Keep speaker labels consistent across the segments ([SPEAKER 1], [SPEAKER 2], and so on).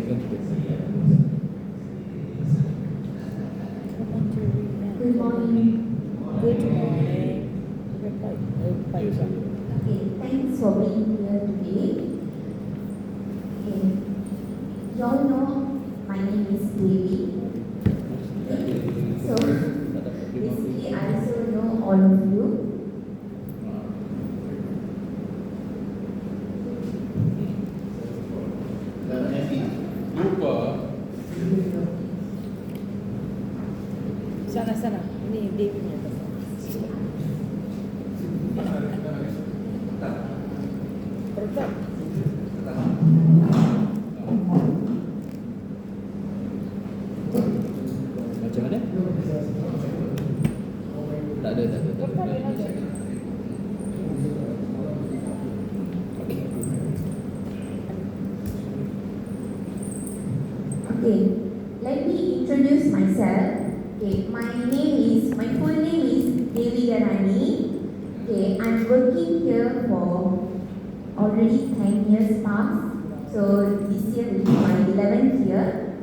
[SPEAKER 1] Good morning.
[SPEAKER 2] Good morning.
[SPEAKER 1] Okay, thanks for being here today. Okay, you all know my name is Devi. So, basically, I also know all of you.
[SPEAKER 2] Sana. Ini Dewi punya pasal. Pertama.
[SPEAKER 3] Macam mana? Tak ada.
[SPEAKER 1] Okay, let me introduce myself. Okay, my full name is Devi Garani. Okay, I'm working here for already 10 years past. So this year will be my 11th year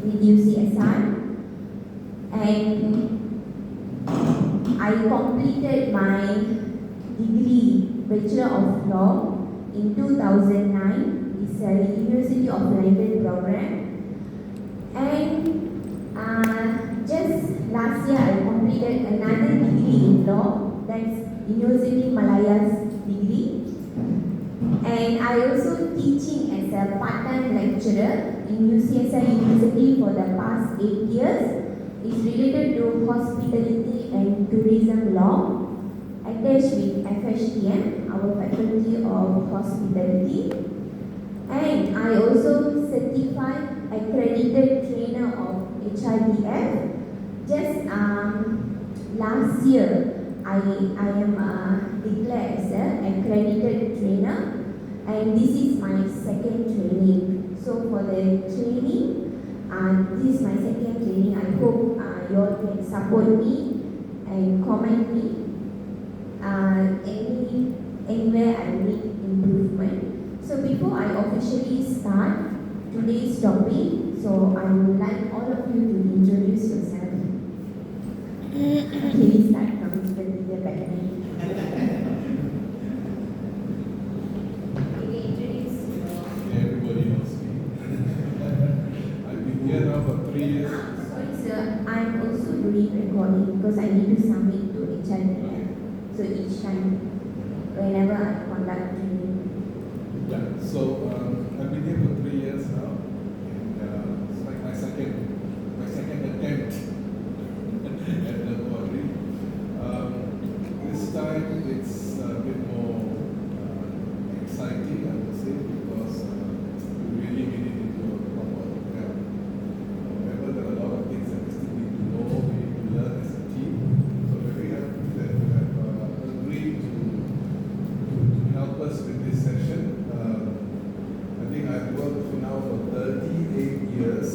[SPEAKER 1] with UCSI. And I completed my degree, Bachelor of Law, in 2009. It's a University of London program. And just last year I completed another degree in law, that's University Malaya's degree. And I also teaching as a part-time lecturer in UCSI University for the past 8 years. It's related to hospitality and tourism law, attached with FHTM, our Faculty of Hospitality. And I also certified accredited trainer of HRDF. Just last year, I am declared as an accredited trainer, and this is my second training. So for the training, this is my second training. I hope you all can support me and comment me anywhere I need improvement. So before I officially start today's topic, so I would like all of you to introduce yourself. Please start from Mr. Leader Batman. Can you introduce
[SPEAKER 4] Everybody knows me. I've been here now for 3 years.
[SPEAKER 1] Sorry sir, I'm also doing recording because I need to submit to HRDF. So each time, whenever I conduct training.
[SPEAKER 4] Yeah, so I've been here for 3 years now, and it's like my second attempt at the body. This time it's a bit more exciting, I would say, because we really made it into a proper program. However, there are a lot of things that we still need to know, we need to learn as a team. So we're very happy that you have agreed to help us with this session. I think I've worked now for 38 years,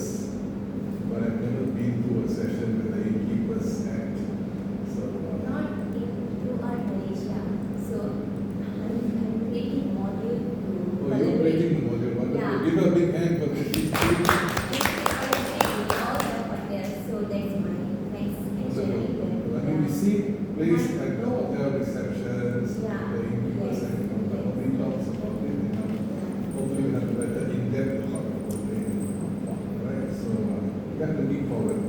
[SPEAKER 4] but I've never been to a session with the Innkeepers Act. So,
[SPEAKER 1] Not throughout Malaysia. So I'm creating module to
[SPEAKER 4] you're creating the module. Wonderful.
[SPEAKER 1] Yeah.
[SPEAKER 4] Give her a big hand for this.
[SPEAKER 1] So that's my next actually.
[SPEAKER 4] I mean, we see places like the hotel receptions,
[SPEAKER 1] Yeah.
[SPEAKER 4] the Innkeepers Act, nobody talks about it. Hopefully, we have a better in-depth talk about it. Right? So, we have to leap forward.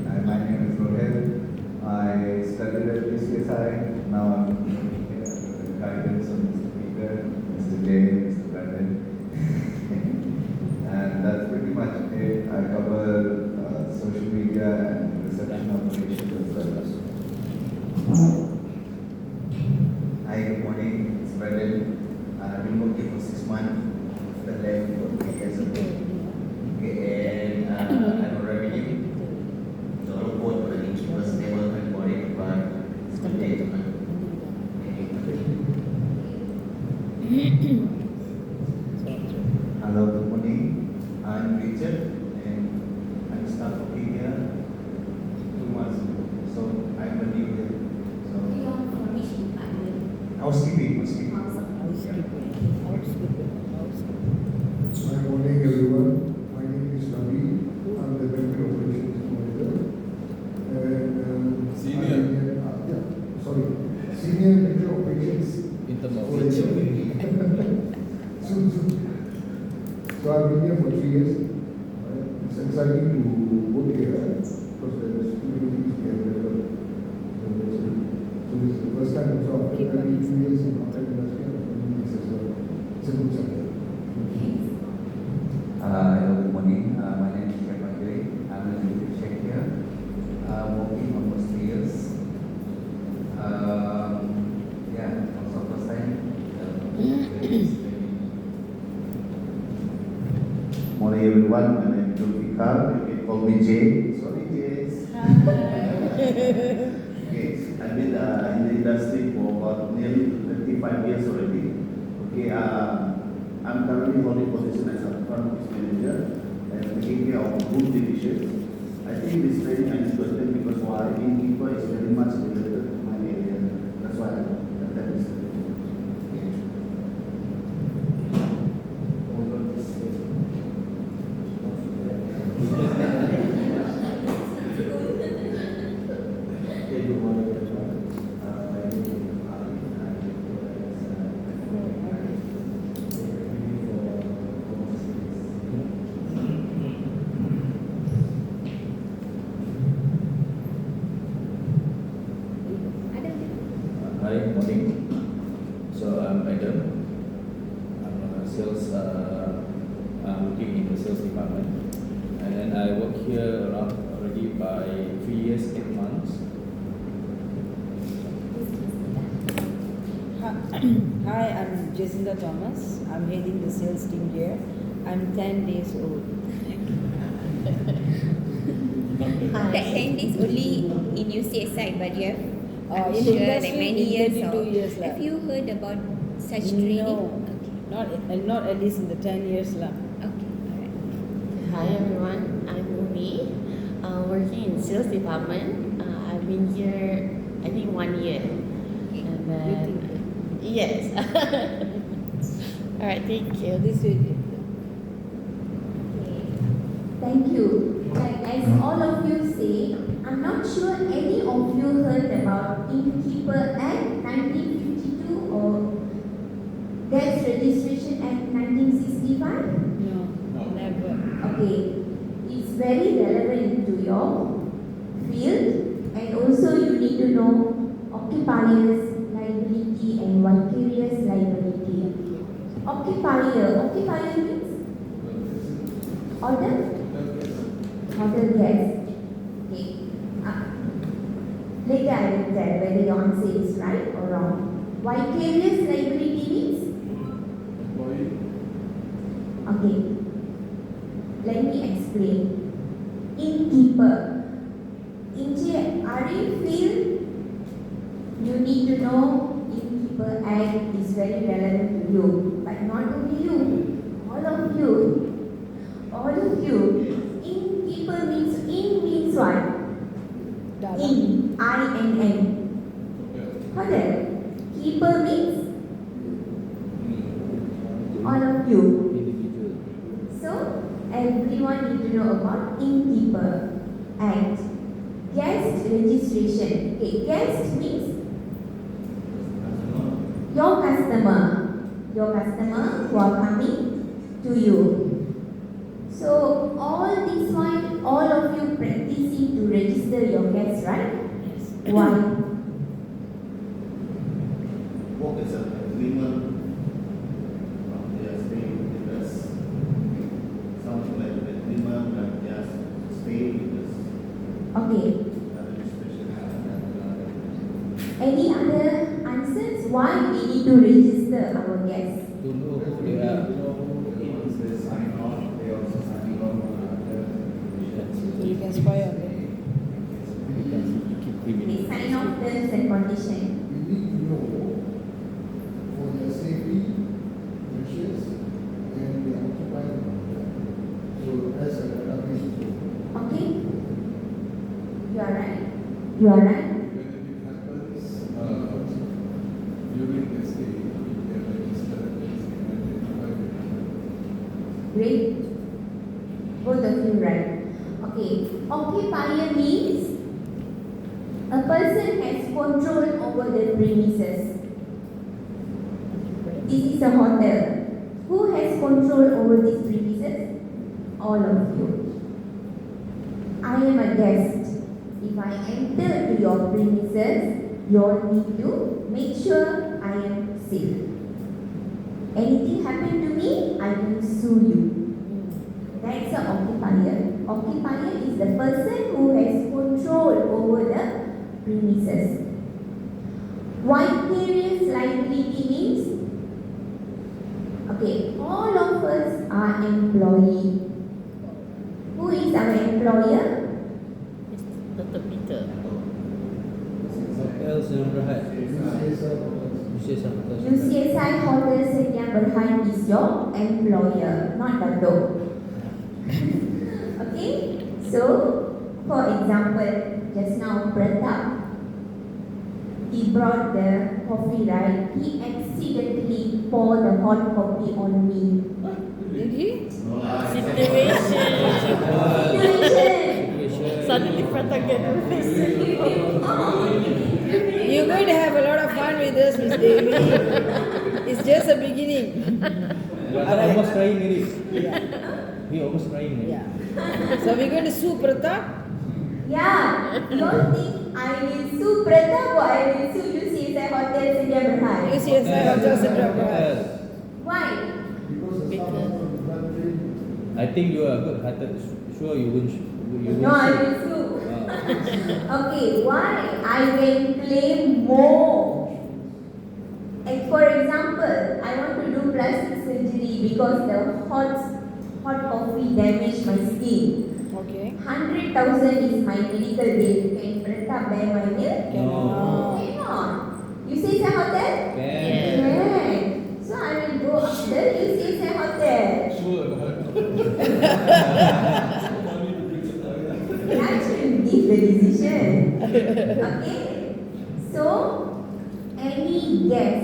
[SPEAKER 5] Hi, my name is Rohit. I studied at UCSI. Now I'm here with the guidance of Mr. Peter, Mr. Jay, Mr. Brandon. And that's pretty much it. I cover social media and reception operations as well. Hi, good morning. It's Brandon. I've been working for 6 months. The left for 3 years ago. Okay, and I'm a revenue. So I report for the Innkeepers table and body but it's going to take time. Hello, good morning. I'm Richard and
[SPEAKER 6] exciting to work here because there is too many things we have developed. So this is the first time also after 32 years in hotel industry I'm doing this as well. It's a good subject.
[SPEAKER 5] Hello, good morning. My name is Chef Andre. I'm a executive chef here. Working almost 3 years. Yeah, also first time. Morning everyone. My name is Zulfikar. You can call me Jay. Sorry, Jay. Okay, I've been in the industry for about nearly 25 years already. Okay, I'm currently holding position as a front office manager and taking care of food division. I think this training I need to attend because why innkeeper is very much related to my area. That's why I attend this training. Okay, good morning everyone. My name is Ali.
[SPEAKER 3] Hi, good morning. So I'm Adam. I'm a sales. I'm working in the sales department, and then I work here around already by 3 years, 8 months.
[SPEAKER 2] Hi, I'm Jacinda Thomas. I'm heading the sales team here. I'm 10 days old.
[SPEAKER 1] That 10 days only in UCS side, but you have I'm
[SPEAKER 2] In
[SPEAKER 1] sure
[SPEAKER 2] the
[SPEAKER 1] like
[SPEAKER 2] industry,
[SPEAKER 1] many
[SPEAKER 2] in
[SPEAKER 1] years
[SPEAKER 2] 22
[SPEAKER 1] or
[SPEAKER 2] years lah.
[SPEAKER 1] have you heard about such training?
[SPEAKER 2] No, not at least in the 10 years lah.
[SPEAKER 1] Okay, alright.
[SPEAKER 7] Hi everyone, I'm Umi, working in sales department. I've been here, I think 1 year. And then, yes. Alright, thank you.
[SPEAKER 2] This way.
[SPEAKER 1] Thank you. Like as all of you say, I'm not sure any of you heard about Innkeeper Act 1952 or Gas Registration Act 1965.
[SPEAKER 2] No, never.
[SPEAKER 1] Okay, it's very relevant to your field, and also you need to know occupiers liability and vicarious liability. Occupier means order guest. Okay. Later I will tell whether your answer is right or wrong. Vicarious liability means?
[SPEAKER 4] Employee.
[SPEAKER 1] Okay. Let me explain. Innkeeper. In RA field, you need to know Innkeeper Act is very relevant to you. But not only you, all of you. Innkeeper means what? In, I-N-N. Hotel. Keeper means all of you.
[SPEAKER 3] Individual.
[SPEAKER 1] So, everyone need to know about Innkeeper Act. Guest registration. Okay, guest means your customer who are coming to you. So, all this while, all of you practicing to register your guests, right?
[SPEAKER 2] Yes.
[SPEAKER 1] Why?
[SPEAKER 5] Work as an agreement. They are staying with us. Something like an agreement that they are staying with us.
[SPEAKER 1] Okay. Any other answers? Why we need to register our guests?
[SPEAKER 3] To know who they are.
[SPEAKER 5] Once they sign on, they also sign on
[SPEAKER 2] So you can spy on them.
[SPEAKER 1] They sign off terms and conditions.
[SPEAKER 6] We need to know for their safety measures and the occupier. So as a database.
[SPEAKER 1] Okay? You are right. You are right.
[SPEAKER 4] When it happens during the stay, we can register and identify the people.
[SPEAKER 1] Great. Both of you right. Okay. Occupier means a person has control over the premises. This is a hotel. Who has control over these premises? All of you. I am a guest. If I enter to your premises, you all need to make sure I am safe. Anything happen to me, I can sue you. That's an occupier. Occupier is the person who has control over the premises. Vicarious liability means, okay, all of us are employee. Who is our employer?
[SPEAKER 7] Dr. Peter.
[SPEAKER 3] Hotel Sdn Bhd.
[SPEAKER 1] UCSI Hotel Sdn Bhd is your employer, not Dato. Okay, so for example, just now Pratap, he brought the coffee, right? He accidentally poured the hot coffee on me.
[SPEAKER 2] Did he?
[SPEAKER 7] Situation. Suddenly Pratap get nervous.
[SPEAKER 2] You're going to have a lot of fun with us, Miss Devi. It's just a beginning.
[SPEAKER 3] Almost crying already.
[SPEAKER 2] Yeah.
[SPEAKER 3] He almost crying already.
[SPEAKER 2] Yeah. So we're going to sue Pratap.
[SPEAKER 1] Yeah, you all think I will sue Pratap or I will sue UCSI Hotel Sdn Bhd?
[SPEAKER 2] UCSI Hotel Sdn Bhd.
[SPEAKER 1] Why?
[SPEAKER 3] I think you are good-hearted. Sure, you won't.
[SPEAKER 1] No, I will sue. Okay, why? I can claim more. Like for example, I want to do plastic surgery because the hot coffee damaged my skin.
[SPEAKER 2] Okay.
[SPEAKER 1] 100,000 is my medical bill. Can Pratap bear my bill?
[SPEAKER 3] No.
[SPEAKER 1] Cannot. You say it's a hotel?
[SPEAKER 3] Can.
[SPEAKER 1] Can. So I will go after you say it's a hotel.
[SPEAKER 4] Sure.
[SPEAKER 1] That should give the decision. Okay? So, any guess,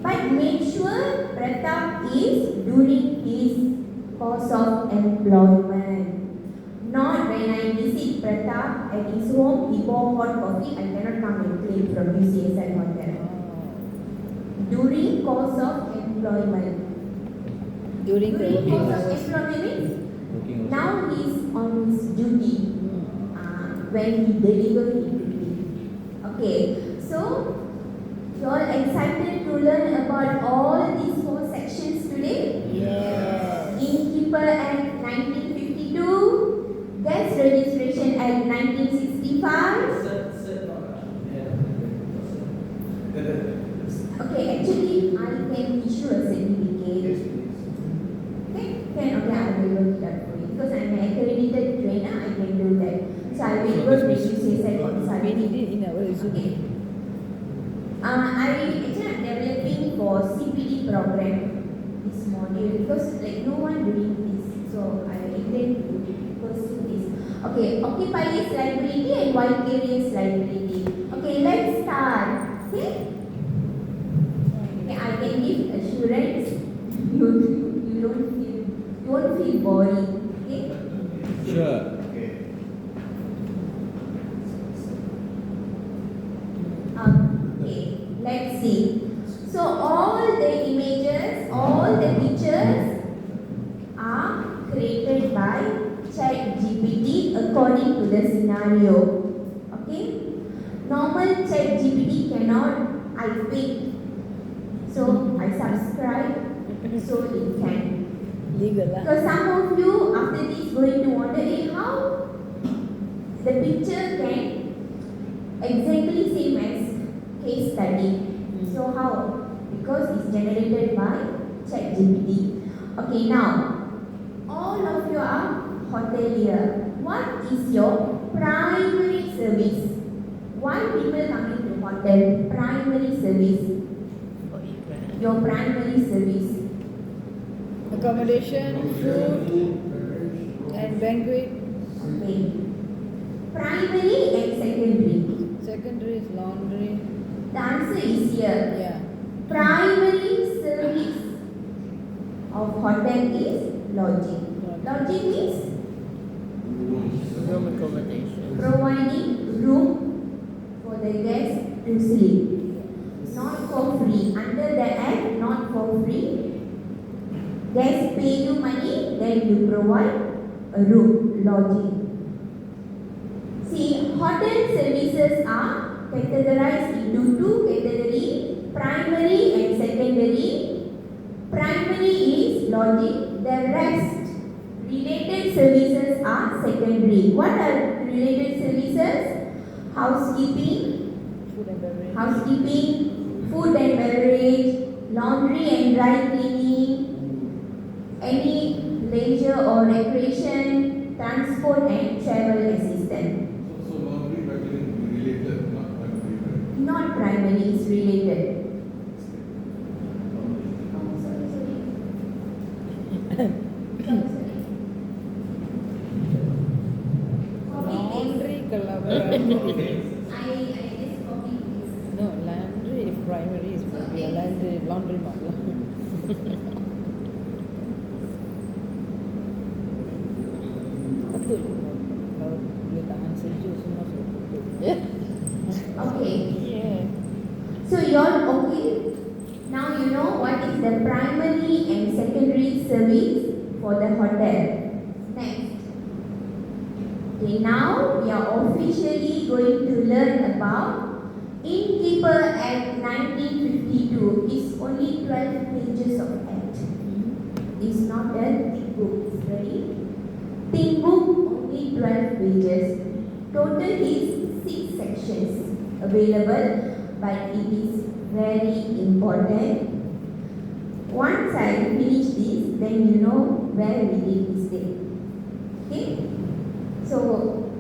[SPEAKER 1] but make sure Pratap is during his course of employment. Not when I visit Pratap at his home, he pour hot coffee, I cannot come and claim from UCSI Hotel. During course of employment.
[SPEAKER 2] During the
[SPEAKER 1] During
[SPEAKER 2] working
[SPEAKER 1] course of
[SPEAKER 2] hours.
[SPEAKER 1] employment means
[SPEAKER 3] Working also.
[SPEAKER 1] now he is on his duty when he deliver his duty. Okay, so you all excited to learn about all these 4 sections today?
[SPEAKER 2] Yes.
[SPEAKER 1] Innkeeper Act 1952, Guest Registration Act 1965. Okay, actually I can issue a certificate. Okay, I will work it out for you. Because I'm an accredited trainer, I can do that. So I will work with UCSI
[SPEAKER 2] We did
[SPEAKER 1] consulting.
[SPEAKER 2] it in our resume.
[SPEAKER 1] I'm developing for CPD program this module because like no one doing this. So I intend to pursue this. Okay, occupiers liability and vicarious liability. Okay, let's start. Okay? Okay, I can give assurance. You won't feel boring. Okay?
[SPEAKER 3] Sure.
[SPEAKER 1] Okay, let's see. So all the images, all the pictures are created by ChatGPT according to the scenario. Okay? Normal ChatGPT cannot, I pick. So I subscribe so it can.
[SPEAKER 2] Legal, huh?
[SPEAKER 1] Because some of you after this going to wonder, how the picture can exactly same as case study. So how? Because it's generated by ChatGPT. Okay, now all of you are hotelier. What is your primary service? Why people coming to hotel? Primary service. Your primary service.
[SPEAKER 2] Accommodation, food, and banquet.
[SPEAKER 1] Okay. Primary and secondary.
[SPEAKER 2] Secondary is laundry.
[SPEAKER 1] The answer is here.
[SPEAKER 2] Yeah.
[SPEAKER 1] Primary service of hotel is lodging. Lodging means
[SPEAKER 7] Room accommodation.
[SPEAKER 1] providing room for the guest to sleep. Not for free. Under the act, not for free. Guests pay you money, then you provide a room, lodging. See, hotel services are categorized into two categories, primary and secondary. Primary is lodging, the rest related services are secondary. What are related services? Housekeeping,
[SPEAKER 2] Food and beverage.
[SPEAKER 1] food and beverage, laundry and dry cleaning, any leisure or recreation, transport and travel assistance.
[SPEAKER 4] So laundry packaging related, not primary, right?
[SPEAKER 1] Not primary is related.
[SPEAKER 2] Laundry collaborative.
[SPEAKER 1] I just copied this.
[SPEAKER 2] No, laundry if primary is maybe a laundry model. Betul. Kalau dia tahan sejuk semua suruh tutup.
[SPEAKER 1] Okay.
[SPEAKER 2] Yeah.
[SPEAKER 1] So you're okay? Now you know what is the primary and secondary service for the hotel. Next. Okay, now we are officially going to learn about Innkeeper Act 1952. It's only 12 pages of act. It's not a thick book. It's very thick book, only 12 pages. Total is 6 sections available, but it is very important. Once I finish this, then you know where we did mistake. Okay? So,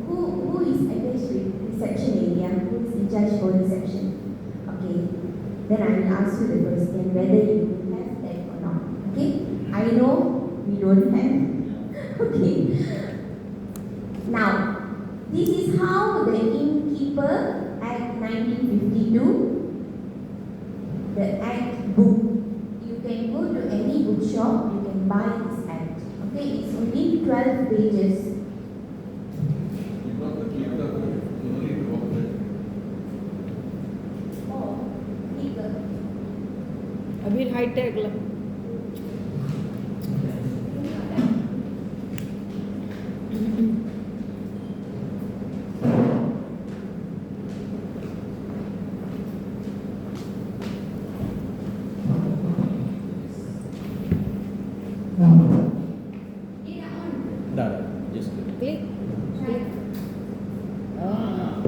[SPEAKER 1] who is attached with reception area? Who is in charge for reception? Okay. Then I will ask you the question whether you have that or not. Okay? I know we don't have. Okay. Now, this is how the Innkeeper Act 1952, the Act book. You can go to any bookshop, you can buy this Act. Okay, it's only 12 pages.
[SPEAKER 4] You got the letter, you don't need to walk there.
[SPEAKER 1] Oh, legal.
[SPEAKER 2] A bit high tech lah.
[SPEAKER 3] Dah, just
[SPEAKER 2] Klik. Klik. Ah.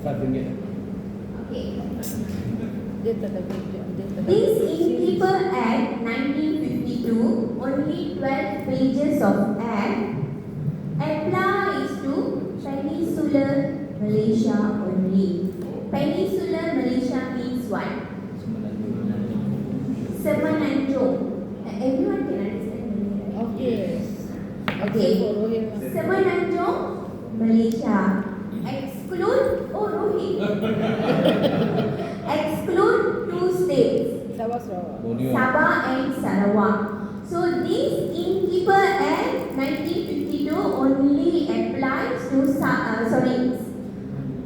[SPEAKER 3] RM5.
[SPEAKER 1] Okay.
[SPEAKER 2] Dia tak ada video. Dia tak ada
[SPEAKER 1] This
[SPEAKER 2] series.
[SPEAKER 1] Innkeeper Act 1952, only 12 pages of Act, applies to Peninsular Malaysia only. Peninsular Malaysia means what? Semenanjung. Everyone can understand Malay, right?
[SPEAKER 2] Okay.
[SPEAKER 1] Okay.
[SPEAKER 2] For Rohit.
[SPEAKER 1] Semenanjung Malaysia. Exclude, oh Rohit. Exclude 2 states.
[SPEAKER 2] Sabah Sarawak.
[SPEAKER 3] Borneo.
[SPEAKER 1] Sabah and Sarawak. So this Innkeeper Act 1952 only applies to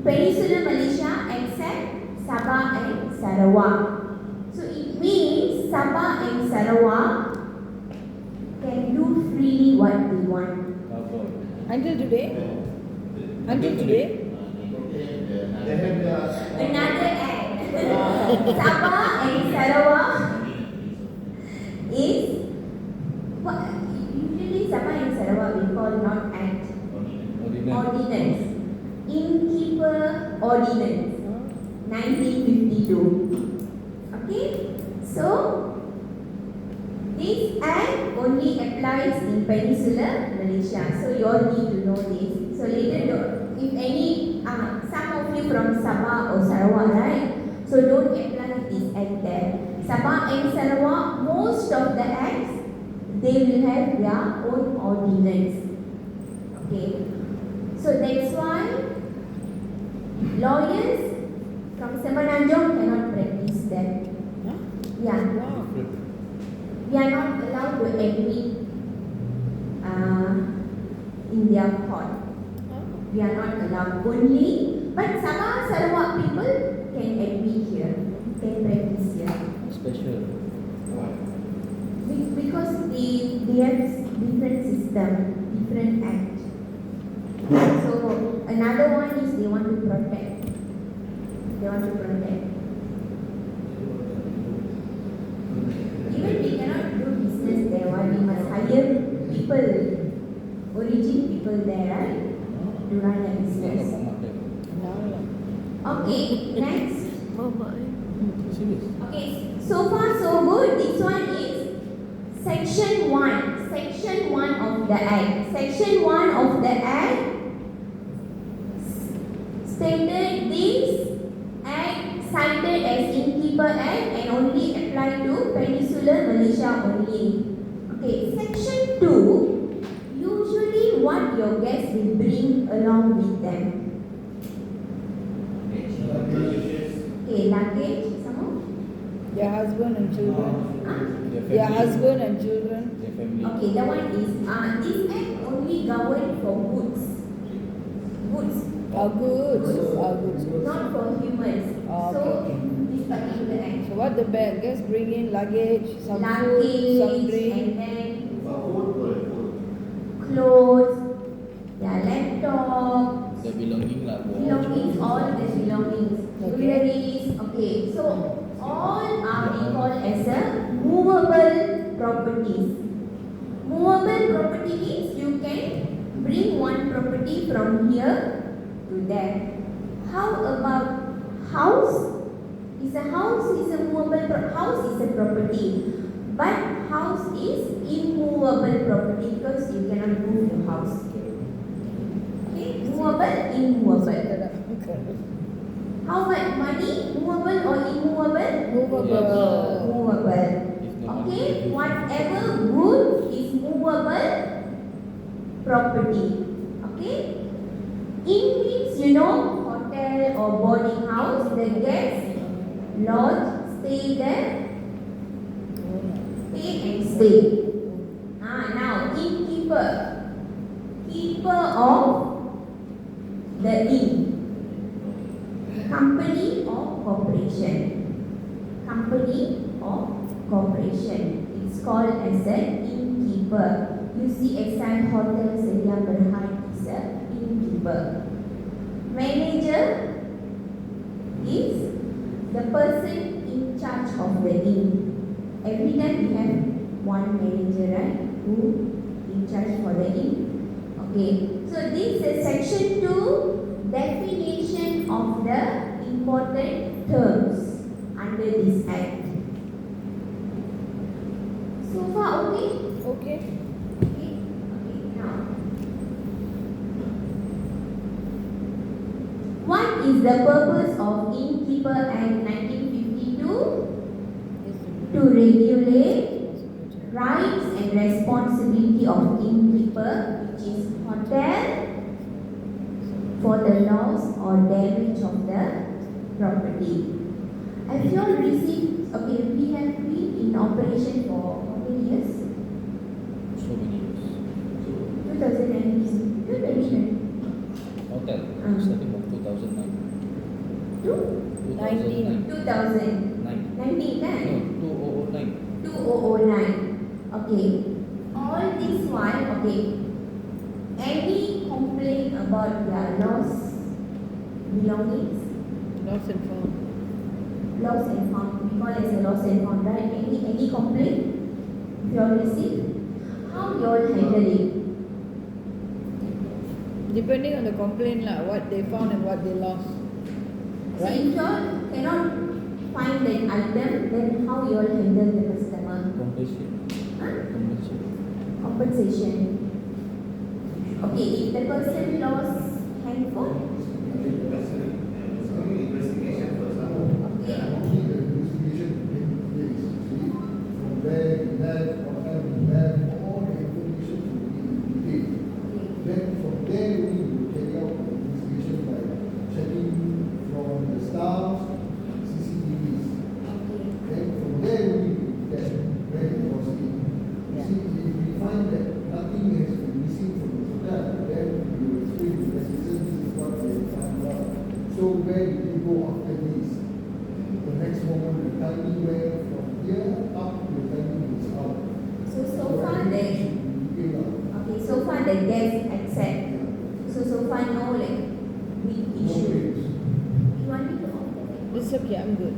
[SPEAKER 1] Peninsular Malaysia except Sabah and Sarawak. So it means Sabah and Sarawak can do freely what they want.
[SPEAKER 2] Until today? Until today?
[SPEAKER 1] Another act. Sabah and Sarawak is what usually Sabah and Sarawak we call not act. Ordinance. Innkeeper Ordinance 1952. Okay? So this act only applies in Peninsular Malaysia. So you all need to know this. So later, if any, some of you from Sabah or Sarawak, right? So don't apply this act there. Sabah and Sarawak, most of the acts, they will have their own ordinance. Okay. So that's why lawyers from Semenanjung cannot practice that.
[SPEAKER 2] Huh?
[SPEAKER 1] Yeah.
[SPEAKER 2] Wow.
[SPEAKER 1] We are not allowed to admit in their court. We are not allowed only, but Sabah Sarawak people can admit here, can practice here.
[SPEAKER 3] Special.
[SPEAKER 1] Because they we have different system, different act. So another one is they want to protect. They want to protect. Even we cannot do business there, why we must hire people, origin people there, right? To run a business. Okay, next. Okay, so far so good. This one is section 1. Section 1 of the Act. Section 1 of the Act stated this Act cited as Innkeeper Act and only applied to Peninsular Malaysia only. Okay, section 2. Usually what your guests will bring along with them. Okay, luggage, some more?
[SPEAKER 2] Their husband and children.
[SPEAKER 1] Huh?
[SPEAKER 2] Their husband and children.
[SPEAKER 3] Their family.
[SPEAKER 1] Okay, that one is this act only govern for goods. Goods,
[SPEAKER 2] Goods.
[SPEAKER 1] not for humans.
[SPEAKER 2] Oh,
[SPEAKER 1] So
[SPEAKER 2] okay.
[SPEAKER 1] this particular act.
[SPEAKER 2] So what the guests bring in? Luggage, some
[SPEAKER 1] Luggage
[SPEAKER 2] food, some drink.
[SPEAKER 1] and then clothes, their laptop,
[SPEAKER 3] The belonging lah.
[SPEAKER 1] belongings, all the belongings,
[SPEAKER 2] Okay.
[SPEAKER 1] jewelries. Okay, so all are we call as a movable properties. Movable property means you can bring one property from here to there. How about house? Is a movable house is a property, but house is immovable property because you cannot move your house. Okay, movable, immovable. How much money? Movable or immovable?
[SPEAKER 2] Movable.
[SPEAKER 1] Movable. Okay, whatever good is movable property. Okay, in means hotel or boarding house, the guests lodge, stay there, pay and stay. Now innkeeper, keeper of the inn. Company or corporation. Company or corporation. It's called as an innkeeper. You see example Hotel Sedia Berhad is a innkeeper. Manager is the person in charge of the inn. Every time we have one manager, right, who in charge for the inn. Okay, so this is section 2. Definition of the important terms under this act. So far, okay?
[SPEAKER 2] Okay.
[SPEAKER 1] Okay, now. What is the purpose of Innkeeper Act 1952? To regulate rights and responsibility of innkeeper, which is hotel, for the loss or damage of the property. Have you all received, okay, we have been in operation for how many years?
[SPEAKER 3] So many years.
[SPEAKER 1] 2019.
[SPEAKER 3] Hotel. Starting from 2009.
[SPEAKER 2] 19.
[SPEAKER 1] 2019 kan?
[SPEAKER 3] No, 2009.
[SPEAKER 1] 2009. Okay. All this while, okay. Any complaint about their lost belongings?
[SPEAKER 2] Lost and found.
[SPEAKER 1] Lost and found. We call it as a lost and found, right? Any complaint? If you all receive? How you all handle it?
[SPEAKER 2] Depending on the complaint lah, what they found and what they lost.
[SPEAKER 1] So
[SPEAKER 2] Right?
[SPEAKER 1] if you all cannot find that item, then how you all handle the customer?
[SPEAKER 3] Compensation.
[SPEAKER 1] Huh?
[SPEAKER 3] Compensation.
[SPEAKER 1] Compensation. Okay, if the person lost handphone,
[SPEAKER 6] Investigation first. Only the investigation take place. See, from there we have, what time we have, all the information to be detailed. Then from there we will carry out the investigation by checking from the staff, CCTVs. Then from there we will get where it was in. See, if we find that nothing has been missing from the hotel, then we will explain to the citizens this is what we have found out. So where did you go after this? The next moment, the timing where from here up to the timing is out.
[SPEAKER 1] so far the the guests accept. So far no like big issue. You want me to off the air?
[SPEAKER 2] It's okay, I'm good.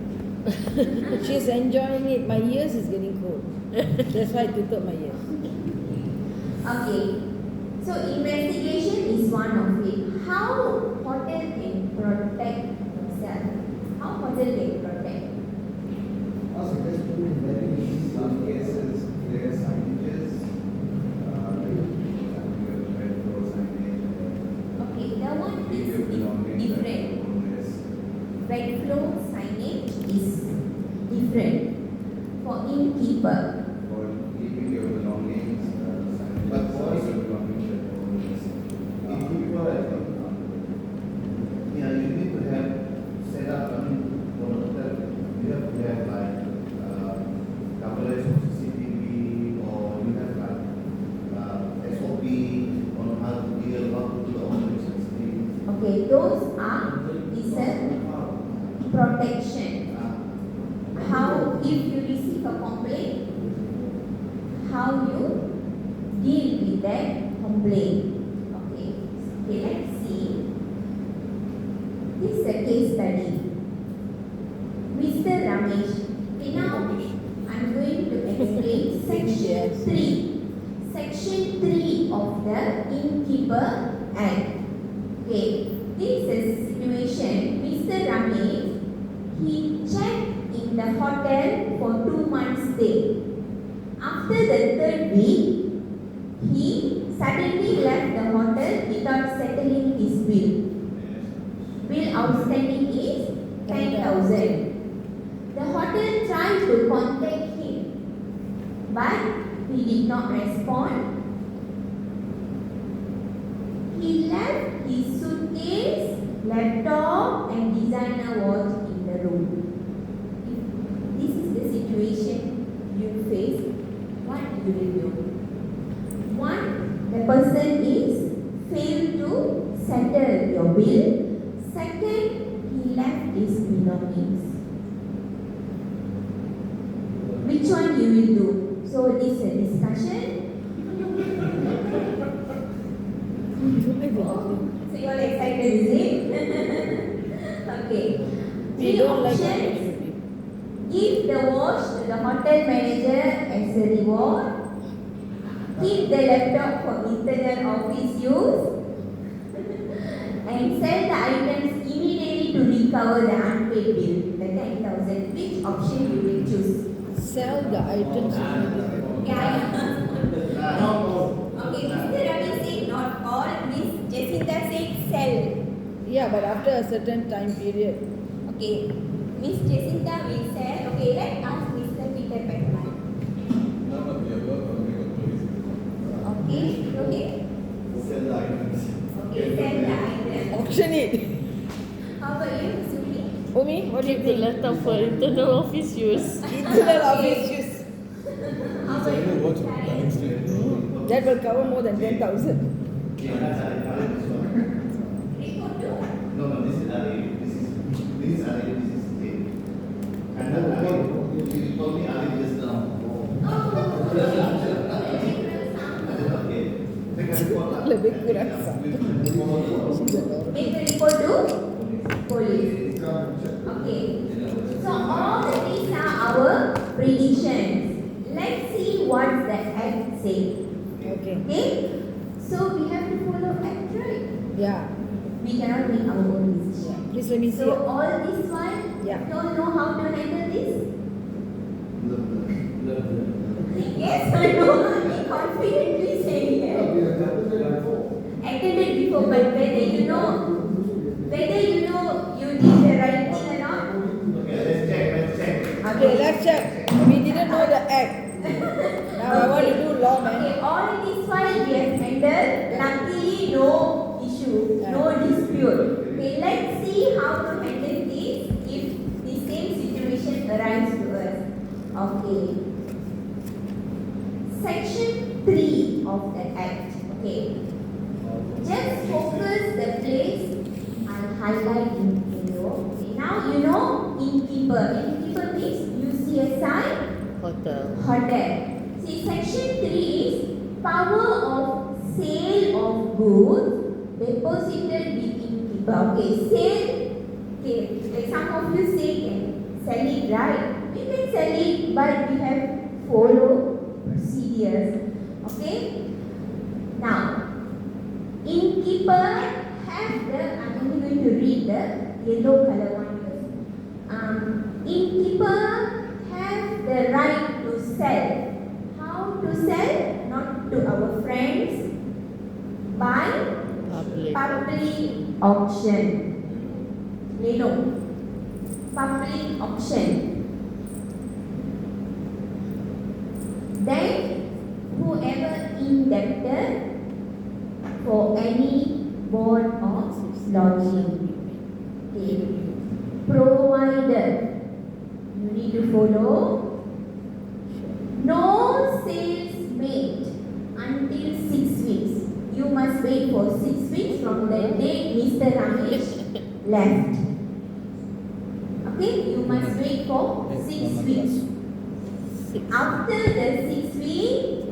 [SPEAKER 2] She's enjoying it. My ears is getting cold. That's why I tutup my ears.
[SPEAKER 1] Okay. So investigation is one of it. How hotel can protect themselves? How hotel can protect?
[SPEAKER 6] Ask the guest to do in very
[SPEAKER 5] Some cases, clear signages, red floor signage,
[SPEAKER 1] Okay, the one
[SPEAKER 5] keep your
[SPEAKER 1] is
[SPEAKER 5] belongings at
[SPEAKER 1] different.
[SPEAKER 5] your own risk.
[SPEAKER 1] Red floor signage is different for innkeeper.
[SPEAKER 5] For keeping your belongings, signage,
[SPEAKER 6] But for us-
[SPEAKER 5] your belongings at your own risk.
[SPEAKER 6] Innkeeper, I think, yeah, you need to have set up, I mean, for the hotel, you have to have like, coverage of CCTV, or you have like, SOP on how to deal, how to do the operations thing.
[SPEAKER 1] Okay, those are is a protection. How if you receive a complaint, how you deal with that complaint. Okay, let's see. This is a case study. Mr. Ramesh. Okay, now I'm going to explain section 3. Section 3 of the Innkeeper Act. Okay, this is a situation. Mr. Ramesh, he checked in the hotel for 2 months stay. After the 3rd week, he suddenly left the hotel without settling his bill. Bill outstanding is 10,000. The hotel tried to contact him, but he did not respond. He left his suitcase, laptop, and designer watch in the room. If this is the situation you face, what you will do? One, the person is failed to settle your bill. Second, he left his belongings. Which one you will do? So this is a discussion. So you all excited, is it? Okay.
[SPEAKER 2] We
[SPEAKER 1] Three
[SPEAKER 2] don't like
[SPEAKER 1] options. Give the watch to the hotel manager as a reward. Keep the laptop for internal office use. And sell the items immediately to recover the unpaid bill, the 10,000. Which option you will choose?
[SPEAKER 2] Sell the items.
[SPEAKER 1] Yeah. Okay, Mr. Ravi said not all. Miss Jacinta said sell.
[SPEAKER 2] Yeah, but after a certain time period.
[SPEAKER 1] Okay, Miss Jacinta will sell. Okay, let's ask Mr. Peter Beckman.
[SPEAKER 4] None of the above, or make a choice.
[SPEAKER 1] Okay, okay.
[SPEAKER 6] Sell the items.
[SPEAKER 1] Okay, sell the item.
[SPEAKER 2] Auction it.
[SPEAKER 1] How about you, Sumi?
[SPEAKER 2] Umi, what do you
[SPEAKER 7] Keep the
[SPEAKER 2] think?
[SPEAKER 7] laptop for internal office use.
[SPEAKER 2] Internal office use.
[SPEAKER 1] How
[SPEAKER 4] So
[SPEAKER 1] about
[SPEAKER 4] I know
[SPEAKER 1] you,
[SPEAKER 4] what's
[SPEAKER 1] Karen?
[SPEAKER 4] Darling Street.
[SPEAKER 2] That will cover more than 10,000.
[SPEAKER 1] Report to?
[SPEAKER 5] No, this is Ali. This is Ali. This is Jane. And Ali, she told me Ali just now. Okay. Take a report.
[SPEAKER 2] Lebih kurang sah.
[SPEAKER 1] Make a report to police. Okay. So all these are our predictions. Let's see what the act says.
[SPEAKER 2] Okay.
[SPEAKER 1] Okay. So we have to follow act, right?
[SPEAKER 2] Yeah.
[SPEAKER 1] We cannot make our own decision.
[SPEAKER 2] Please let me see.
[SPEAKER 1] So all this while,
[SPEAKER 2] Yeah.
[SPEAKER 1] don't know how to handle this?
[SPEAKER 3] Love.
[SPEAKER 1] Yes, I know. He confidently saying yes. Attended before, but whether you know you did the right thing or not.
[SPEAKER 5] Okay, let's check.
[SPEAKER 2] Okay, let's check. We didn't know the act. Now I want to do law, man.
[SPEAKER 1] Okay, all this while we have handled. Luckily, no issue, no dispute. Okay, let's see how to handle this if the same situation arises to us. Okay. Section 3 of the Act. Okay. Just focus the place. I'll highlight in yellow. Okay. Now you know innkeeper. Innkeeper means you see a sign.
[SPEAKER 7] Hotel.
[SPEAKER 1] Hotel. See, section 3 is power of sale of goods deposited with innkeeper. Okay, sale. Okay, like some of you say can sell it, right? We can sell it, but we have follow procedures. Okay. Now, innkeeper have the. I'm only going to read the yellow color one first. Innkeeper have the right to sell. How to sell? Not to our friends. By public auction. No. Public auction. Then, whoever indebted for any board of lodging. Okay. Provided, you need to follow, no sales made until 6 weeks. You must wait for 6 weeks from the date Mr. Ramesh left. Okay, you must wait for 6 weeks. After the 6 weeks,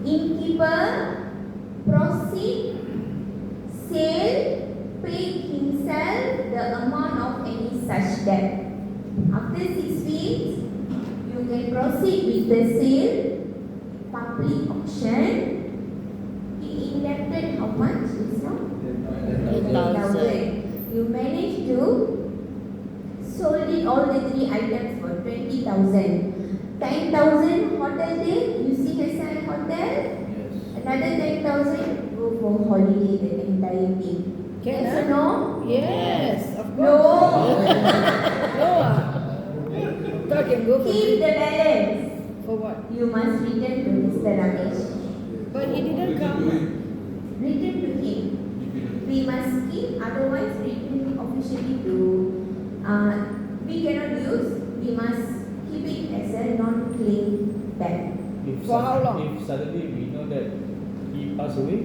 [SPEAKER 1] innkeeper proceed, sale, pay himself the amount of any such debt. After 6 weeks, you can proceed with the sale, public auction. He indebted how much is now?
[SPEAKER 7] 8,000.
[SPEAKER 1] You managed to sold it all the 3 items for 20,000. 10,000 hotel day, you see Hassan hotel.
[SPEAKER 3] Yes.
[SPEAKER 1] Another 10,000 go for holiday, the entire thing.
[SPEAKER 2] Can
[SPEAKER 1] Yes
[SPEAKER 2] I?
[SPEAKER 1] or no?
[SPEAKER 2] Yes, of course.
[SPEAKER 1] No.
[SPEAKER 2] No. Thought can go for
[SPEAKER 1] Keep the
[SPEAKER 2] free.
[SPEAKER 1] balance.
[SPEAKER 2] For what?
[SPEAKER 1] You must return to Mr. Ramesh.
[SPEAKER 2] But he didn't come.
[SPEAKER 1] Return to him. We must keep, otherwise return officially to. We cannot use. We must keep it as a non-claim debt.
[SPEAKER 2] For how long?
[SPEAKER 3] If suddenly we know that he passed away,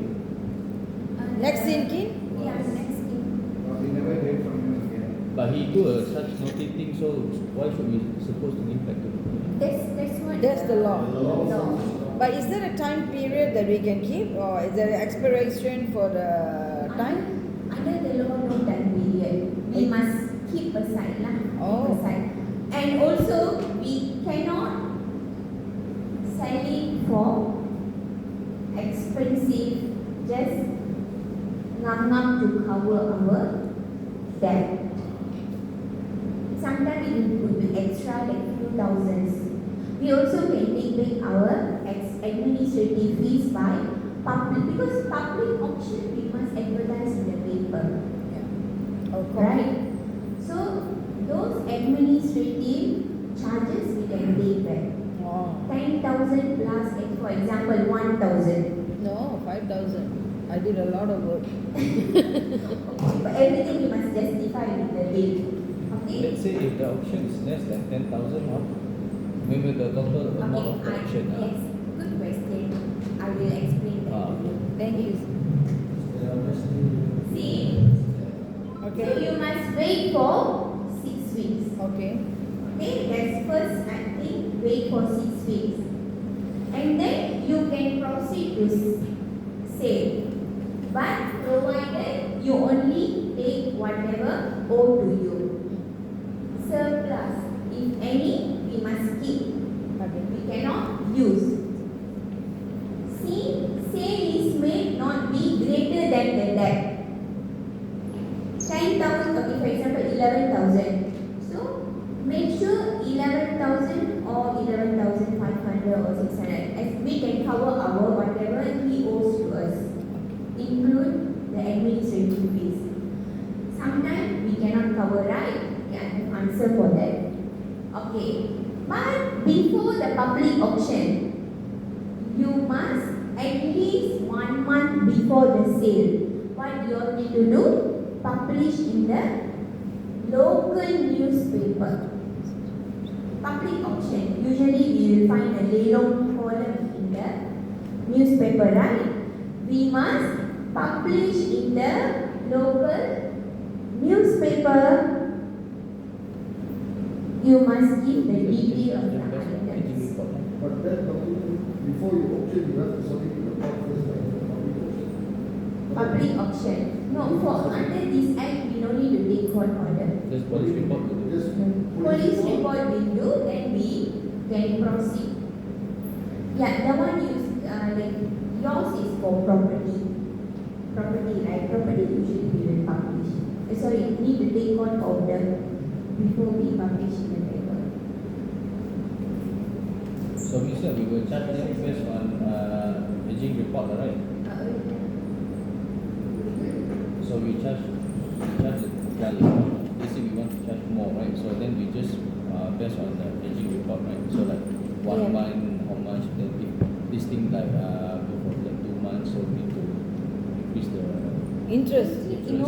[SPEAKER 2] Next in kin?
[SPEAKER 1] Yeah, next in.
[SPEAKER 6] We never heard from him again.
[SPEAKER 3] but he do such naughty thing, so why should we supposed to give back to him?
[SPEAKER 1] That's what.
[SPEAKER 2] That's the law.
[SPEAKER 1] Law.
[SPEAKER 2] But is there a time period that we can keep, or is there an expiration for the time?
[SPEAKER 1] Under the law, no time period. We must keep aside lah.
[SPEAKER 2] Oh.
[SPEAKER 1] Keep aside. And also, we cannot sell it for expensive, just ngam to cover our debt. Sometimes it would be extra like few thousands. We also can take back our administrative fees by public, because public auction we must advertise in the paper,
[SPEAKER 2] Oh,
[SPEAKER 1] right? So those administrative charges we can take back.
[SPEAKER 2] Oh.
[SPEAKER 1] 10,000 plus, like for example, 1,000.
[SPEAKER 2] No, 5,000. I did a lot of work.
[SPEAKER 1] But everything we must justify with the bill. Okay?
[SPEAKER 3] Let's say if the auction is less than 10,000, what? Maybe the total amount of the auction.
[SPEAKER 1] Yes, good question. I will explain that.
[SPEAKER 3] Ah,
[SPEAKER 1] to you.
[SPEAKER 2] Thank you.
[SPEAKER 1] See?
[SPEAKER 2] Okay.
[SPEAKER 1] So you must wait for 6 weeks.
[SPEAKER 2] Okay.
[SPEAKER 1] Okay, that's first I think, wait for 6 weeks. And then you can proceed to sale. But provided you only take whatever owed to you. Surplus, if any, we must keep.
[SPEAKER 2] Okay.
[SPEAKER 1] We cannot use. See, sale is made not be greater than the debt. 10,000, okay, for example, 11,000. So, make sure 11,000 or 11,500 or 600. As we can cover our whatever he owes to us. Include the administrative fees. Sometimes we cannot cover, right? Yeah, I have answer for that. Okay. But before the public auction, you must at least 1 month before the sale. What you all need to do? Publish in the local newspaper. Public auction. Usually we will find a lelong column in the newspaper, right? We must publish in the local newspaper. You must give the detail of the items.
[SPEAKER 6] But that document, before you auction, you have to submit to the court first.
[SPEAKER 1] public auction. No, for under this act, we don't need to take court order.
[SPEAKER 3] Just police report will do.
[SPEAKER 6] Just
[SPEAKER 1] Police report will do, then we can proceed. Yeah, the one you, like, yours is for property. Property, right? Property usually we will publish. Sorry, need to take court order before we publish in the paper.
[SPEAKER 3] So we said we will charge them based on aging report, right? So we charge the they say we want to charge more, right? So then we just based on the aging report, right? So like 1
[SPEAKER 1] Yeah.
[SPEAKER 3] month, how much, then if this thing like go for the 2 months, so we need to increase the
[SPEAKER 2] Interest.
[SPEAKER 1] No,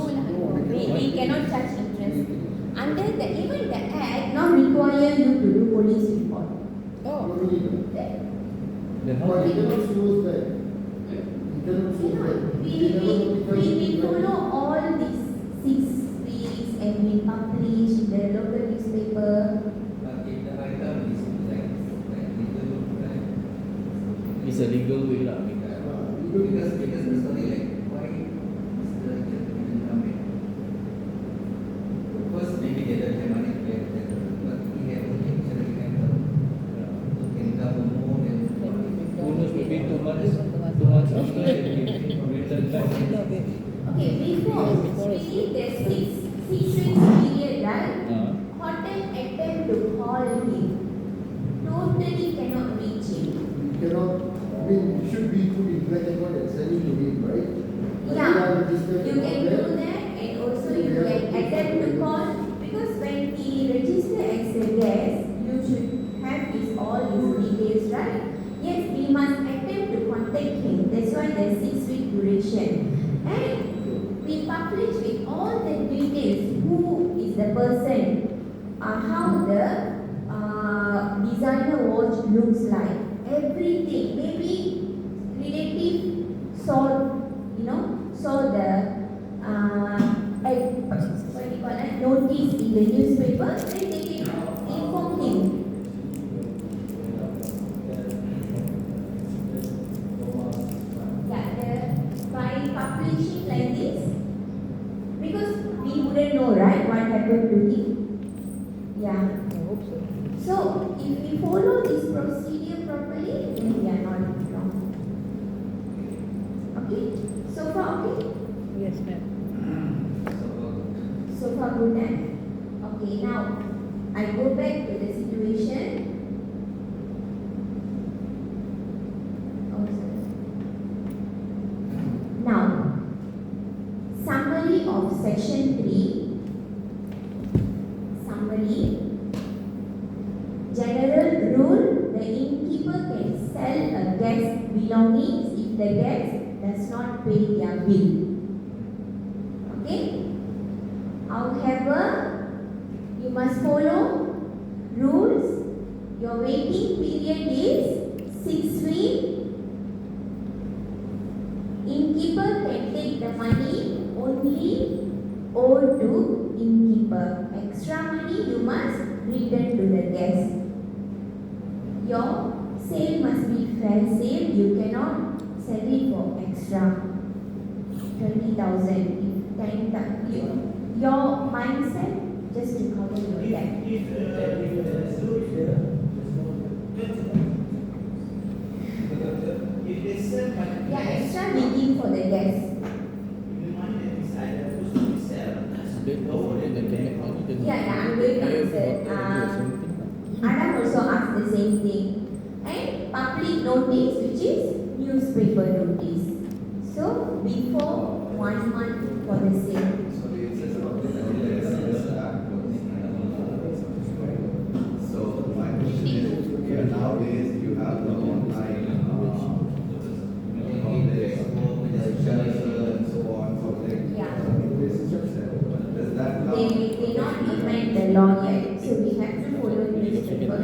[SPEAKER 1] we cannot charge interest. Under the even the act not require you to do police report.
[SPEAKER 2] Oh.
[SPEAKER 6] not only that.
[SPEAKER 3] then how
[SPEAKER 6] But
[SPEAKER 3] do
[SPEAKER 6] you
[SPEAKER 3] you
[SPEAKER 6] cannot sue us back. You cannot sue us back.
[SPEAKER 1] We follow all these 6 weeks and we publish in the local newspaper.
[SPEAKER 5] But if the item is like legal, right?
[SPEAKER 3] it's a legal way lah. I mean,
[SPEAKER 5] Because the story like why is the gentleman coming? First maybe dia ada money to get that, but he had only salary rental. So can cover more than
[SPEAKER 3] who knows, maybe 2 months after they return back.
[SPEAKER 2] No, baby.
[SPEAKER 1] Okay, before really the 6 weeks period, right? Hotel attempt to call him. Totally cannot reach him.
[SPEAKER 6] You cannot, I mean, you should be put in black and white and send it to him, right? But
[SPEAKER 1] Yeah,
[SPEAKER 6] you are registered
[SPEAKER 1] you
[SPEAKER 6] and
[SPEAKER 1] can
[SPEAKER 6] all
[SPEAKER 1] do
[SPEAKER 6] that.
[SPEAKER 1] that, and also you can attempt to call, because when he register as a guest, you should have all his details, right? Yes, we must attempt to contact him. That's why the 6-week duration. And we publish with all the details, who is the person, how the designer watch looks like, everything. Maybe relative saw, saw the what do you call that, notice in the newspaper, then they can inform him. By publishing like this, because we wouldn't know, right, what happened to him. Yeah.
[SPEAKER 2] I hope so.
[SPEAKER 1] So if we follow this procedure properly, then we are not wrong. Okay? So far okay?
[SPEAKER 2] Yes, ma'am.
[SPEAKER 1] So far good, eh? Okay, now I go back to the situation. Oh, sorry. Now, summary of section 3. Summary. General rule: the innkeeper can sell a guest belongings if the guest does not pay their bill. Okay? However, you must follow rules. Your waiting period is 6 weeks. Innkeeper can take the money only owed to innkeeper. Extra money you must return to the guest. Your sale must be fair sale. You cannot sell it for extra 20,000. Your mindset just to cover your debt. Yeah, extra making for the guest. Yeah, I'm going to answer. Adam also asked the same thing. And public notice, which is newspaper notice. So before 1 month for the sale.
[SPEAKER 5] So my question is, nowadays you have the online, and so on, so like,
[SPEAKER 1] Yeah.
[SPEAKER 5] does that now?
[SPEAKER 1] They not amend the law yet, so we have to follow newspaper.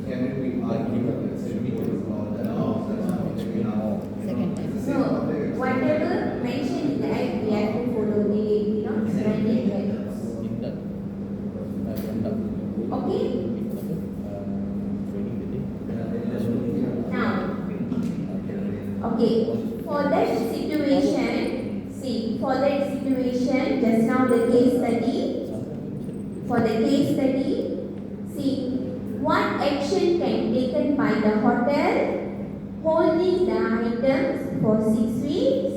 [SPEAKER 5] Can it be argued that let's say because of all that, that's not maybe now?
[SPEAKER 2] Second time.
[SPEAKER 1] So whatever mentioned in the act, we have to follow. They not amend it yet. Okay. Now, okay, for that situation, Now the case study. For the case study, see what action can be taken by the hotel holding the items for 6 weeks.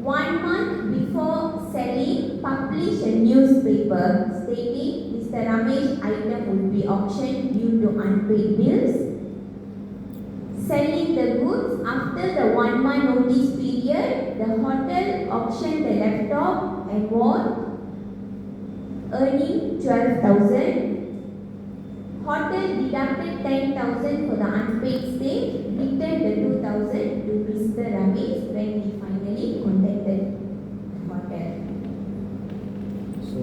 [SPEAKER 1] 1 month before selling, publish a newspaper stating Mr. Ramesh item would be auctioned due to unpaid bills. Selling the goods after the 1 month notice period, the hotel auctioned the laptop and bought, earning 12,000. Hotel deducted 10,000 for the unpaid stay, returned the 2,000 to Mr. Ramesh when he finally contacted hotel.
[SPEAKER 3] So,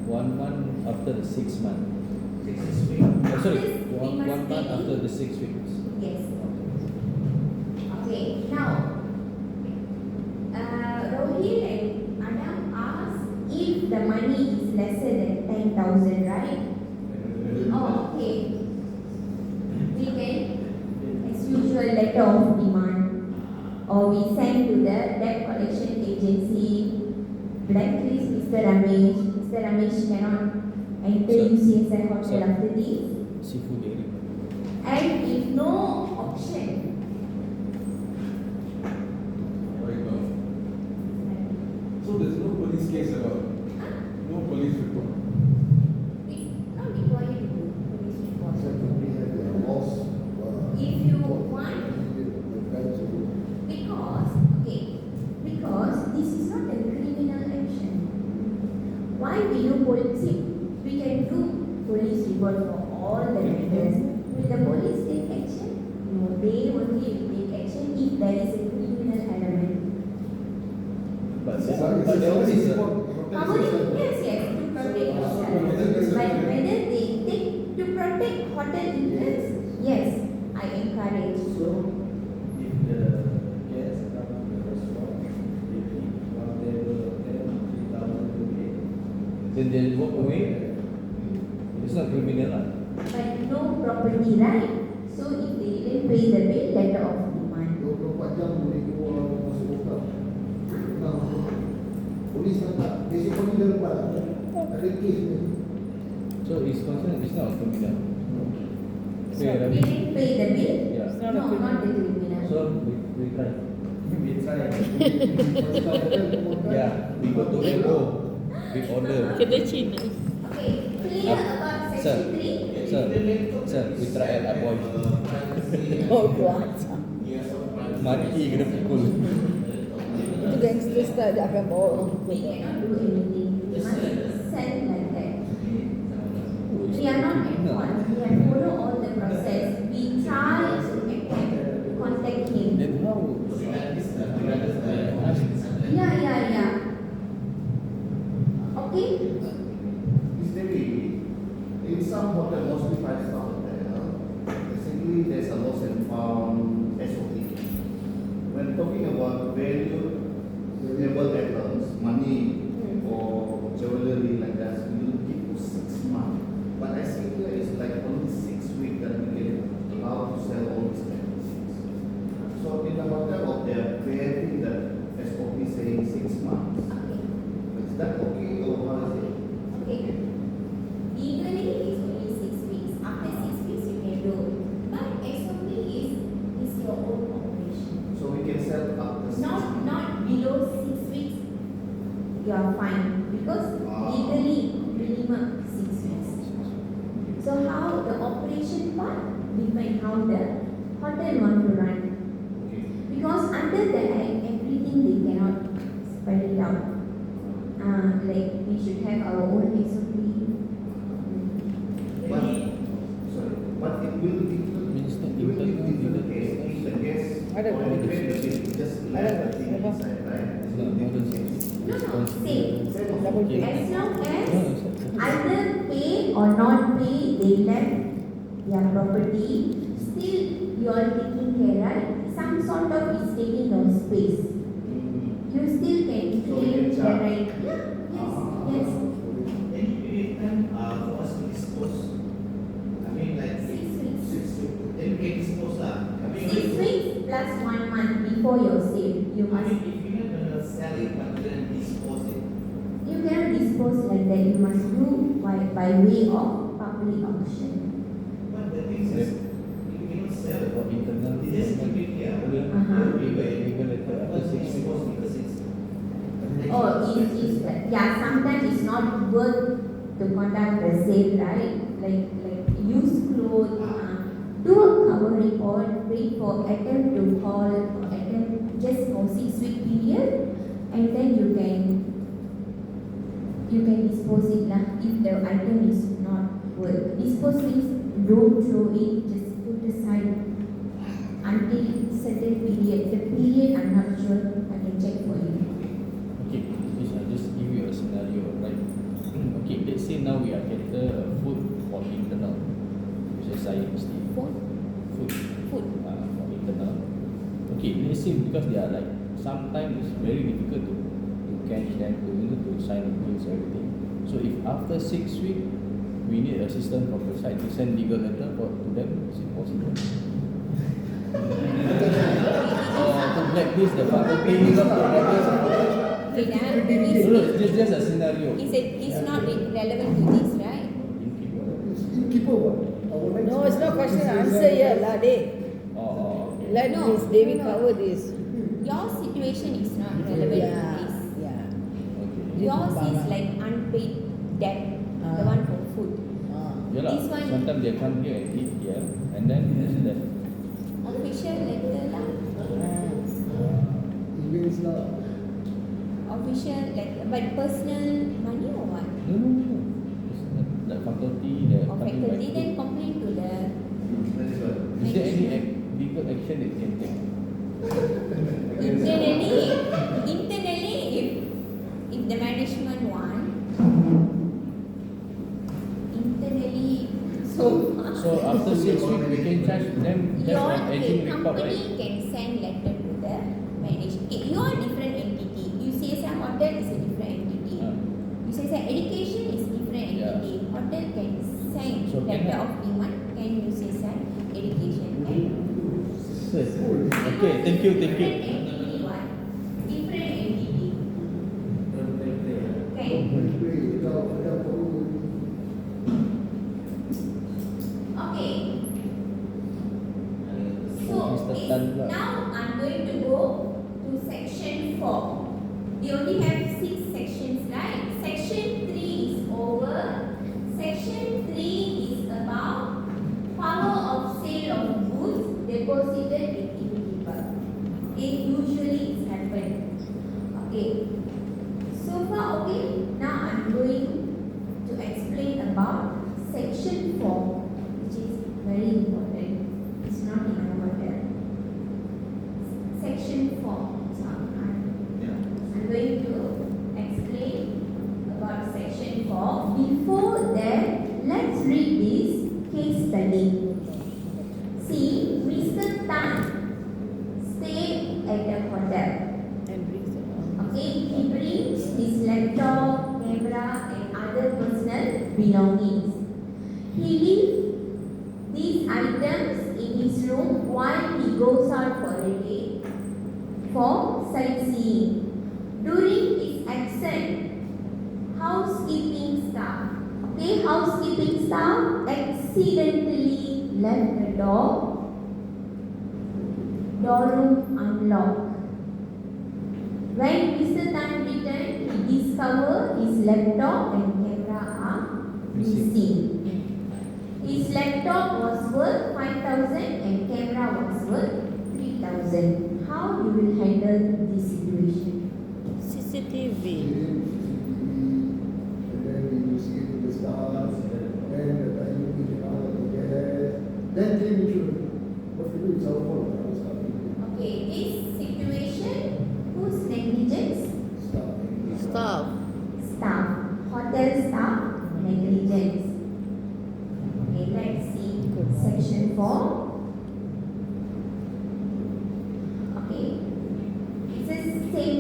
[SPEAKER 3] 1 month after the 6 month.
[SPEAKER 5] 6 weeks.
[SPEAKER 3] Sorry,
[SPEAKER 1] Yes, we
[SPEAKER 3] one
[SPEAKER 1] must
[SPEAKER 3] month
[SPEAKER 1] take
[SPEAKER 3] after
[SPEAKER 1] it.
[SPEAKER 3] the 6 weeks.
[SPEAKER 1] Yes. Okay, now, Rohit and Adam asked if the money is lesser than 10,000, right? Oh, okay. We can, as usual, letter of demand, or we send to the debt collection agency, blacklist Mr. Ramesh. Mr. Ramesh cannot enter UCSI hotel
[SPEAKER 3] Sir.
[SPEAKER 1] after this.
[SPEAKER 3] Seafood area.
[SPEAKER 1] And if no option,
[SPEAKER 4] Right now. So there's no police case at all? No police report?
[SPEAKER 1] we not required to do police report.
[SPEAKER 6] Secondly, the laws.
[SPEAKER 1] If you want, because this is not a criminal action. Why we do police? We can do police report for all the matters. Will the police take action? No, they only will take action if there is a criminal element.
[SPEAKER 3] But
[SPEAKER 6] Yes,
[SPEAKER 3] that one is
[SPEAKER 1] Yes, to protect yourself. But whether they take to protect hotel interests, yes, I encourage.
[SPEAKER 5] So, if the guest come to the restaurant, if he one table of 3,000 to pay.
[SPEAKER 3] then they walk away. It's not criminal lah.
[SPEAKER 1] But no property right. So if they didn't pay the bill, letter of demand.
[SPEAKER 6] 24 jam boleh keluar masuk hotel. Polis tak. Besok pagi dah lepas. Ada kes ni.
[SPEAKER 3] So it's concerned, it's not criminal.
[SPEAKER 2] So,
[SPEAKER 3] Okay,
[SPEAKER 1] They
[SPEAKER 3] Ravi.
[SPEAKER 1] didn't pay the bill.
[SPEAKER 3] Yeah.
[SPEAKER 2] It's not a
[SPEAKER 1] No,
[SPEAKER 2] criminal.
[SPEAKER 1] not the criminal.
[SPEAKER 3] So we try.
[SPEAKER 5] We try.
[SPEAKER 3] Yeah, we go to LO. We order.
[SPEAKER 7] Kedai Cina.
[SPEAKER 1] Okay, clear about
[SPEAKER 3] Sir.
[SPEAKER 1] section 3.
[SPEAKER 3] Sir, we try at Aboy.
[SPEAKER 2] Oh, kuat.
[SPEAKER 3] Mati kena pukul.
[SPEAKER 2] Itu gangster style dia akan bawa orang
[SPEAKER 1] We
[SPEAKER 2] pukul.
[SPEAKER 1] cannot do anything. We must sell like that. We are not at fault. We have followed all the process. We try to contact him.
[SPEAKER 3] Then how?
[SPEAKER 1] Yeah. Okay.
[SPEAKER 5] Is there in some hotel, mostly 5-star hotel, basically there's a lost and found SOP. When talking about valuable items, money or jewelry like that, we will give you 6 months. But I see here it's like only 6 weeks that we can allow to sell all these items. So in the hotel, they are creating the SOP saying 6 months.
[SPEAKER 1] Okay.
[SPEAKER 5] Is that okay or how is it?
[SPEAKER 1] Okay. Legally it's only 6 weeks. After 6 weeks you can do it. But SOP is your own operation.
[SPEAKER 5] So we can sell up to 6 months.
[SPEAKER 1] Not below 6 weeks. You are fine because legally minimum 6 weeks. So how the operation part depends how the hotel want to run.
[SPEAKER 5] Okay.
[SPEAKER 1] Because under the act everything they cannot spread it out. Like we should have our own SOP.
[SPEAKER 5] But, sorry, but it will be the case if the guest
[SPEAKER 2] Ada
[SPEAKER 5] or the guest just left the thing
[SPEAKER 2] Ada.
[SPEAKER 5] inside, right? It's
[SPEAKER 3] No,
[SPEAKER 5] not
[SPEAKER 3] modern
[SPEAKER 5] the case.
[SPEAKER 1] No, same.
[SPEAKER 2] Double pay.
[SPEAKER 1] As long as
[SPEAKER 3] No, it's not.
[SPEAKER 1] either pay or not pay, they left their property. Still, you are taking care, right? Some sort of is taking your space. You still can
[SPEAKER 5] So we
[SPEAKER 1] claim
[SPEAKER 5] can
[SPEAKER 1] the
[SPEAKER 5] charge.
[SPEAKER 1] right. Yeah, yes.
[SPEAKER 5] Any time for us to dispose, I mean like
[SPEAKER 1] 6 weeks.
[SPEAKER 5] 6 weeks, then we can dispose lah. I mean,
[SPEAKER 1] 6 weeks plus 1 month before your sale. You
[SPEAKER 5] I mean
[SPEAKER 1] must.
[SPEAKER 5] if we have sell it, but then dispose it.
[SPEAKER 1] You cannot dispose like that. You must do by way of public auction.
[SPEAKER 5] But the thing is, you cannot sell it.
[SPEAKER 3] For internal,
[SPEAKER 5] You just keep it here.
[SPEAKER 3] legal letter
[SPEAKER 5] But
[SPEAKER 3] after 6
[SPEAKER 5] dispose
[SPEAKER 3] weeks.
[SPEAKER 5] because it's.
[SPEAKER 1] Oh, yeah. Sometimes it's not worth to conduct the sale, right? Like use clothes. Do a cover report. Wait for attempt to call or attempt just for 6-week period, and then you can dispose it lah. If the item is not worth, dispose means don't throw it. Just put aside until certain period. The period I'm not sure. I can check for you.
[SPEAKER 3] Okay, please, I'll just give you a scenario, right? Okay, let's say now we are cater food for internal. Macam saya mesti food for internal. Okay, let's say because they are like sometimes it's very difficult to catch them, to sign the bills, everything. So if after 6 weeks we need assistance from the side to send legal letter to them, is it possible? Or to blacklist the property, it's just a scenario.
[SPEAKER 1] It's not relevant to this, right?
[SPEAKER 6] It's innkeeper what?
[SPEAKER 2] No, it's not question and answer here, lah, Dave.
[SPEAKER 3] Okay.
[SPEAKER 2] Let
[SPEAKER 1] No,
[SPEAKER 2] Miss Devi
[SPEAKER 1] no.
[SPEAKER 2] cover this.
[SPEAKER 1] Your situation is not relevant to this.
[SPEAKER 2] Yeah.
[SPEAKER 3] Okay.
[SPEAKER 1] Yours is like unpaid debt, the one for food.
[SPEAKER 3] Yeah lah.
[SPEAKER 1] This one-
[SPEAKER 3] Sometimes they come here and eat here, and then there's that.
[SPEAKER 1] Official letter lah.
[SPEAKER 6] Emails lah.
[SPEAKER 1] Official letter, but personal money or what?
[SPEAKER 3] No. It's like faculty.
[SPEAKER 1] Or faculty, then complain to the.
[SPEAKER 3] Is there any legal action that can take?
[SPEAKER 1] Internally, if the management want, internally,
[SPEAKER 3] So after 6 weeks, we can charge them just
[SPEAKER 1] your
[SPEAKER 3] an aging report,
[SPEAKER 1] company
[SPEAKER 3] right?
[SPEAKER 1] can send letter to the management. Okay, you are different entity. You say some hotel is a different entity. You say some education is different
[SPEAKER 3] Yeah.
[SPEAKER 1] entity. Hotel can send
[SPEAKER 3] So can
[SPEAKER 1] letter
[SPEAKER 3] I-
[SPEAKER 1] of demand. Can you say some education? Can
[SPEAKER 3] Okay, thank you.
[SPEAKER 1] Different entity, what? Different entity. Okay. Okay. So
[SPEAKER 3] Mr. Tan pula.
[SPEAKER 1] now I'm going to go to section 4. We only have 6 sections, right? Section 3 is over. Section 3 is about power of sale of goods deposited with innkeeper. Okay, usually it's happened. Okay. So far, okay. Now I'm going to explain about section 4, which is very important. It's not in our hotel. Section 4. So I'm going to explain about section 4. Before that, let's read this case study. See, Mr. Tan stayed at the hotel.
[SPEAKER 2] And brings it on.
[SPEAKER 1] Okay, he brings his laptop, camera, and other personal belongings. He leaves these items in his room while he goes out for a day for sightseeing. During his absence, housekeeping staff accidentally left the door room unlocked. When Mr. Tan returned, he discovered his laptop and camera are missing. His laptop was worth 5,000 and camera was worth 3,000. How you will handle this situation?
[SPEAKER 2] CCTV.
[SPEAKER 6] And then we investigate the staff, and the time we get out of the gas, then claim insurance. What we do is our fault.
[SPEAKER 1] Okay, this situation, whose negligence?
[SPEAKER 2] Stop.
[SPEAKER 1] Staff. Hotel staff negligence. Okay, let's see section 4. Okay, it's the same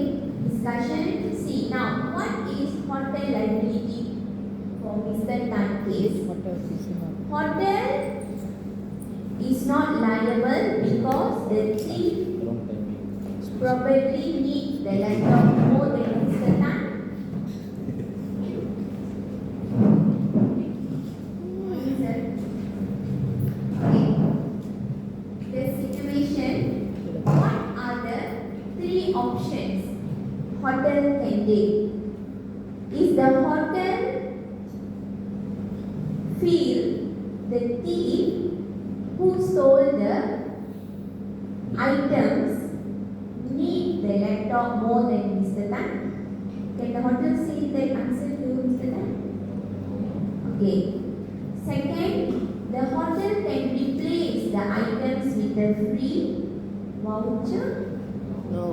[SPEAKER 1] discussion. See now, what is hotel liability for Mr. Tan case?
[SPEAKER 2] Hotel is not.
[SPEAKER 1] Hotel is not liable because the thief
[SPEAKER 3] Wrong timing.
[SPEAKER 1] probably needs the laptop options hotel can take. If the hotel feel the thief who stole the items need the laptop more than Mr. Tan, can the hotel say that answer to Mr. Tan? Okay. Second, the hotel can replace the items with a free voucher.
[SPEAKER 2] No.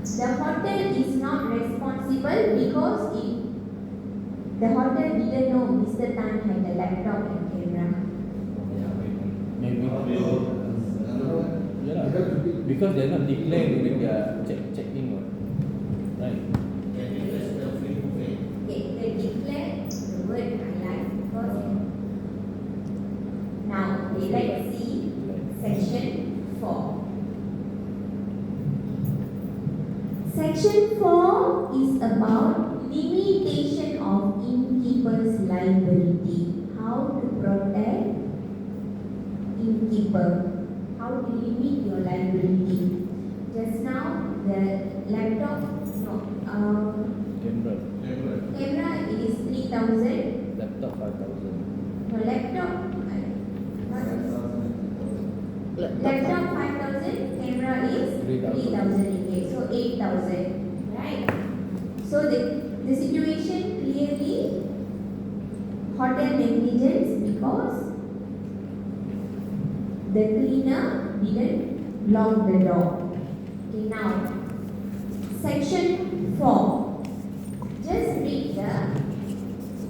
[SPEAKER 1] The hotel is not responsible because the hotel didn't know Mr. Tan had a laptop and camera.
[SPEAKER 3] Maybe.
[SPEAKER 6] Another one,
[SPEAKER 3] Yeah,
[SPEAKER 6] you have to be.
[SPEAKER 3] because they're not declared during their check-in one. Right.
[SPEAKER 1] Okay, they declare the word highlight because now let's see section 4. Section 4 is about limitation of innkeeper's liability. How to protect innkeeper. How to limit your liability. Just now the laptop,
[SPEAKER 3] Camera.
[SPEAKER 1] camera is 3,000.
[SPEAKER 3] Laptop 5,000.
[SPEAKER 1] No, laptop 5,000. Camera is 3,000 ringgit. So 8,000. Right. So the situation clearly hotel negligence because the cleaner didn't lock the door. Okay, now section 4. Just read the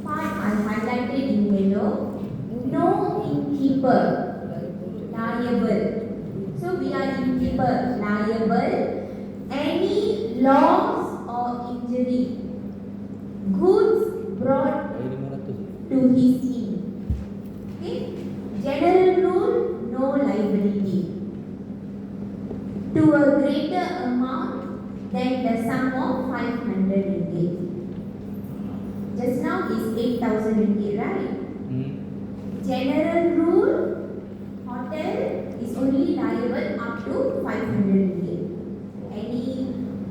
[SPEAKER 1] part I highlighted in yellow. No innkeeper liable. So we are innkeeper liable. Any loss or injury, goods brought
[SPEAKER 3] Bayar 500.
[SPEAKER 1] to his inn. Okay. General rule, no liability. To a greater amount than the sum of 500 ringgit. Just now is 8,000 ringgit, right? General rule, hotel is only liable up to 500 ringgit. Any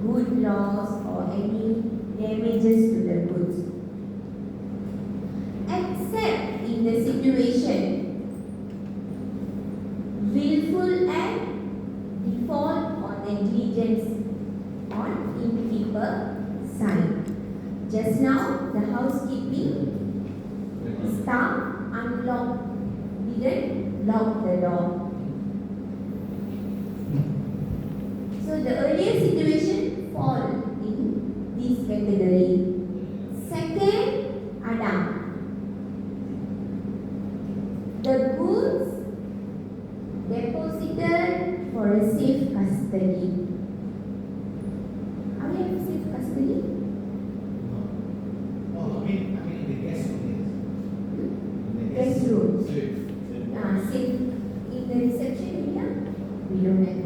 [SPEAKER 1] good loss or any damages to the goods. Except in the situation willful act, default or negligence on innkeeper side. Just now the housekeeping staff didn't lock the door. So the earlier situation fall in this category. Second, Adam. The goods deposited for a safe custody. Are we have safe custody? Guest room. Safe in the reception area? We don't have.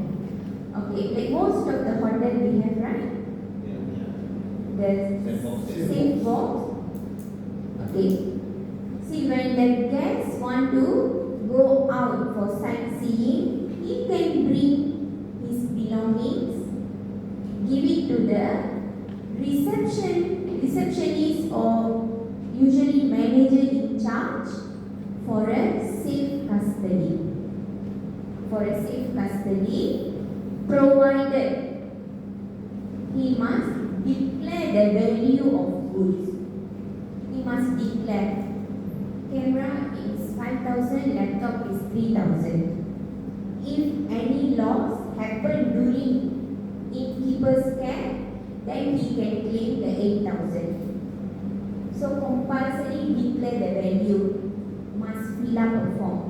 [SPEAKER 1] Okay, like most of the hotel we have, right? The safe box. Okay. See, when the guests want to go out for sightseeing, he can bring his belongings, give it to the receptionist or usually manager in charge for a safe custody. For a safe custody, provided he must declare the value of goods. He must declare. Camera is 5,000, laptop is 3,000. If any loss happened during innkeeper's care, then he can claim the 8,000. So compulsory declare the value, must fill up a form.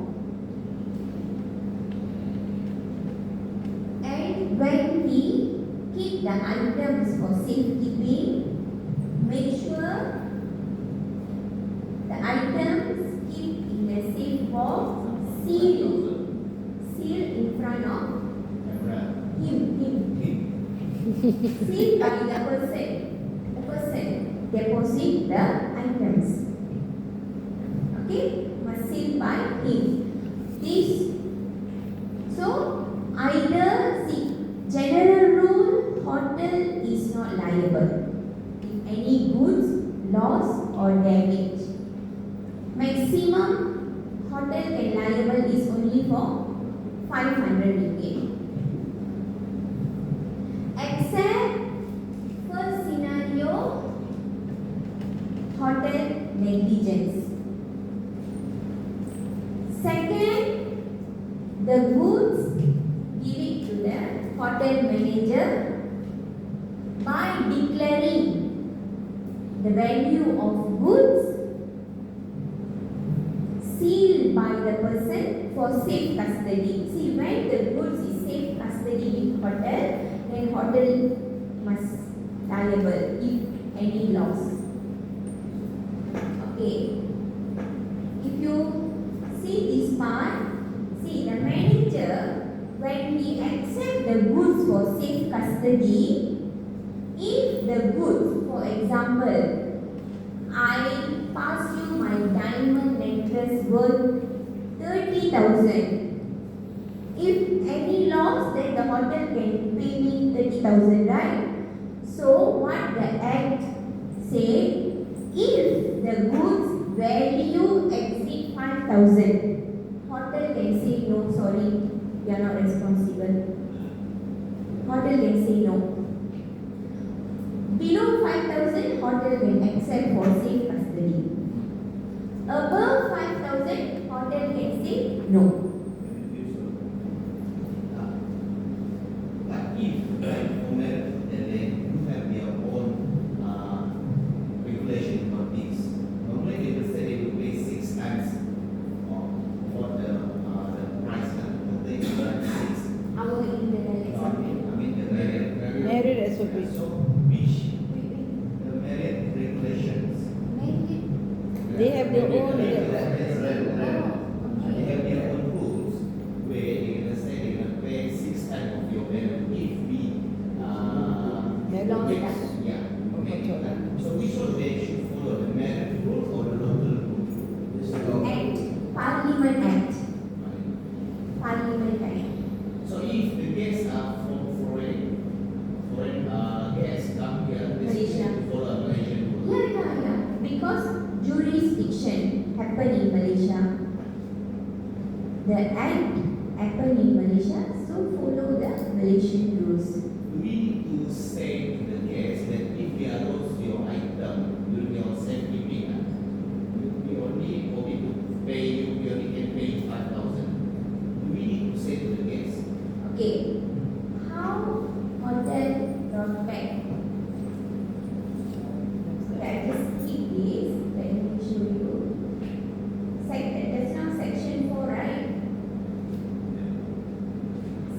[SPEAKER 1] And when he keep the items for safekeeping, make sure the items keep in a safe box, sealed in front of him. Sealed by the person deposit the items. Okay, must sealed by him. This, so either see general rule, hotel not liable if any goods lost or damaged. Maximum hotel can liable is only for 500 ringgit. Except first scenario, hotel negligence. Second, the goods given to the hotel manager by declaring the value of goods sealed by the person for safe custody. See, when the goods is safe custody with hotel, then hotel must liable if any loss. Okay. If you see this part, see the manager, when he accept the goods for safe custody, if the goods, for example, I pass you my diamond necklace worth 30,000. If any loss, then the hotel can pay me 30,000, right? So what the act say, if the goods value exceed 5,000, hotel can say no, sorry, you are not responsible. Hotel can say no. Below 5,000, hotel can accept for safe custody. Above 5,000, hotel can say no.
[SPEAKER 5] But if for married, then they do have their own regulation for this. Normally they will say they will pay 6 times for the price of the 6.
[SPEAKER 1] Our internal example.
[SPEAKER 5] I mean the married.
[SPEAKER 2] Married SOP.
[SPEAKER 5] So which the married regulations.
[SPEAKER 2] They have their own.
[SPEAKER 5] They have their own rules where they're gonna say they're gonna pay 6 times of your married if we
[SPEAKER 2] Married.
[SPEAKER 5] yeah. So which one they should follow, the married rule or the local rule?
[SPEAKER 1] Act, Parliament Act. Parliament Act.
[SPEAKER 5] So if the guests are from foreign guests come here, they
[SPEAKER 1] Malaysia.
[SPEAKER 5] should follow Malaysian rule.
[SPEAKER 1] Yeah. Because jurisdiction happen in Malaysia. The act happen in Malaysia, so follow the Malaysian rules.
[SPEAKER 5] Do we need to say to the guests that if they are lost your item during your safekeeping, we only pay you, we only can pay you 5,000. Do we need to say to the guests?
[SPEAKER 1] Okay, how hotel protect? Okay, I just keep this. Let me show you. That's now section 4, right?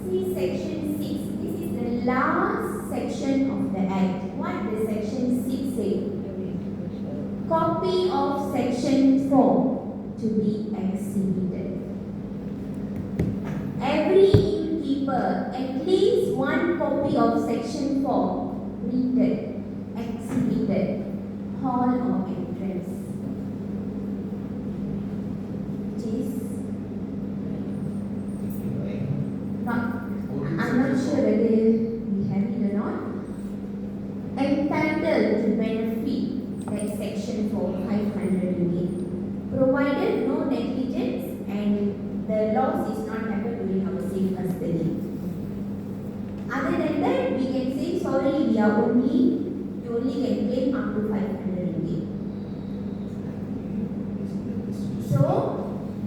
[SPEAKER 1] See section 6. This is the last section of the act. What does section 6 say? Copy of section 4 to be exhibited. Every innkeeper, at least one copy of section 4 printed, exhibited, hall or entrance. Which is not, I'm not sure whether we have it or not. Entitled to benefit, that section 4, 500 ringgit, provided no negligence and the loss is not happened during our safe custody. Other than that, we can say sorry, you only can claim up to 500 ringgit. So,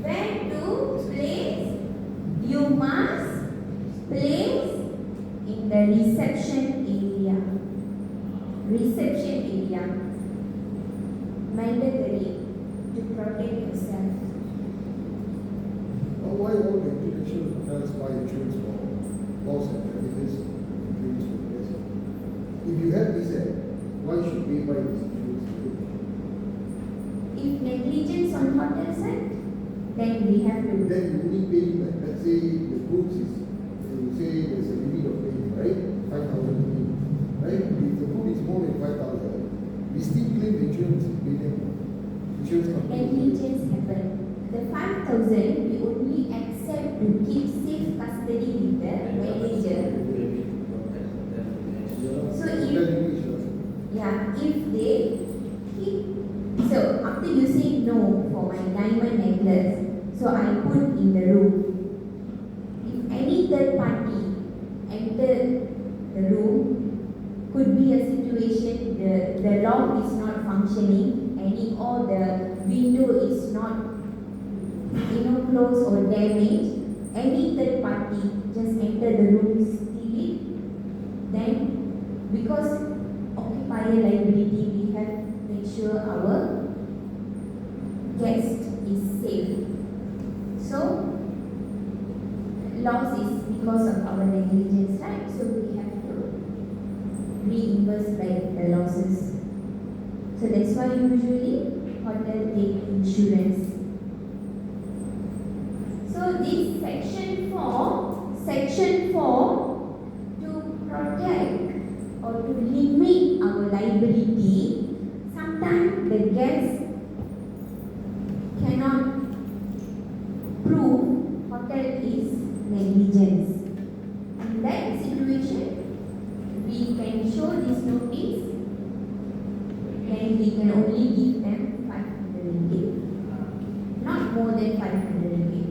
[SPEAKER 1] where to place? You must place in the reception area. Reception area. Mandatory to protect yourself.
[SPEAKER 6] Why all the international hotels buy insurance for loss and damages during this process? If you have this act, why should we buy this insurance?
[SPEAKER 1] If negligence on hotel side, then we have to.
[SPEAKER 6] Then you only pay, like, let's say the goods is, you say there's a limit of paying, right? 5,000 limit, right? If the good is more than 5,000, we still claim the insurance and pay them. Insurance company.
[SPEAKER 1] Negligence happen. The 5,000 we only accept to keep safe custody with the manager. So if So I put in the room. If any third party enter the room, could be a situation the lock is not functioning, or the window is not closed or damaged. Any third party just enter the room, steal it. Then, because occupier liability, we have to make sure our guest is safe. So, loss is because of our negligence, right? So we have to reimburse by the losses. So that's why usually hotel take insurance. So this section 4 to protect or to limit our liability, sometimes the guest cannot prove hotel is negligence. In that situation, we can show this notice, then we can only give them 500 ringgit, not more than 500 ringgit.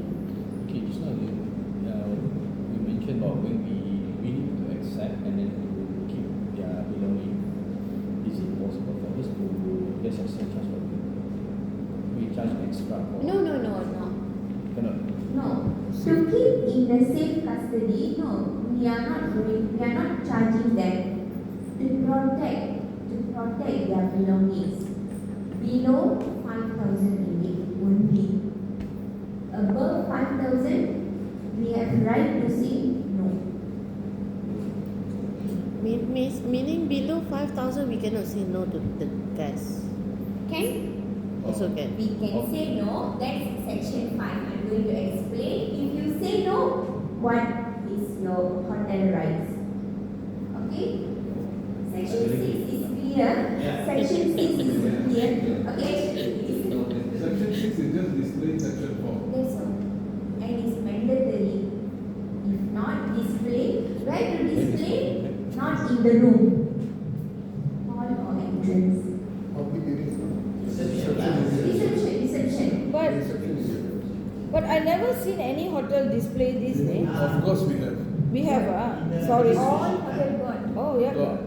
[SPEAKER 3] Okay, just now you mentioned about when we need to accept and then to keep their belonging. Is it possible for us to just accept just for we charge extra for?
[SPEAKER 7] No.
[SPEAKER 3] Cannot.
[SPEAKER 1] No, to keep in the safe custody, no, we are not charging them to protect their belongings. Below 5,000 ringgit only. Above 5,000, we have right to say no.
[SPEAKER 7] Meaning below 5,000 we cannot say no to the guests.
[SPEAKER 1] Can
[SPEAKER 7] Also can.
[SPEAKER 1] we can say no? That's section 5. I'm going to explain. If you say no, what is your hotel rights? Okay. Section 6 is clear. Section 6 is clear. Okay.
[SPEAKER 4] Section 6 is just displaying section 4.
[SPEAKER 1] That's all. And it's mandatory. If not display, where to display? Not in the room. Hall or entrance.
[SPEAKER 6] Public areas.
[SPEAKER 1] Reception.
[SPEAKER 2] But I never seen any hotel display this name.
[SPEAKER 4] Of course we have.
[SPEAKER 2] We have sorry.
[SPEAKER 1] All hotel got.
[SPEAKER 2] Oh yeah.
[SPEAKER 4] Got.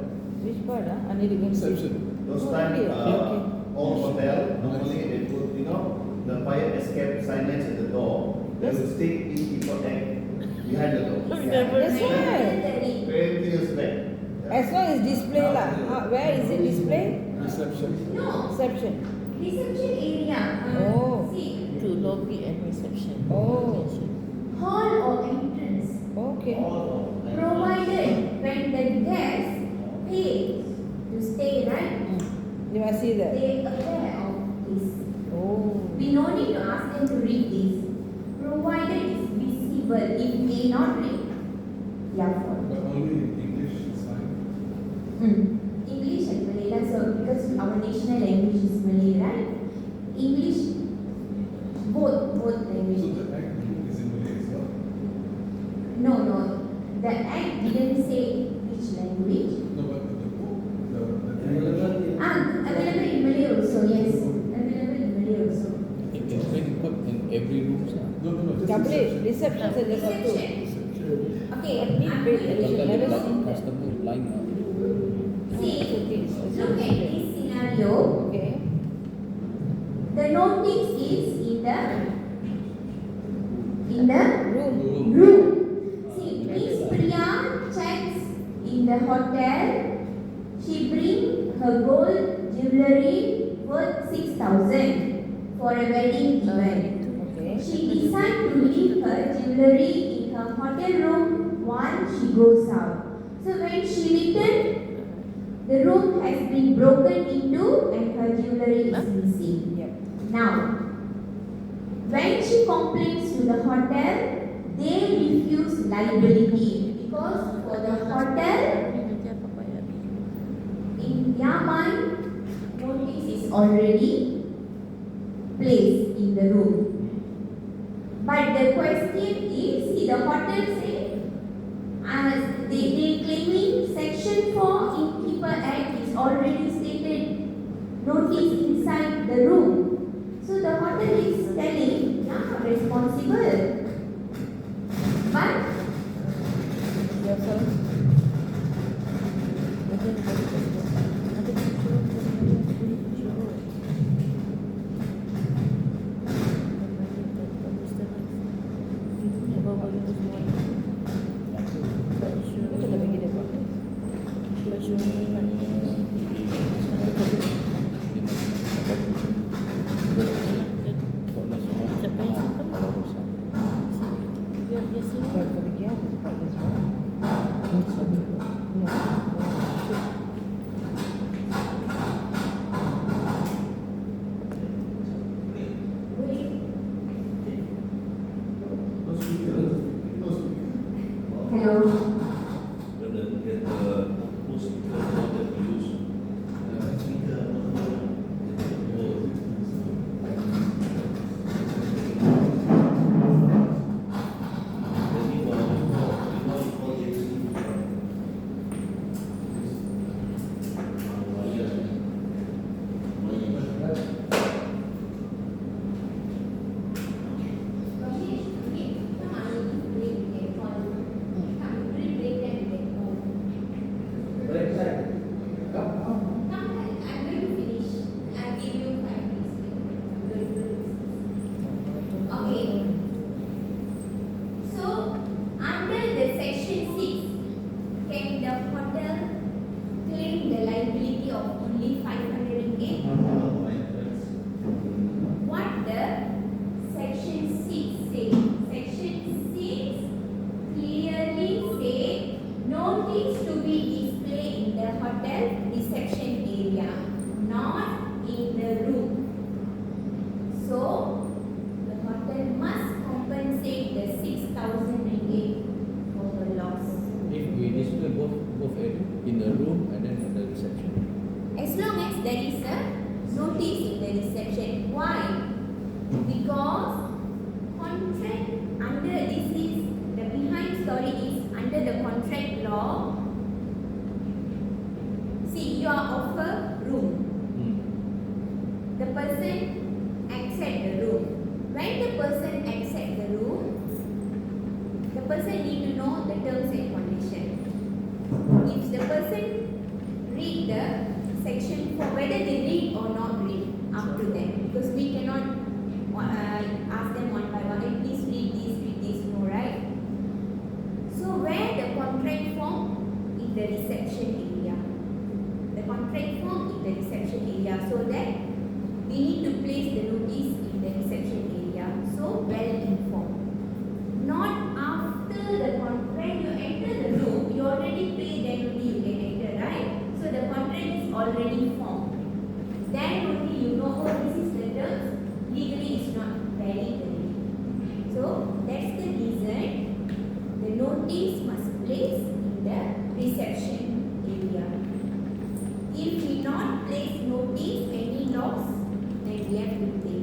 [SPEAKER 2] Which part I need to go and see.
[SPEAKER 4] Reception.
[SPEAKER 5] Those
[SPEAKER 2] Oh,
[SPEAKER 5] time,
[SPEAKER 2] really? Okay.
[SPEAKER 5] all hotel, normally they put, the fire escape signage at the door. They will stick Innkeepers Act behind the door.
[SPEAKER 2] That's why.
[SPEAKER 1] Mandatory.
[SPEAKER 5] 20 years back.
[SPEAKER 2] As long as display lah. Where is it display?
[SPEAKER 4] Reception.
[SPEAKER 1] No.
[SPEAKER 2] Reception.
[SPEAKER 1] Reception area.
[SPEAKER 2] Oh.
[SPEAKER 1] See.
[SPEAKER 7] To lobby and reception.
[SPEAKER 2] Oh.
[SPEAKER 1] Hall or entrance.
[SPEAKER 2] Okay.
[SPEAKER 1] Provided when the guest pays to stay, right?
[SPEAKER 2] You must see that.
[SPEAKER 1] They aware of this.
[SPEAKER 2] Oh.
[SPEAKER 1] We no need to ask them to read this. Provided it's visible. If they not read, yeah, fault.
[SPEAKER 4] But only in English is fine.
[SPEAKER 1] English and Malay lah. So because our national language is Malay, right? English, both
[SPEAKER 4] So
[SPEAKER 1] language.
[SPEAKER 4] the act is in Malay as well.
[SPEAKER 1] No. The act didn't say which language.
[SPEAKER 4] No, but the book, the
[SPEAKER 1] Available in Malay also. Yes, available in Malay also.
[SPEAKER 3] It can be put in every room.
[SPEAKER 4] No, just
[SPEAKER 2] Tak boleh.
[SPEAKER 4] reception.
[SPEAKER 2] Reception saja satu.
[SPEAKER 1] Reception. Okay,
[SPEAKER 2] But me
[SPEAKER 1] I'm
[SPEAKER 2] pay
[SPEAKER 1] going
[SPEAKER 2] attention.
[SPEAKER 1] to
[SPEAKER 2] Never
[SPEAKER 3] Like
[SPEAKER 2] seen that.
[SPEAKER 3] customer line now.
[SPEAKER 1] see. Look at this scenario.
[SPEAKER 2] Okay.
[SPEAKER 1] The notice is in the
[SPEAKER 2] Room.
[SPEAKER 1] room. See, Miss Priya checks in the hotel. She brings her gold jewelry worth 6,000 for a wedding event.
[SPEAKER 2] Okay.
[SPEAKER 1] She decides to leave her jewelry in her hotel room while she goes out. So when she returns, the room has been broken into and her jewelry is missing.
[SPEAKER 2] Yep.
[SPEAKER 1] Now, when she complains to the hotel, they refuse liability because for the hotel, in their mind, notice is already placed in the room. But the question is, see the hotel say, they claiming section 4 Innkeeper Act is already stated notice inside the room. So the hotel is telling, are responsible. But
[SPEAKER 2] Yourself.
[SPEAKER 1] hello. Okay. So, under the section 6, can the hotel claim the liability of only 500 ringgit? What the section 6 says? Section 6 clearly say notice to be displayed in the hotel reception area, not in the room. So, the hotel must compensate the 6,000 ringgit for the loss.
[SPEAKER 3] If we display both area in the room and then at the reception.
[SPEAKER 1] As long as there is a notice in the reception. Why? Because contract under this is, the behind story is under the contract law. See, you are offered room. The person accept the room. When the person accept the room, the person need to know the terms and conditions. If the person read the section for whether they read or not read, up to them, because we cannot ask them one by one, hey, please read this, no, right? So where the contract form in the reception area, the contract form in the reception area, so that we need to place the notice in the reception area, so well informed. Not after the contract, you enter the room, you already pay, then only you can enter, right? So the contract is already formed. Then only you know, oh, this is the terms, legally it's not valid. So that's the reason the notice must place in the reception area. If we not place notice, any loss, then we have to pay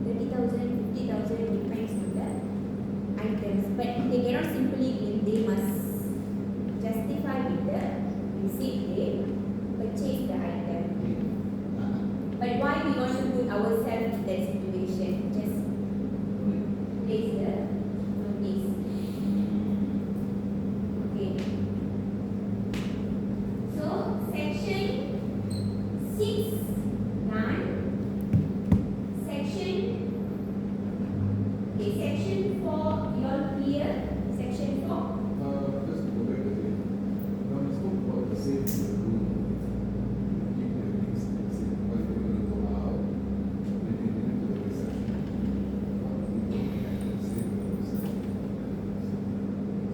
[SPEAKER 1] 30,000, 50,000, depends on the items. But they cannot simply claim, they must justify with the receipt they purchase the item. But why we want to put ourselves in that situation? Just place the notice. Okay. So section 6(9), section 4, you all clear? Section 4.
[SPEAKER 4] Just to go back again. Now we spoke about the safety of the room. Keep the things safe. Because if you're going to go out, maybe you need to the reception. You can save the reception.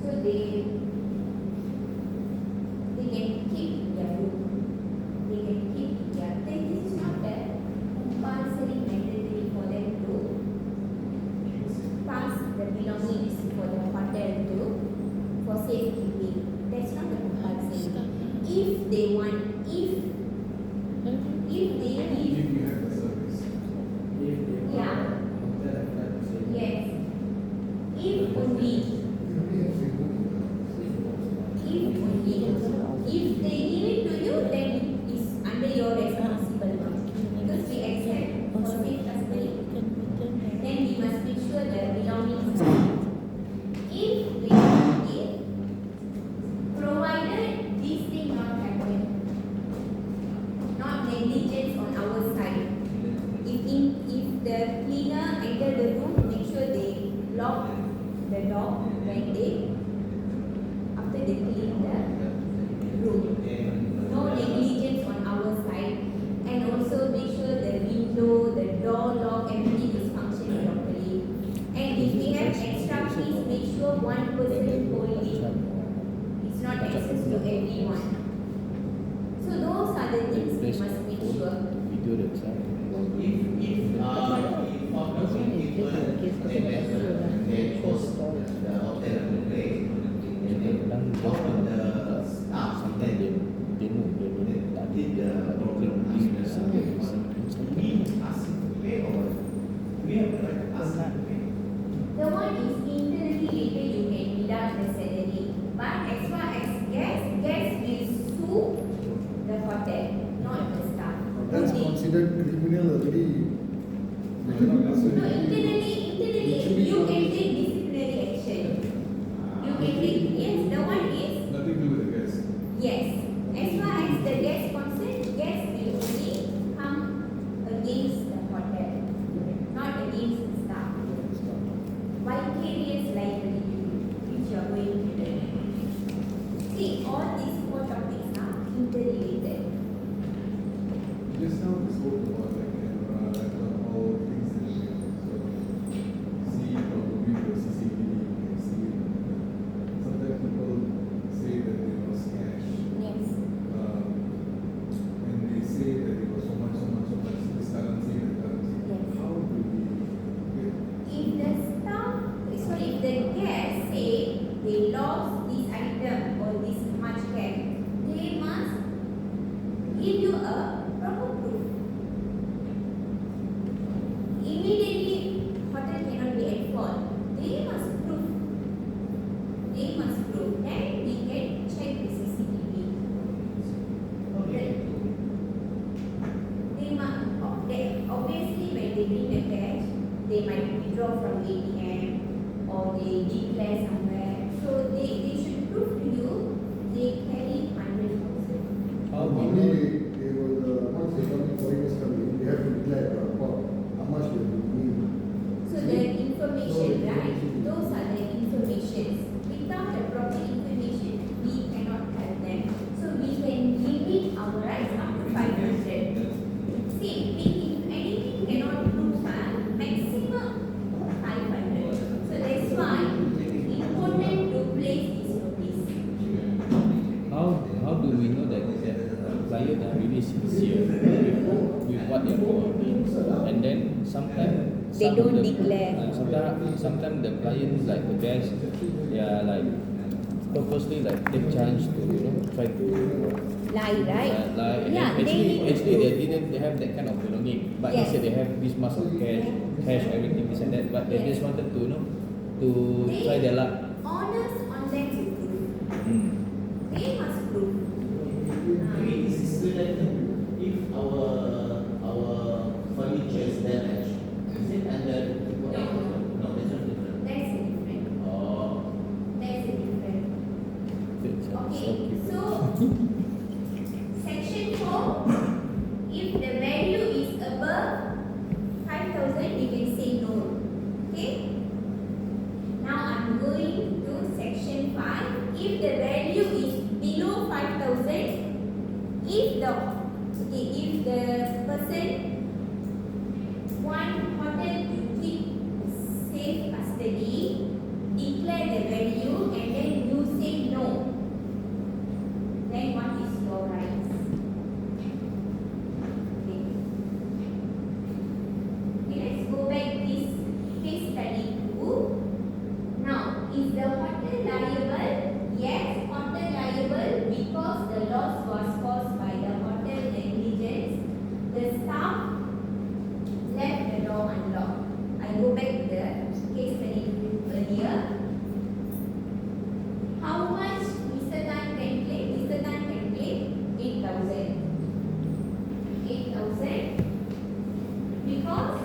[SPEAKER 1] So they can keep in their room. They can keep in their. This is not a compulsory mandatory for them to pass the belongings for the hotel to for safekeeping. That's not a compulsory. If they want, if they
[SPEAKER 4] If
[SPEAKER 1] give,
[SPEAKER 4] you have the service.
[SPEAKER 1] yeah, yes. If only,
[SPEAKER 3] insurance, right?
[SPEAKER 5] If found
[SPEAKER 2] This one is just in case pasal nak rasa lah.
[SPEAKER 5] then
[SPEAKER 2] Show
[SPEAKER 5] cost
[SPEAKER 2] the stories.
[SPEAKER 5] the hotel and the place, and then
[SPEAKER 3] Kadang
[SPEAKER 5] one of the staff
[SPEAKER 3] sometimes
[SPEAKER 5] then
[SPEAKER 3] dia know dia tak ada
[SPEAKER 5] did the problem
[SPEAKER 3] business.
[SPEAKER 5] we ask him to pay or we have the right to ask him to pay.
[SPEAKER 1] The one is internally later you can deduct the salary. But as far as guest will sue the hotel, not the staff.
[SPEAKER 6] That's
[SPEAKER 1] Okay.
[SPEAKER 6] considered criminal already.
[SPEAKER 1] No, internally you can take disciplinary action. You can take, yes, the one is,
[SPEAKER 4] Nothing to do with the guest.
[SPEAKER 1] yes. As far as the guest concerned, guest will only come against the hotel, not against the staff. Vicarious liability, which you are going to learn. See, all these four topics are interrelated.
[SPEAKER 4] Just now we spoke about like camera, like all things that we can see probably the CCTV, you can see. Sometimes people say that they lost cash.
[SPEAKER 1] Yes.
[SPEAKER 4] And they say that it was so much, this currency, that currency.
[SPEAKER 1] Yes.
[SPEAKER 4] How do we get?
[SPEAKER 1] If the staff, sorry, if the guest say they lost this item or this much cash, they must give you a proper proof. Immediately, hotel cannot be at fault. They must prove. They must prove. Then we can check the CCTV. They must, obviously when they bring the cash, they might withdraw from ATM or they declare somewhere. So they should prove to you they carry 100,000.
[SPEAKER 3] How we
[SPEAKER 6] Normally
[SPEAKER 3] know?
[SPEAKER 6] they will, once they come in, foreigners come in, they have to declare about how much they will need.
[SPEAKER 1] So the information, right? Those are the informations. Without the proper information, we cannot help them. So we can limit our rights up to 500. See, if anything cannot prove, maximum 500. So that's why it's important to place this notice.
[SPEAKER 3] How do we know that client are really sincere with what they are doing? And then sometimes
[SPEAKER 1] They don't declare.
[SPEAKER 3] Sometimes the clients like the guests, they are like purposely like take chance to try to
[SPEAKER 1] Lie, right?
[SPEAKER 3] lie. And
[SPEAKER 1] Yeah,
[SPEAKER 3] then
[SPEAKER 1] they
[SPEAKER 3] actually they didn't have that kind of belonging, but
[SPEAKER 1] Yes.
[SPEAKER 3] instead they have this mass of cash, everything this and that. But they
[SPEAKER 1] Yes.
[SPEAKER 3] just wanted to to try their luck.
[SPEAKER 1] honest on them to prove.
[SPEAKER 3] Mm.
[SPEAKER 1] They must prove.
[SPEAKER 5] Maybe this is related if our furniture is damaged. Is it under?
[SPEAKER 1] No.
[SPEAKER 5] No, that's not different.
[SPEAKER 1] That's different.
[SPEAKER 5] Oh.
[SPEAKER 1] That's different. Okay, so section 4, if the value is above 5,000, we can say no. Okay? Now I'm going to section 5. If the value is below 5,000, if the person want hotel to keep safe custody, declare the value and then you say no. Then what is your rights? Okay. Okay, let's go back this case study 2. Now, is the hotel liable? Yes, hotel liable because the loss was caused by the hotel negligence. The staff left the door unlocked. I go back to the case study earlier. How much Mr. Tan can claim? Mr. Tan can claim 8,000. 8,000 because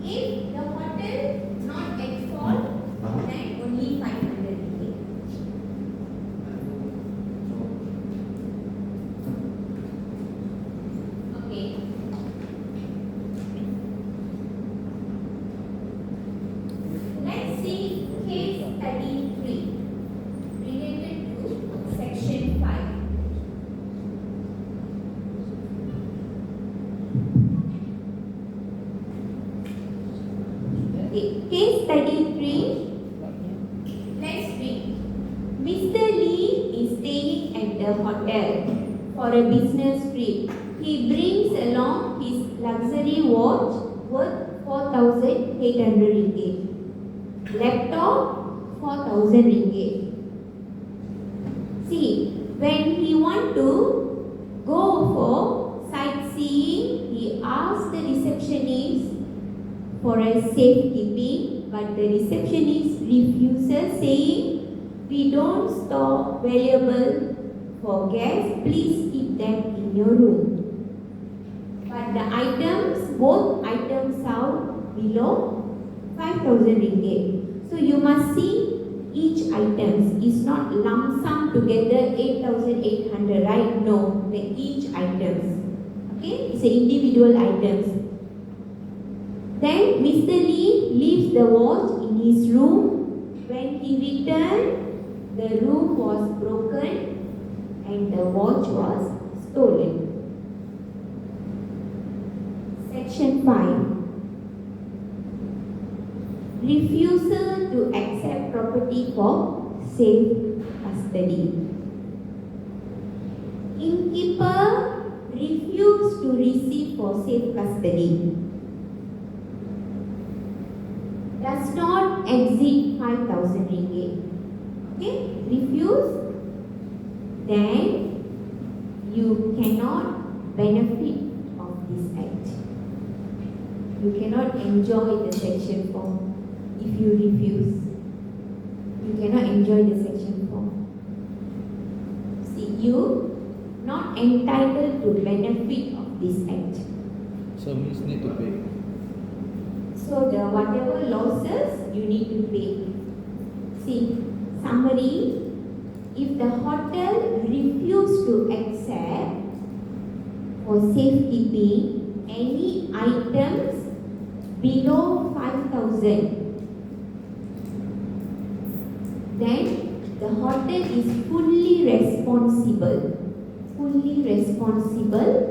[SPEAKER 1] if the hotel not at fault, then only 500 ringgit. Okay. Let's see case study 3 related to section 5. Okay, case study 3. Let's read. Mr. Lee is staying at the hotel for a business trip. he brings along his luxury watch worth 4,800 ringgit. Laptop 4,000 ringgit. See, when he want to go for sightseeing, he asks the receptionist for a safekeeping, but the receptionist refuses, saying, "We don't store valuable for guests, please keep them in your room." But the items, both items are below 5,000 ringgit. So you must see each items is not lump sum together 8,800, right? No, the each items. Okay, it's individual items. Then Mr. Lee leaves the watch in his room. When he returned, the room was broken and the watch was stolen. Section 5. Refusal to accept property for safe custody. Innkeeper refused to receive for safe custody. Does not exceed 5,000 ringgit. Okay, refuse. Then you cannot benefit of this act. You cannot enjoy the section 4 if you refuse. You cannot enjoy the section 4. See, you not entitled to benefit of this act.
[SPEAKER 3] So means need to pay.
[SPEAKER 1] So the whatever losses you need to pay. See, summary. If the hotel refuse to accept for safekeeping any items below 5,000, then the hotel is fully responsible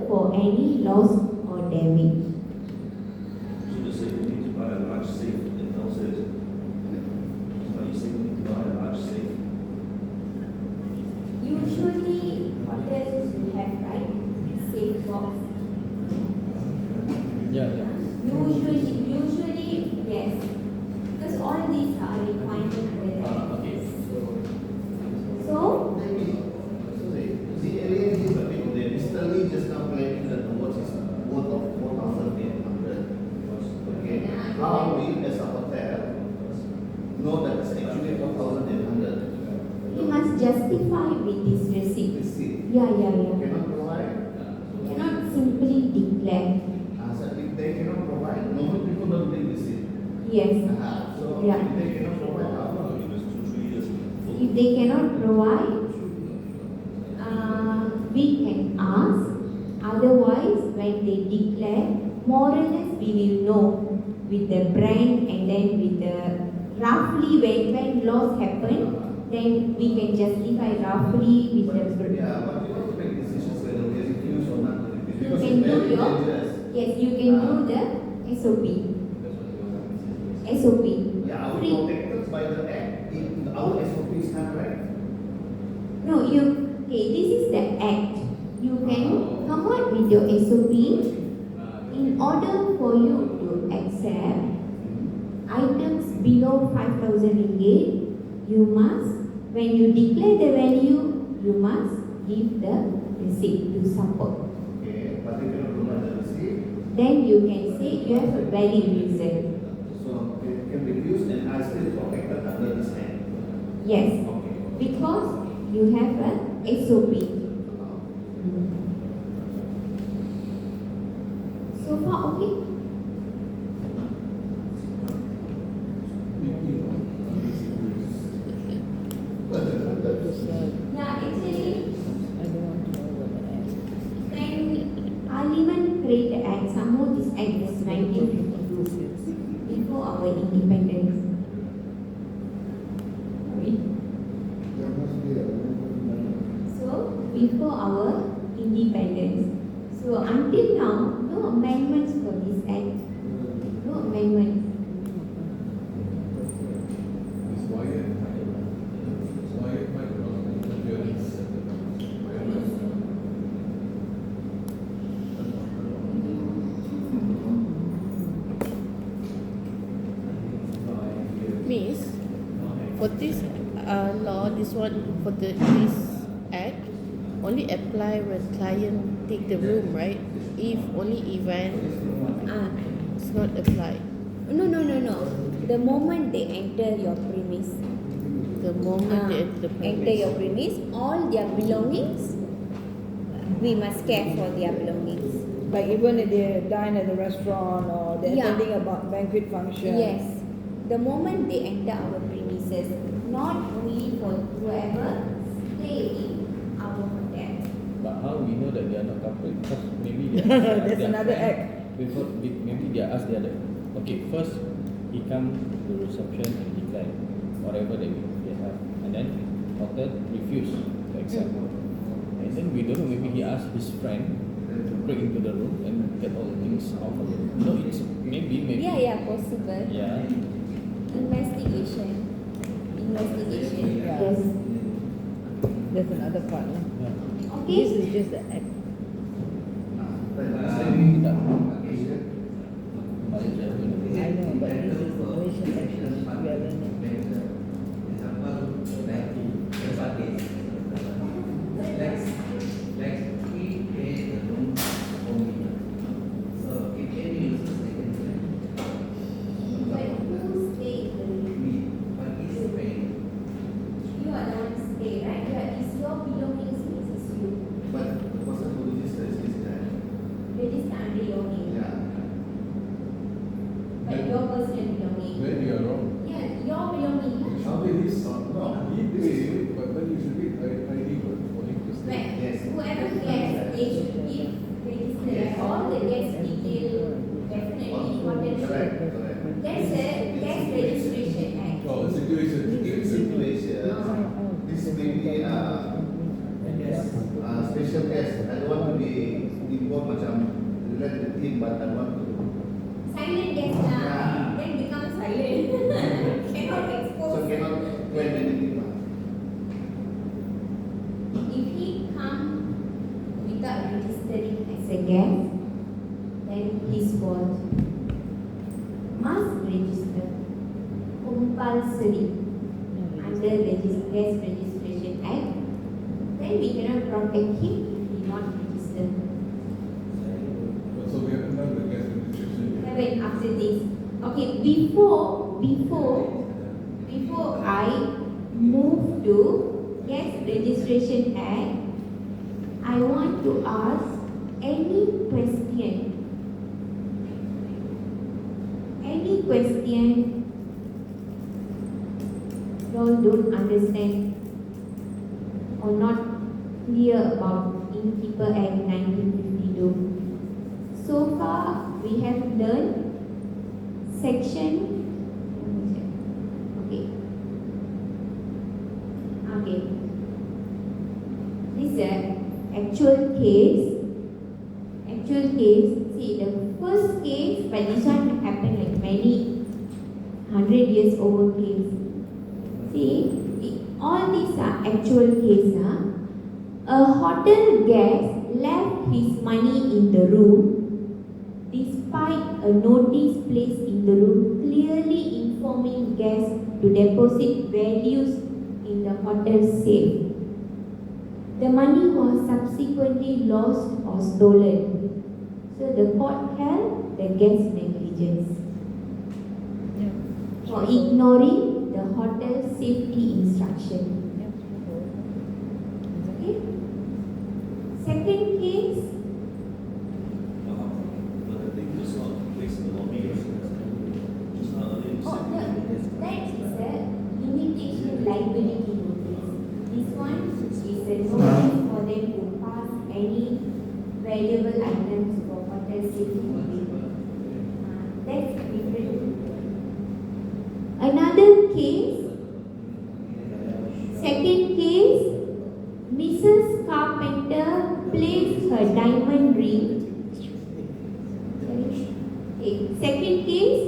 [SPEAKER 1] for any loss or damage.
[SPEAKER 8] So you say we need to buy a large safe in houses. So you say we need to buy a large safe.
[SPEAKER 1] Usually hotels will have, right, safe box.
[SPEAKER 3] Yeah.
[SPEAKER 1] Usually yes, because all these are requirements for that.
[SPEAKER 3] Okay.
[SPEAKER 1] So
[SPEAKER 5] The area is Mr. Lee just now claiming that the watch is worth of 4,800. Okay. How will you as a hotel know that it's actually 4,800?
[SPEAKER 1] he must justify with this receipt.
[SPEAKER 5] Receipt.
[SPEAKER 1] Yeah.
[SPEAKER 5] Cannot provide.
[SPEAKER 1] Cannot simply declare.
[SPEAKER 5] So if they cannot provide, normal people don't bring receipt.
[SPEAKER 1] Yes.
[SPEAKER 5] So
[SPEAKER 1] Yeah.
[SPEAKER 5] if they cannot provide, how?
[SPEAKER 1] If they cannot provide, we can ask. Otherwise, when they declare, more or less we will know with the brand and then with the roughly when loss happen, then we can justify roughly with the brand.
[SPEAKER 5] Yeah, but you have to make decisions whether we refuse or not to refuse.
[SPEAKER 1] You
[SPEAKER 5] Because
[SPEAKER 1] can
[SPEAKER 5] it's
[SPEAKER 1] do
[SPEAKER 5] very
[SPEAKER 1] your
[SPEAKER 5] dangerous.
[SPEAKER 1] yes, you can do the SOP. SOP.
[SPEAKER 5] Yeah, are we
[SPEAKER 1] Free.
[SPEAKER 5] protected by the act? If our SOP is not right.
[SPEAKER 1] No, this is the act. You can come out with your SOP. In order for you to accept items below 5,000 ringgit, you must, when you declare the value, you must give the receipt to support.
[SPEAKER 5] Okay, but they cannot provide the receipt.
[SPEAKER 1] Then you can say you have a valid reason.
[SPEAKER 5] So they can refuse and are still protected under this act.
[SPEAKER 1] Yes,
[SPEAKER 5] Okay.
[SPEAKER 1] because you have a SOP. So far, okay? Yeah, actually,
[SPEAKER 2] I don't want to know about that.
[SPEAKER 1] when Parliament created the Act, somehow this Act was 1952, before our independence. Sorry.
[SPEAKER 6] There must be a amendment.
[SPEAKER 1] So, before our independence. So, until now, no amendments for this Act. No amendments.
[SPEAKER 4] It's wired. It's wired by the appearance.
[SPEAKER 7] for this law, this one for this act only apply when client take the room, right? If only event,
[SPEAKER 1] Ah,
[SPEAKER 7] it's not apply.
[SPEAKER 1] no. The moment they enter your premise,
[SPEAKER 7] The moment they enter the
[SPEAKER 1] enter your
[SPEAKER 7] premise.
[SPEAKER 1] premise, all their belongings, we must care for their belongings.
[SPEAKER 2] Like even if they dine at the restaurant or they're
[SPEAKER 1] Yeah.
[SPEAKER 2] attending a banquet function.
[SPEAKER 1] Yes, the moment they enter our premises, not only for whoever stay in our hotel.
[SPEAKER 3] But how we know that they are not couple? Because maybe they
[SPEAKER 2] That's
[SPEAKER 3] their
[SPEAKER 2] another
[SPEAKER 3] friend
[SPEAKER 2] act.
[SPEAKER 3] Before, maybe they ask the other. Okay, first he come to reception and decline whatever they have, and then hotel refuse to accept. And then we don't know. Maybe he asked his friend to break into the room and get all the things out of it. No, it's maybe.
[SPEAKER 1] Yeah, possible.
[SPEAKER 3] Yeah.
[SPEAKER 1] Investigation.
[SPEAKER 2] Yeah.
[SPEAKER 1] Yes.
[SPEAKER 2] That's another part. Lah.
[SPEAKER 3] Yeah.
[SPEAKER 1] Okay.
[SPEAKER 2] This is just the act. I know, but this is the Malaysian act. We are learning.
[SPEAKER 1] But who stay in the room? You are the one stay, right? Yeah, it's your belongings, it's you. Register under your name. But your personal belongings.
[SPEAKER 4] Then you are wrong.
[SPEAKER 1] Yeah, your belongings.
[SPEAKER 4] He paid, but then you should be ID for him to stay.
[SPEAKER 1] Right.
[SPEAKER 5] Yes.
[SPEAKER 1] Whoever guests, they should give register
[SPEAKER 5] Yes.
[SPEAKER 1] all the guest detail definitely hotel. That's a guest registration act.
[SPEAKER 4] Oh, situation.
[SPEAKER 5] This may be special guest. I don't want to be involved macam let the team, but I want to.
[SPEAKER 1] Silent guest
[SPEAKER 5] Yeah.
[SPEAKER 1] then become silent. Cannot expose.
[SPEAKER 5] So cannot plan anything.
[SPEAKER 1] If he come without registering as a guest, then his fault. Must register. Compulsory. Under Guest Registration Act. Then we cannot protect him if he not registered.
[SPEAKER 4] So we haven't done the guest registration yet.
[SPEAKER 1] Haven't after this. Okay, before I move to Guest Registration Act, I want to ask any question. Any question you all don't understand or not clear about Innkeeper Act 1952. So far, we have learned section. Okay. This is an actual case. See, the first case, but this one happened like many 100 years over case. See, all these are actual case. A hotel guest left his money in the room despite a notice placed in the room clearly informing guests to deposit values in the hotel safe. The money was subsequently lost or stolen. So the court held the guest negligence for ignoring the hotel safety instruction. Okay. Second case. That is a limitation liability notice. This one is a notice for them to pass any valuable items for hotel safety. That's different. Another case. Second case. Mrs. Carpenter placed her diamond ring. Okay. Second case.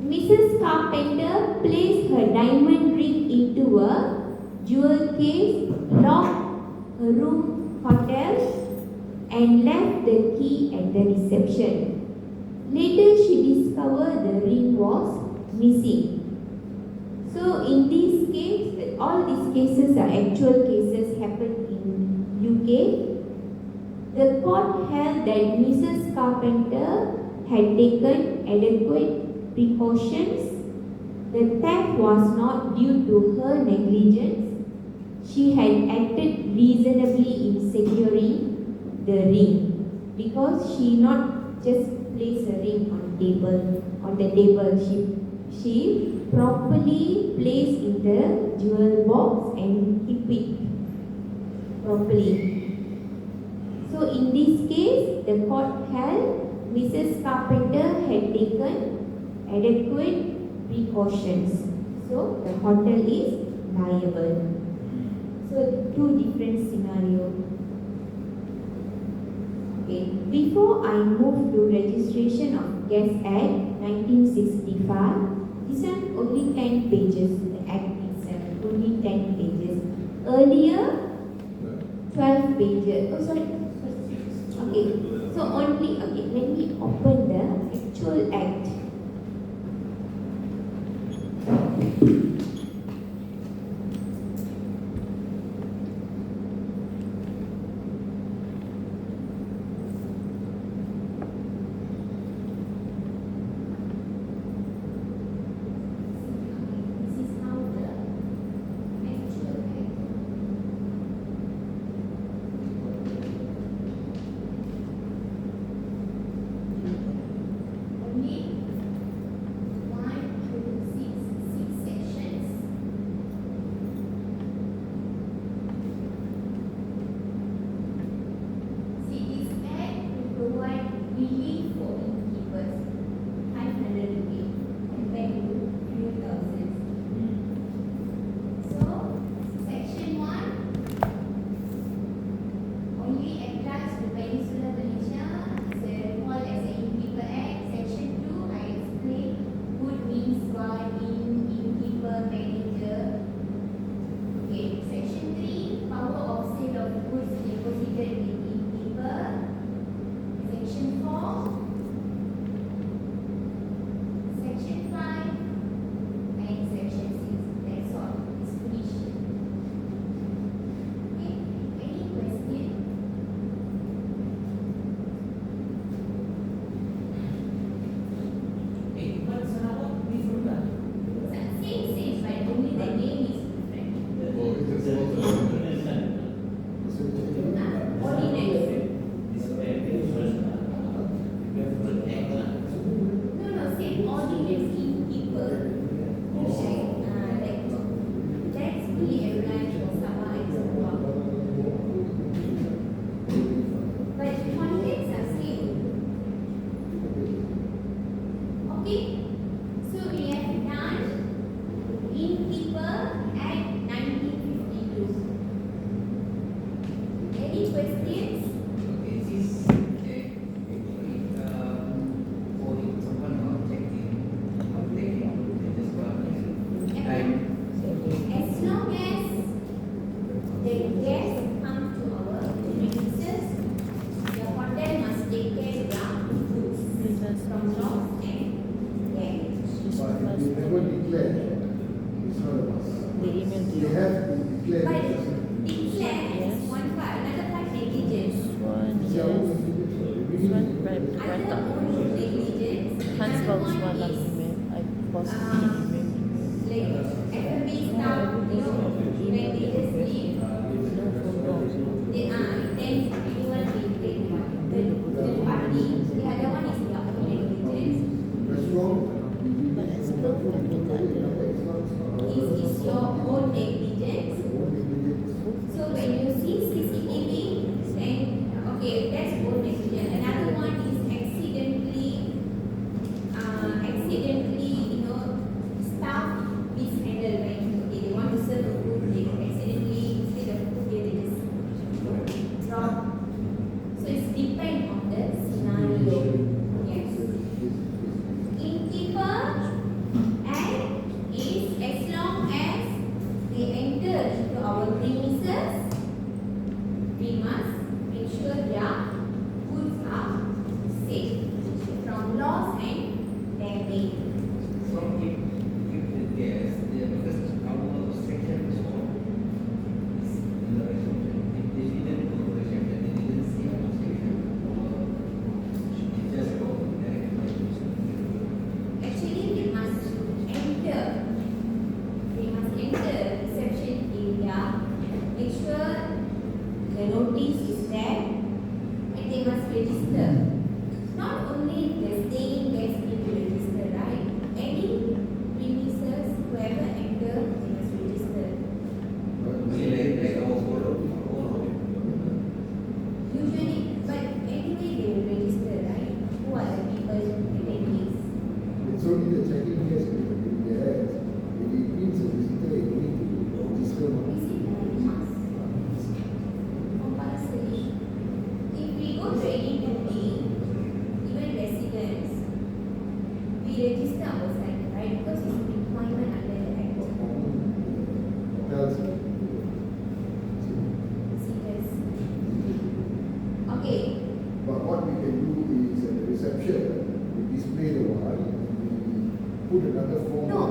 [SPEAKER 1] Mrs. Carpenter placed her diamond ring into a jewel case, locked her room hotel, and left the key at the reception. Later, she discovered the ring was missing. So in this case, all these cases are actual cases happened in UK. The court held that Mrs. Carpenter had taken adequate precautions. The theft was not due to her negligence. She had acted reasonably in securing the ring because she not just placed a ring on the table. She properly placed in the jewel box and keep it properly. So in this case, the court held Mrs. Carpenter had taken adequate precautions. So the hotel is liable. So two different scenarios. Okay. Before I move to registration of Gas Act 1965, this one only 10 pages. The Act itself only 10 pages. Earlier, 12 pages. Oh sorry. Okay. So only let me open the actual Act.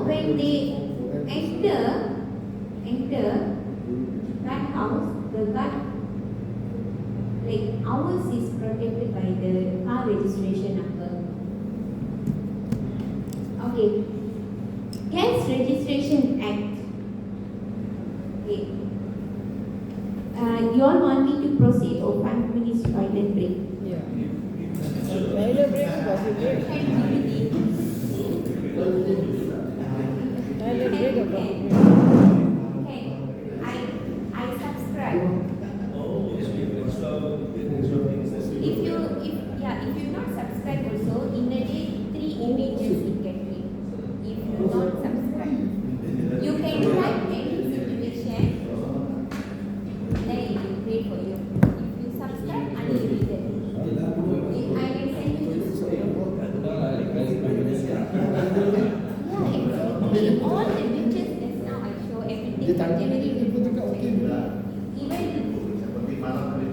[SPEAKER 1] when they enter that house, the guard, like ours is protected by the car registration number. Okay. Gas Registration Act. Okay. You all want me to proceed or 5 minutes toilet break?
[SPEAKER 2] Yeah. Toilet break or coffee break? Toilet break or coffee break?
[SPEAKER 1] Okay. I subscribe. If you not subscribe also, in a day 3 images you can get. If you not subscribe, you can type any situation, then it will pay for you. If you subscribe, unlimited. I can send you to school. Yeah, exactly. All the pictures just now I show everything generated. Even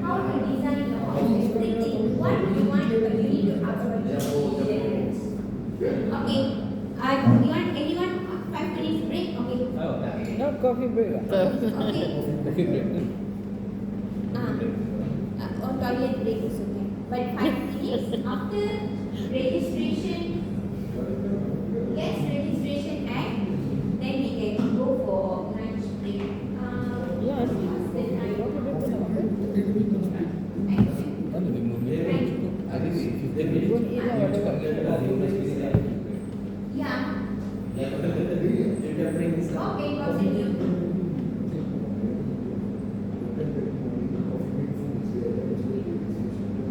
[SPEAKER 1] how to design your house, everything. What you want, but you need to ask for details. Okay. You want anyone 5 minutes break? Okay.
[SPEAKER 2] Not coffee break.
[SPEAKER 1] Okay. Or toilet break is okay. But 5 minutes after registration, Gas Registration Act, then we can go for lunch break.
[SPEAKER 2] Yeah,
[SPEAKER 1] What's the time?
[SPEAKER 2] coffee break pun nak makan.
[SPEAKER 1] Thank you.
[SPEAKER 2] Go and eat lah, whatever.
[SPEAKER 1] Yeah. Okay, continue.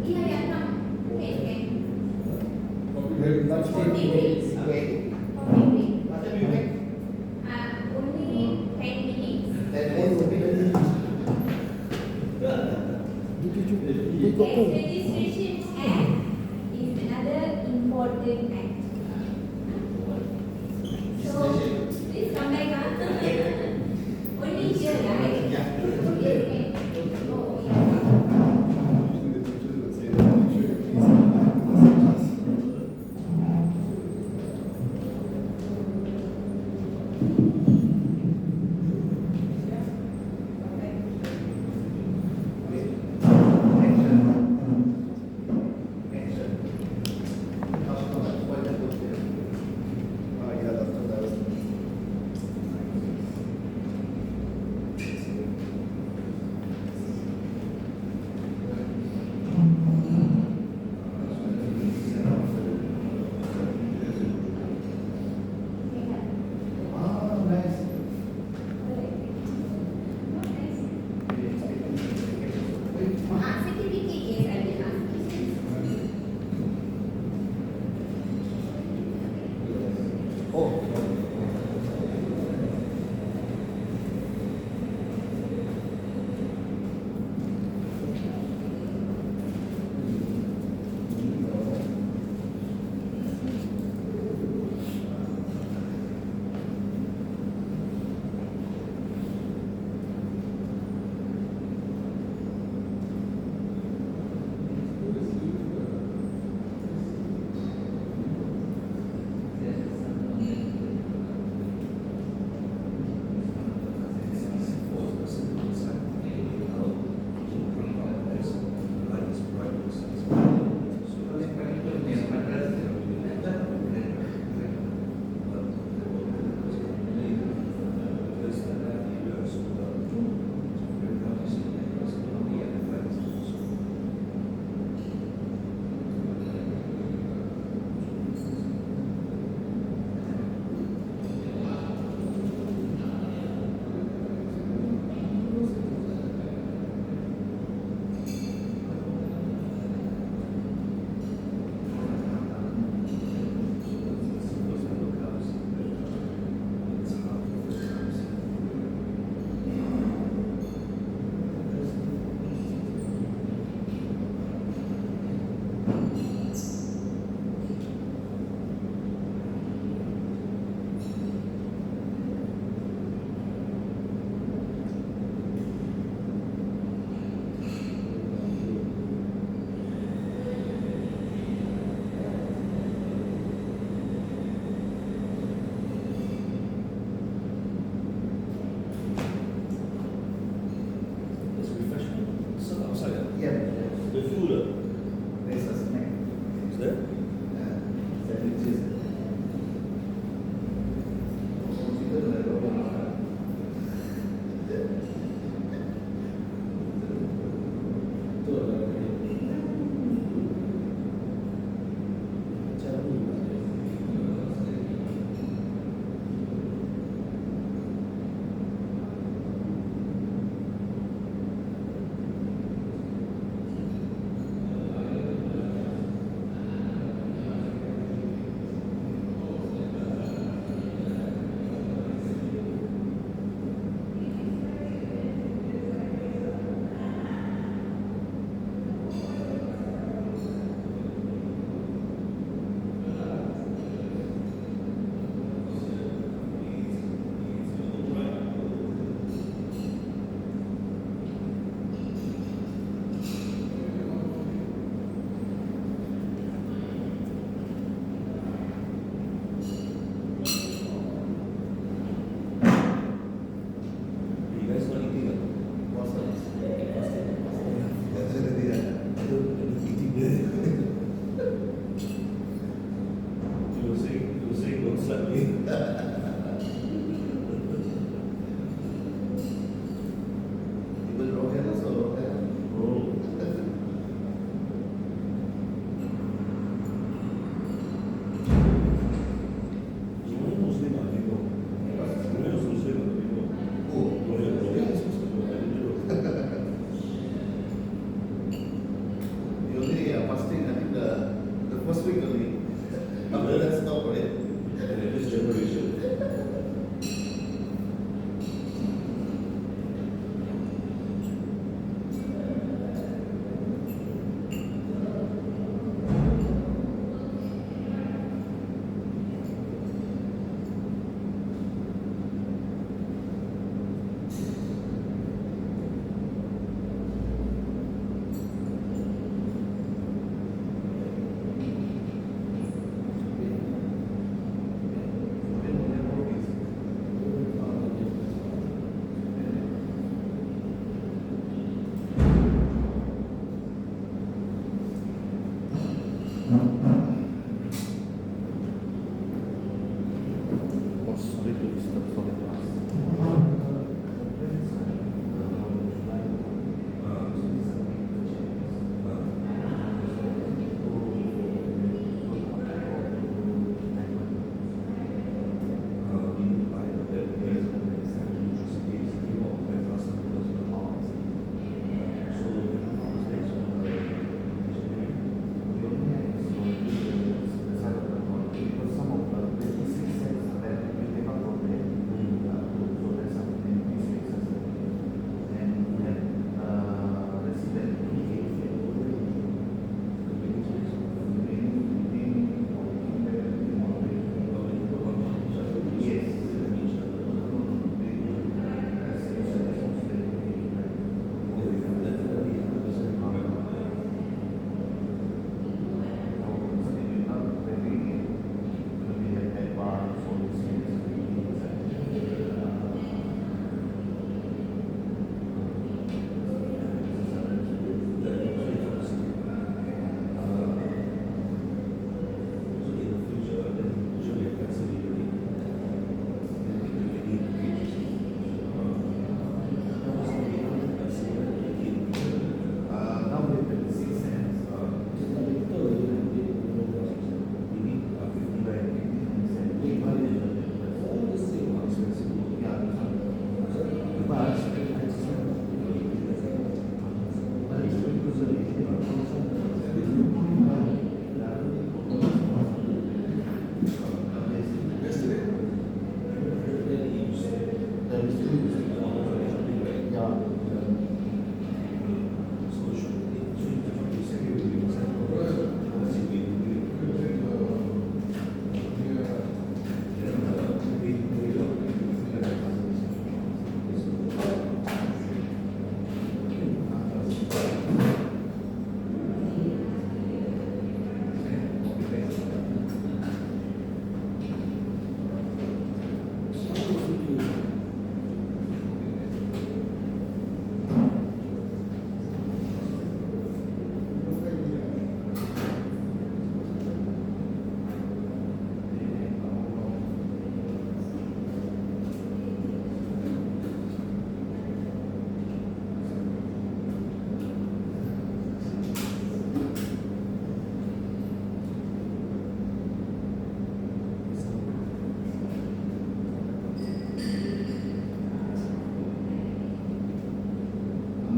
[SPEAKER 1] Yeah, come. Okay.
[SPEAKER 6] Lunch
[SPEAKER 1] Coffee break.
[SPEAKER 5] Okay.
[SPEAKER 1] Coffee break. Only 10 minutes. Gas Registration Act is another important act. So, please come back. Only here, right?
[SPEAKER 5] Yeah.
[SPEAKER 1] Okay. Oh, yeah.
[SPEAKER 5] Action.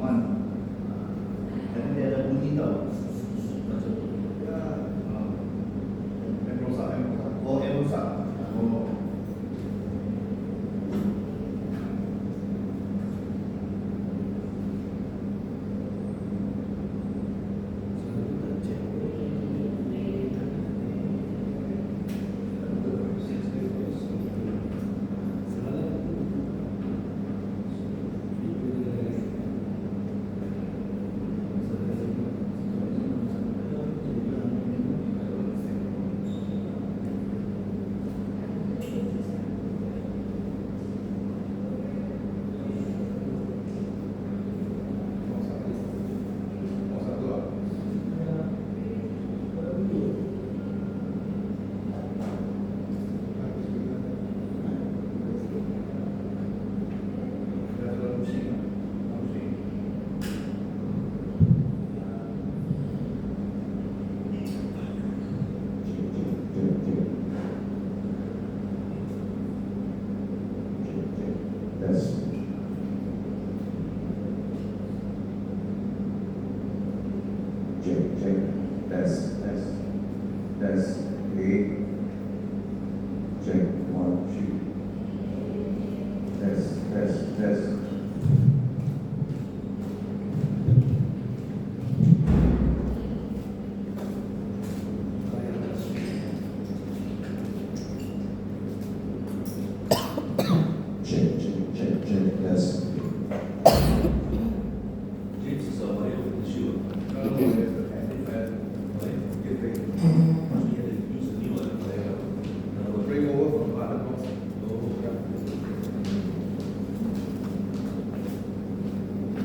[SPEAKER 8] month. Dan dia ada bunyi tau. Macam ya, rosak. Oh, rosak. Oh.
[SPEAKER 5] Test. Check. 1, 2. Test. Check. Test.
[SPEAKER 8] James is a wire issue.
[SPEAKER 4] Bring over from other books.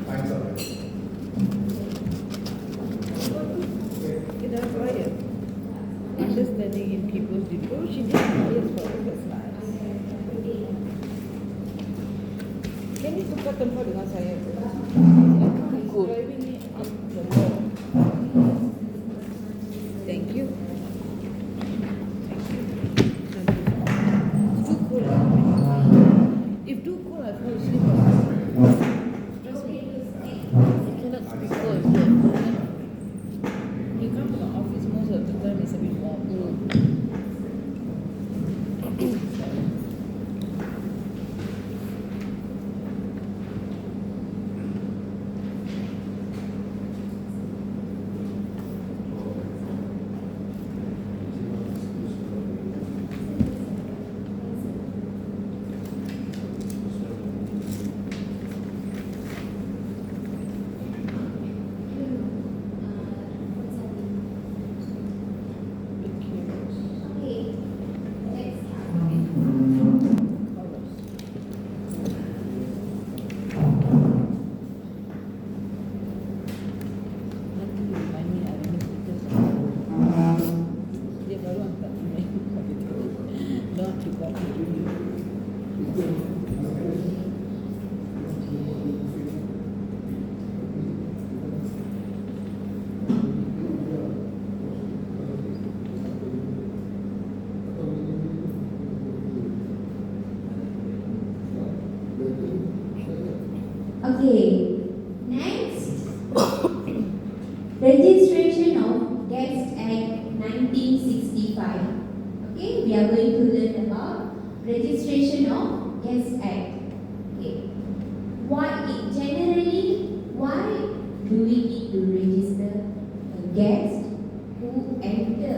[SPEAKER 4] Time's up.
[SPEAKER 2] In our fire. Understanding Innkeepers Duties. Oh, she did fires for us, that's nice. Can you tukar tempat dengan saya? Cool. Driving me up the road. Thank you. It's too cold. If too cold, I fall asleep. Trust me.
[SPEAKER 7] You cannot speak cold here.
[SPEAKER 2] You come to my office most of the time, it's a bit warm.
[SPEAKER 1] Okay, next, registration of Guest Act 1965. Okay, we are going to learn about registration of Guest Act. Okay, why do we need to register a guest who enter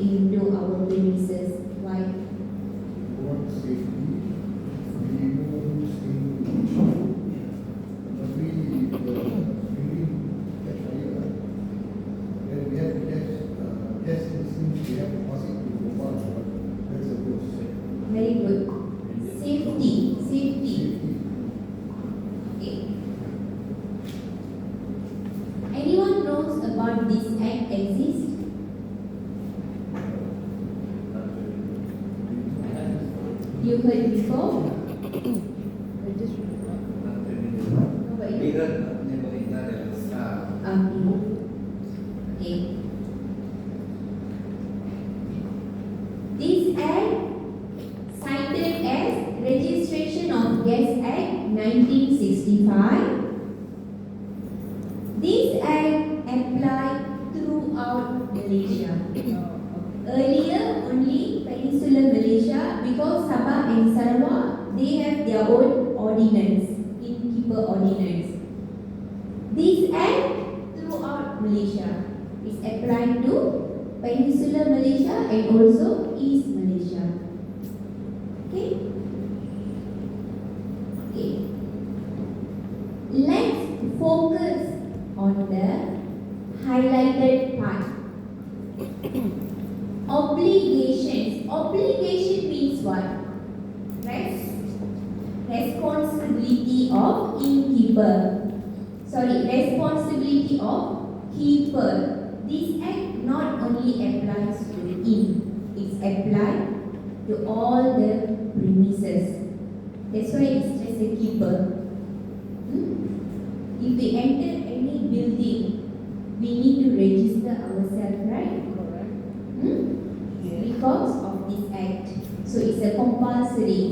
[SPEAKER 1] into our premises? Why?
[SPEAKER 6] What safety, minimum safety.
[SPEAKER 1] Very good. Safety. Okay. Anyone knows about this act exists? You heard before? Nobody? Okay. This act, cited as Registration of Guest Act 1965, applied throughout Malaysia.
[SPEAKER 2] Oh,
[SPEAKER 1] Earlier, only Peninsular Malaysia, because Sabah and Sarawak, they have their own ordinance, innkeeper ordinance. This act throughout Malaysia is applied to Peninsular Malaysia and also East Malaysia. Okay? Okay. Let's focus on the highlighted part. Obligations. Obligation means what? Responsibility of innkeeper. Responsibility of keeper. This act not only applies to inn, it's applied to all the premises. That's why it's just a keeper. If we enter any building, we need to register ourselves, right?
[SPEAKER 2] correct. Yes.
[SPEAKER 1] Because of this act. So it's a compulsory.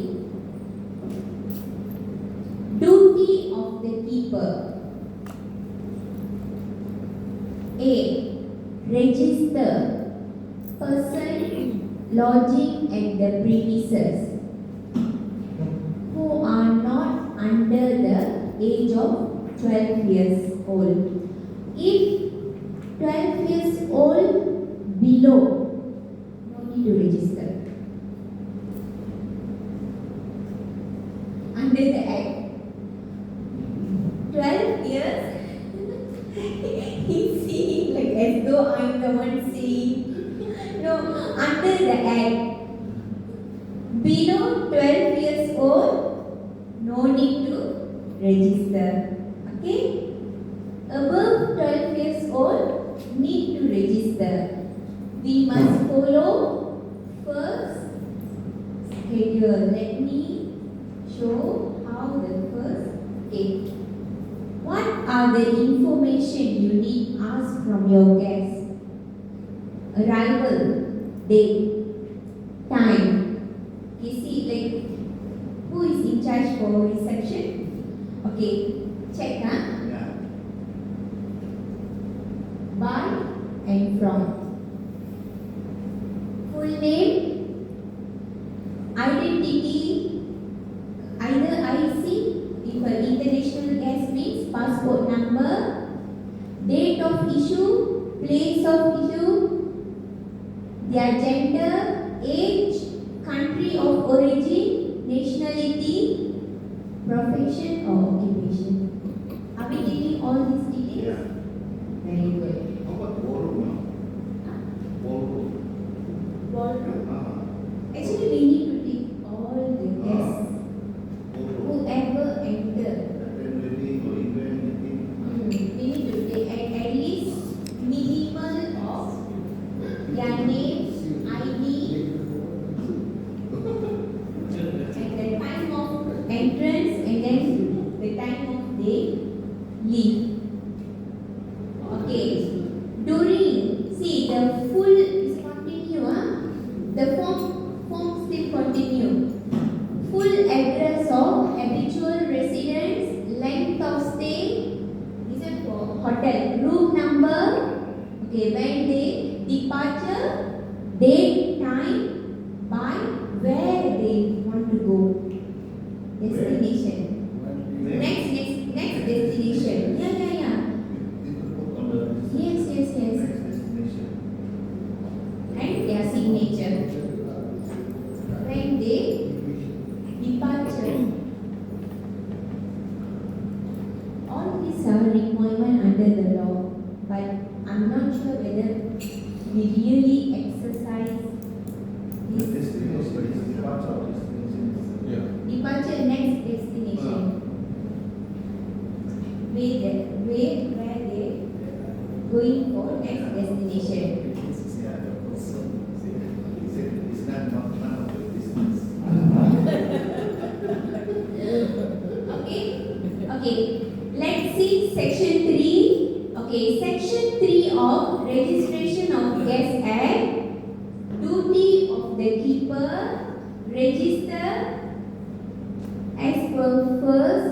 [SPEAKER 1] Duty of the keeper. A. Register person lodging at the premises who are not under the age of 12 years old. If 12 years old below, no need to register. Under the act. 12 years, he's seeing like as though I'm the one saying. No, under the act. Below 12 years old, no need to register. Okay? Above 12 years old, need to register. We must follow first schedule. Let me show how the first. Okay. What are the information you need ask from your guest? Arrival, date, time. You see, like, who is in charge for reception? Okay, check, huh?
[SPEAKER 5] Yeah.
[SPEAKER 1] By and from. Full name, identity, either IC, if an international guest means passport number, date of issue, place of issue, their gender, age, country of origin, nationality, profession or occupation. Are we getting all these details?
[SPEAKER 5] Yeah.
[SPEAKER 1] Very good.
[SPEAKER 5] How about ballroom now? Ballroom.
[SPEAKER 1] Ballroom. Actually, we need to take all the guests,
[SPEAKER 5] Ballroom.
[SPEAKER 1] whoever enter.
[SPEAKER 5] Attend wedding or event meeting.
[SPEAKER 1] We need to take at least minimal of their name, ID, and the time of entrance, and then the time of they leave. Okay. During, see the full is continue, the form still continue. Full address of habitual residence, length of stay, is it for hotel, room number, okay, when they departure, date, time, by where they want to go, destination. Next destination. Yeah. Yes.
[SPEAKER 5] Next destination.
[SPEAKER 1] And their signature. When they departure. All these are requirement under the law, but I'm not sure whether we really exercise this.
[SPEAKER 5] Destination is departure of destination.
[SPEAKER 4] Yeah.
[SPEAKER 1] Departure, next destination. Where they going for next destination.
[SPEAKER 5] It's not none of the business.
[SPEAKER 1] Okay. Let's see section 3. Okay, section 3 of Registration of Guest Act. Duty of the keeper. Register as per first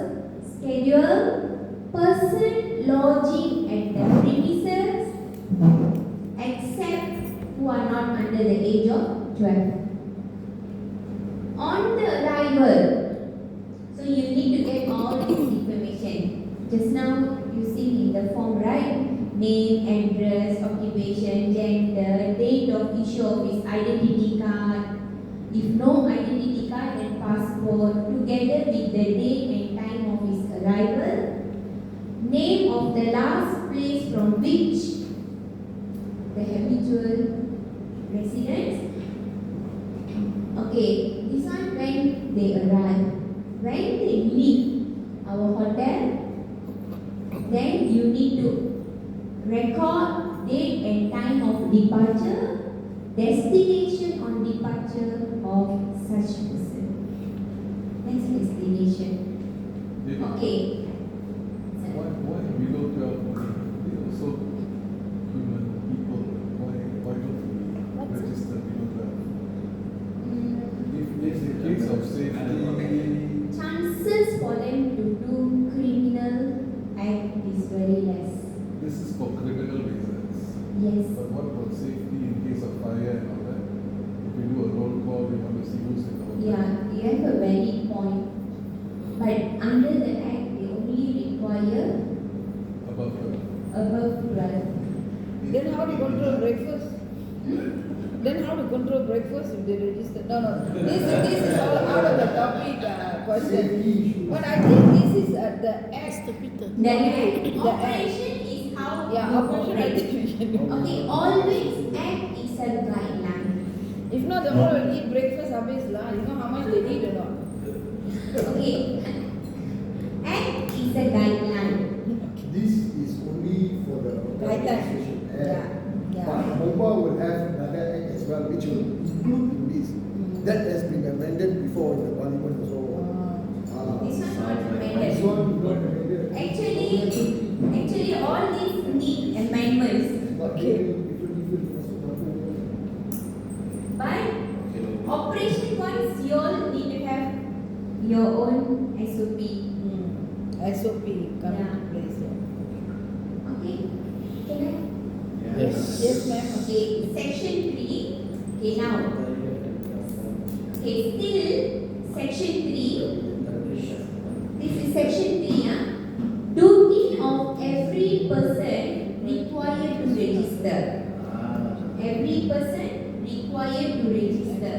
[SPEAKER 1] schedule. person lodging at the premises except who are not under the age of 12. On the arrival, so you need to get all this information. Just now you see in the form, right? Name, address, occupation, gender, date of issue of his identity card. If no identity card, then passport, together with the date and time of his arrival. Name of the last place from which the habitual residence. Okay, this one when they arrive. When they leave our hotel, then you need to record date and time of departure, destination on departure of such person. That's destination. Okay.
[SPEAKER 4] Why below 12 only? They also human people. Why don't we register below 12? If it's a case of safety,
[SPEAKER 1] Chances for them to do criminal act is very less.
[SPEAKER 4] this is for criminal reasons.
[SPEAKER 1] Yes.
[SPEAKER 4] But what about safety in case of fire and all that? If we do a roll call, we want to see who's in the hotel.
[SPEAKER 1] Yeah, you have a valid point. But under the act, they only require
[SPEAKER 4] Above 12.
[SPEAKER 1] above 12.
[SPEAKER 2] Then how do you control breakfast? Then how to control breakfast if they register? No. This is all out of the topic question. But I think this is the act.
[SPEAKER 1] The act,
[SPEAKER 2] The
[SPEAKER 1] operation is how
[SPEAKER 2] Yeah,
[SPEAKER 1] you
[SPEAKER 2] operation I
[SPEAKER 1] operate.
[SPEAKER 2] think we can do.
[SPEAKER 1] Okay, always act is a guideline.
[SPEAKER 2] If not, the more will eat breakfast habis lah. You know how much they eat or not?
[SPEAKER 1] Okay, act is a guideline.
[SPEAKER 6] This is only for the
[SPEAKER 2] Guideline.
[SPEAKER 6] Association Act.
[SPEAKER 2] Yeah.
[SPEAKER 6] But MOBA will have another act as well, which will include in this. That has been amended before in the parliament also.
[SPEAKER 1] This one not
[SPEAKER 6] This
[SPEAKER 1] amended.
[SPEAKER 6] one not amended.
[SPEAKER 1] Actually, all these need amendments.
[SPEAKER 6] But
[SPEAKER 2] Okay.
[SPEAKER 6] different also.
[SPEAKER 1] But operation wise, you all need to have your own SOP.
[SPEAKER 2] SOP come
[SPEAKER 1] Yeah.
[SPEAKER 2] into place. Yeah.
[SPEAKER 1] Okay? Can I?
[SPEAKER 3] Yes.
[SPEAKER 2] Yes, ma'am.
[SPEAKER 1] Okay, section 3. Okay, now. Okay, still section 3. This is section 3. Duty of every person required to register. Every person required to register.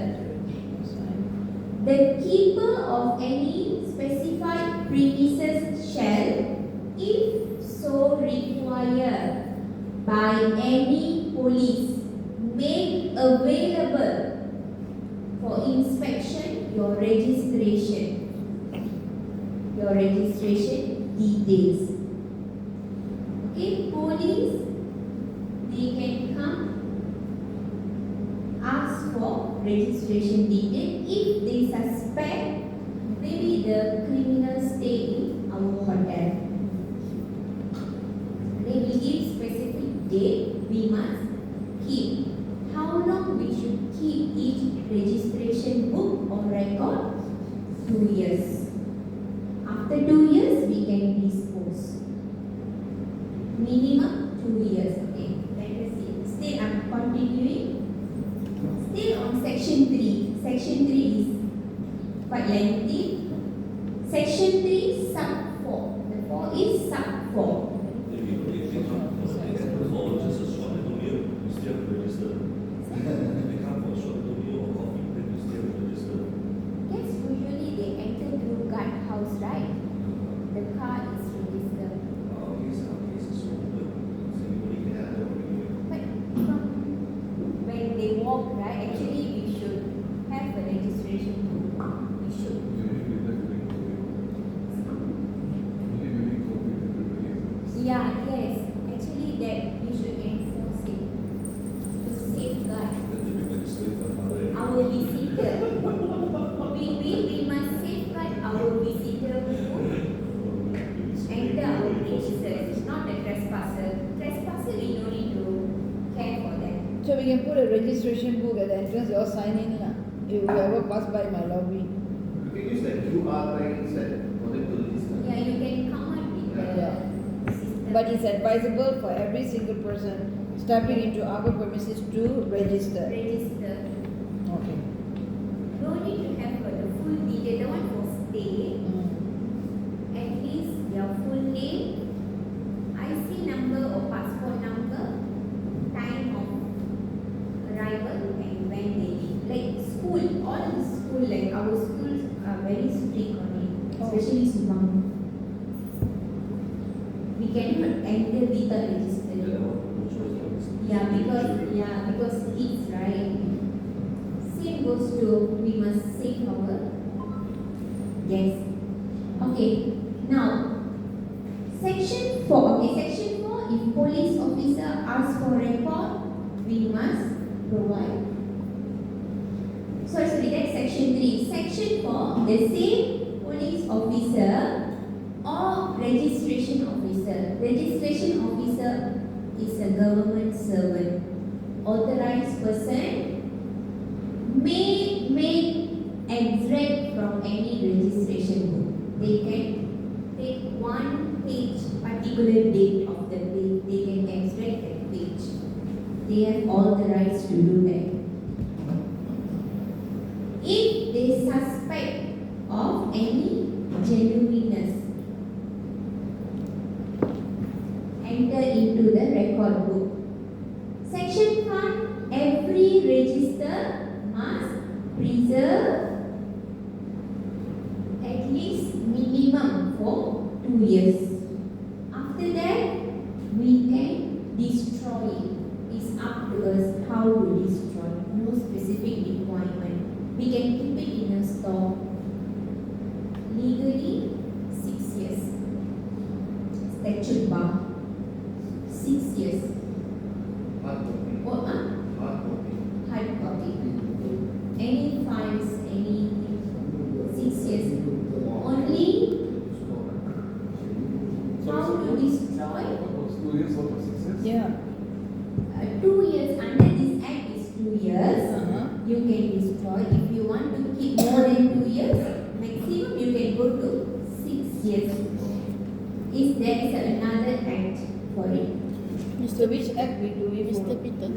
[SPEAKER 1] The keeper of any specified premises shall, if so required by any police, make available for inspection your registration details. Okay, police, they can come ask for registration detail if they suspect maybe the criminal stay in our hotel. They will give specific date we must keep. How long we should keep each registration book or record? 2 years. After 2 years, we can dispose. Minimum 2 years. Okay, let us see. Still, I'm continuing. Still on section 3. Section 3 is quite lengthy. Section 3, sub 4. The 4 is sub 4. Yes, usually they enter through guard house, right? The car is registered. But from when they walk, right? Actually, we should have a registration book. We should.
[SPEAKER 4] You only did that during COVID. Only during COVID everybody is.
[SPEAKER 1] Yeah, yes. Actually, that we should enforce it to safeguard our visitor. We must safeguard our visitor who enter our premises, not the trespasser. Trespasser, we don't need to care for them.
[SPEAKER 2] So we can put a registration book at the entrance. You all sign in lah. If you ever pass by my lobby.
[SPEAKER 5] You can use that QR thing instead for them to register.
[SPEAKER 1] Yeah, you can come up with the
[SPEAKER 2] Yeah. But it's advisable for every single person stepping into our premises to register.
[SPEAKER 1] Register.
[SPEAKER 2] Okay.
[SPEAKER 1] No need to have the full detail. The one for stay, at least your full name, IC number or passport number, time of arrival, and when they leave. Like school, all the school, like our schools are very strict on it, especially Subang. We cannot enter without registering. Because kids, right? Same goes to, we must save our guests. Okay, now section 4. Okay, section 4, if police officer asks for record, we must provide. Sorry, that's section 3. Section 4, the same police officer or registration officer. Registration officer is a government servant. Authorized person may make extract from any registration book. They can take one page, particular date of the page. They can extract that page. They have all the rights to do that. If they suspect of any genuineness, enter into the record book. Section 5, every register must preserve at least minimum for 2 years. After that, we can destroy it. It's up to us how to destroy. No specific requirement. We can keep it in a store. Legally, 6 years. Statute bar. 6 years.
[SPEAKER 5] Hard copy.
[SPEAKER 1] Oh,
[SPEAKER 5] Hard copy.
[SPEAKER 1] hard copy. Any files, any 6 years. Only how to destroy.
[SPEAKER 4] What was 2 years? What was 6 years?
[SPEAKER 2] Yeah.
[SPEAKER 1] 2 years under this act is 2 years. You can destroy. If you want to keep more than 2 years, maximum you can go to 6 years. If there is another act for it.
[SPEAKER 2] So which act we do it
[SPEAKER 7] Mr.
[SPEAKER 2] for?
[SPEAKER 7] Peter,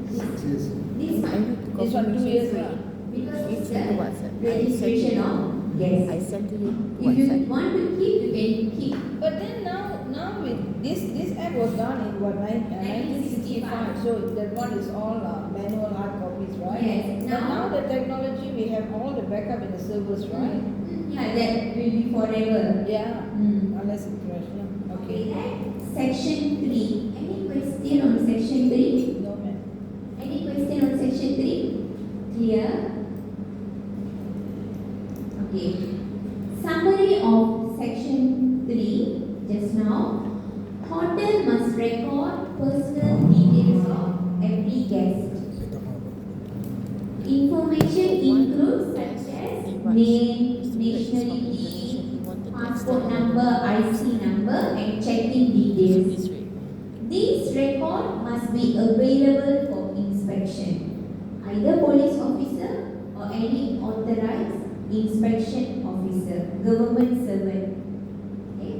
[SPEAKER 6] 6 years.
[SPEAKER 1] This
[SPEAKER 7] I
[SPEAKER 1] one.
[SPEAKER 7] need to
[SPEAKER 2] This one 2 years lah.
[SPEAKER 1] Because
[SPEAKER 7] You
[SPEAKER 1] it's
[SPEAKER 7] send to
[SPEAKER 1] the
[SPEAKER 7] WhatsApp.
[SPEAKER 1] registration of guests.
[SPEAKER 7] I sent to you
[SPEAKER 1] If you
[SPEAKER 7] WhatsApp.
[SPEAKER 1] want to keep, you can keep.
[SPEAKER 2] But then now with this act was done in what 1965. So that one is all manual hard copies, right?
[SPEAKER 1] Yes.
[SPEAKER 2] But now the technology we have all the backup in the servers, right?
[SPEAKER 1] Yeah, that will be forever.
[SPEAKER 2] Yeah.
[SPEAKER 1] Mm.
[SPEAKER 2] Unless it crash. Yeah.
[SPEAKER 1] Okay,
[SPEAKER 2] Okay.
[SPEAKER 1] then section 3. Any question on section 3?
[SPEAKER 2] No man.
[SPEAKER 1] Any question on section 3? Clear? Okay. Summary of section 3 just now. Hotel must record personal details of every guest. Information includes such as name, nationality, passport number, IC number, and check-in details. These records must be available for inspection. Either police officer or any authorized inspection officer, government servant. Okay.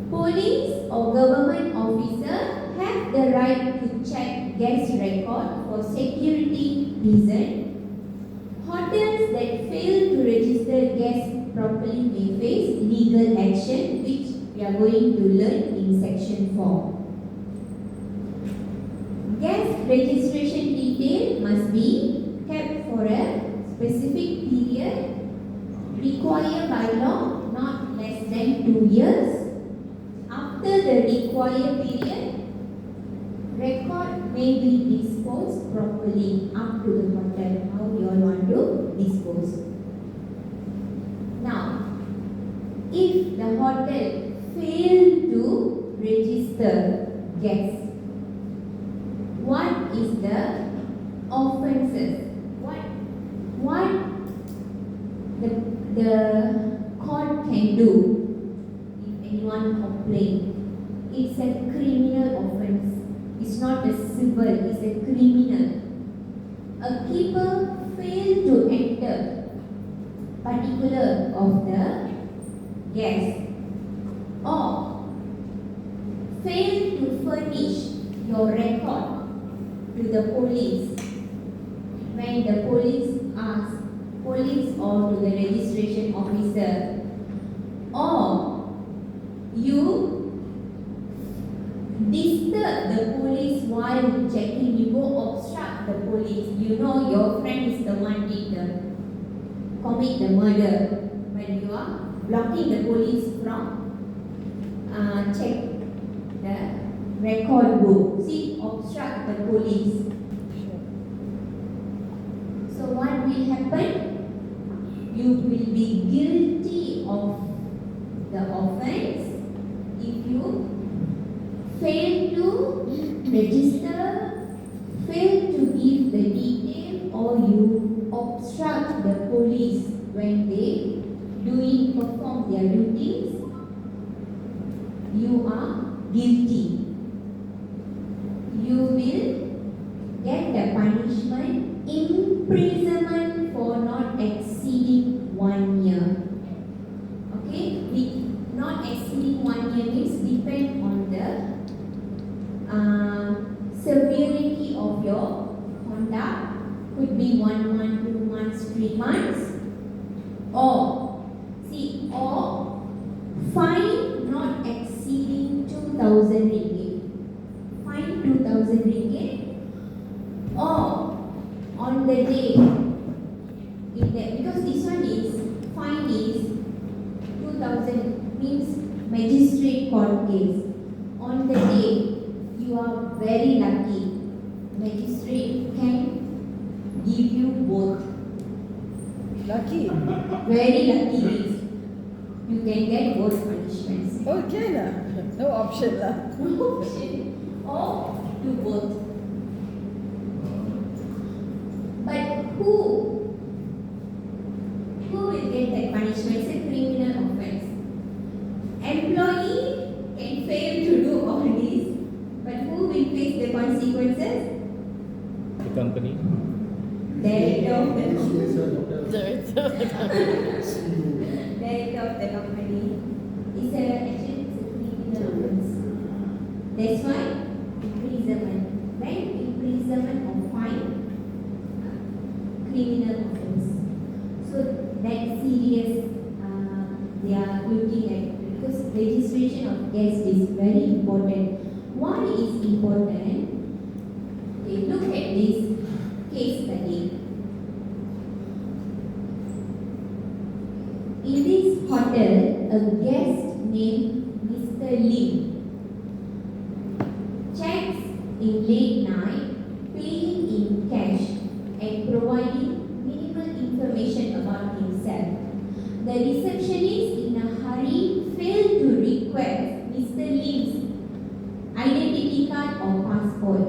[SPEAKER 1] Police or government officer have the right to check guest record for security reasons. Hotels that fail to register guests properly may face legal action, which we are going to learn in section 4. Guest registration detail must be kept for a specific period required by law, not less than 2 years. After the required period, record may be disposed properly up to the hotel. How you all want to dispose? Now, if the hotel failed to register guests, what is the offences? What the court can do if anyone complains? It's a criminal offence. It's not a civil, it's a criminal. A keeper failed to enter particular of the guest, or fail to furnish your record to the police, when the police asks, police or to the registration officer, or you disturb the police while checking, you go obstruct the police, you know your friend is the one did commit the murder, but you are blocking the police from check the record book. See, obstruct the police. So what will happen? You will be guilty of the offense if you fail to register, fail to give the detail, or you obstruct the police when they perform their duties. You are guilty. You will get the punishment imprisonment for not exceeding 1 year. Okay, with not exceeding 1 year means depend on the severity of your conduct. Could be 1 month, 2 months, 3 months, or fine not exceeding 2,000 ringgit. Fine 2,000 ringgit, or on the day, because this one is fine is 2,000 means magistrate court case. On the day you are very lucky, magistrate can give you both.
[SPEAKER 2] Lucky.
[SPEAKER 1] Very lucky means you can get both punishments.
[SPEAKER 2] Oh, can ah? No option lah.
[SPEAKER 1] No option, or do both. But who will get that punishment? It's a criminal offense. Employee can fail to do all this, but who will face the consequences?
[SPEAKER 3] The company.
[SPEAKER 1] Director of the company.
[SPEAKER 7] Director.
[SPEAKER 1] Director of the company. It's actually it's a criminal offense. That's why imprisonment. When imprisonment or fine, criminal offense. So that serious they are looking at, because registration of guests is very important. Why is important? Okay, look at this case study. In this hotel, a guest named Mr. Lim checks in late night, paying in cash and providing minimal information about himself. The receptionist in a hurry failed to request Mr. Lim's identity card or passport,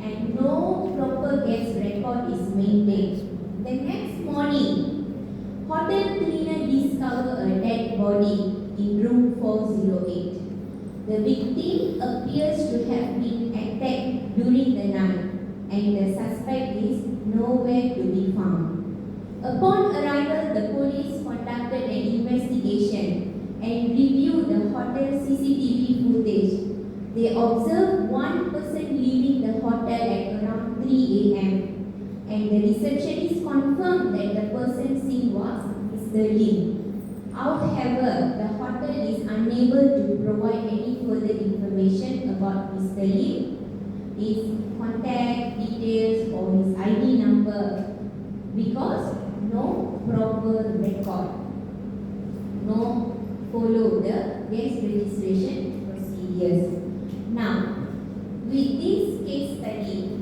[SPEAKER 1] and no proper guest record is maintained. The next morning, hotel cleaner discovered a dead body in room 408. The victim appears to have been attacked during the night, and the suspect is nowhere to be found. Upon arrival, the police conducted an investigation and reviewed the hotel CCTV footage. They observed one person leaving the hotel at around 3 a.m. and the receptionist confirmed that the person seen was Mr. Lim. However, the hotel is unable to provide any further information about Mr. Lim, his contact details or his ID number, because no proper record, no follow the guest registration procedures. Now, with this case study,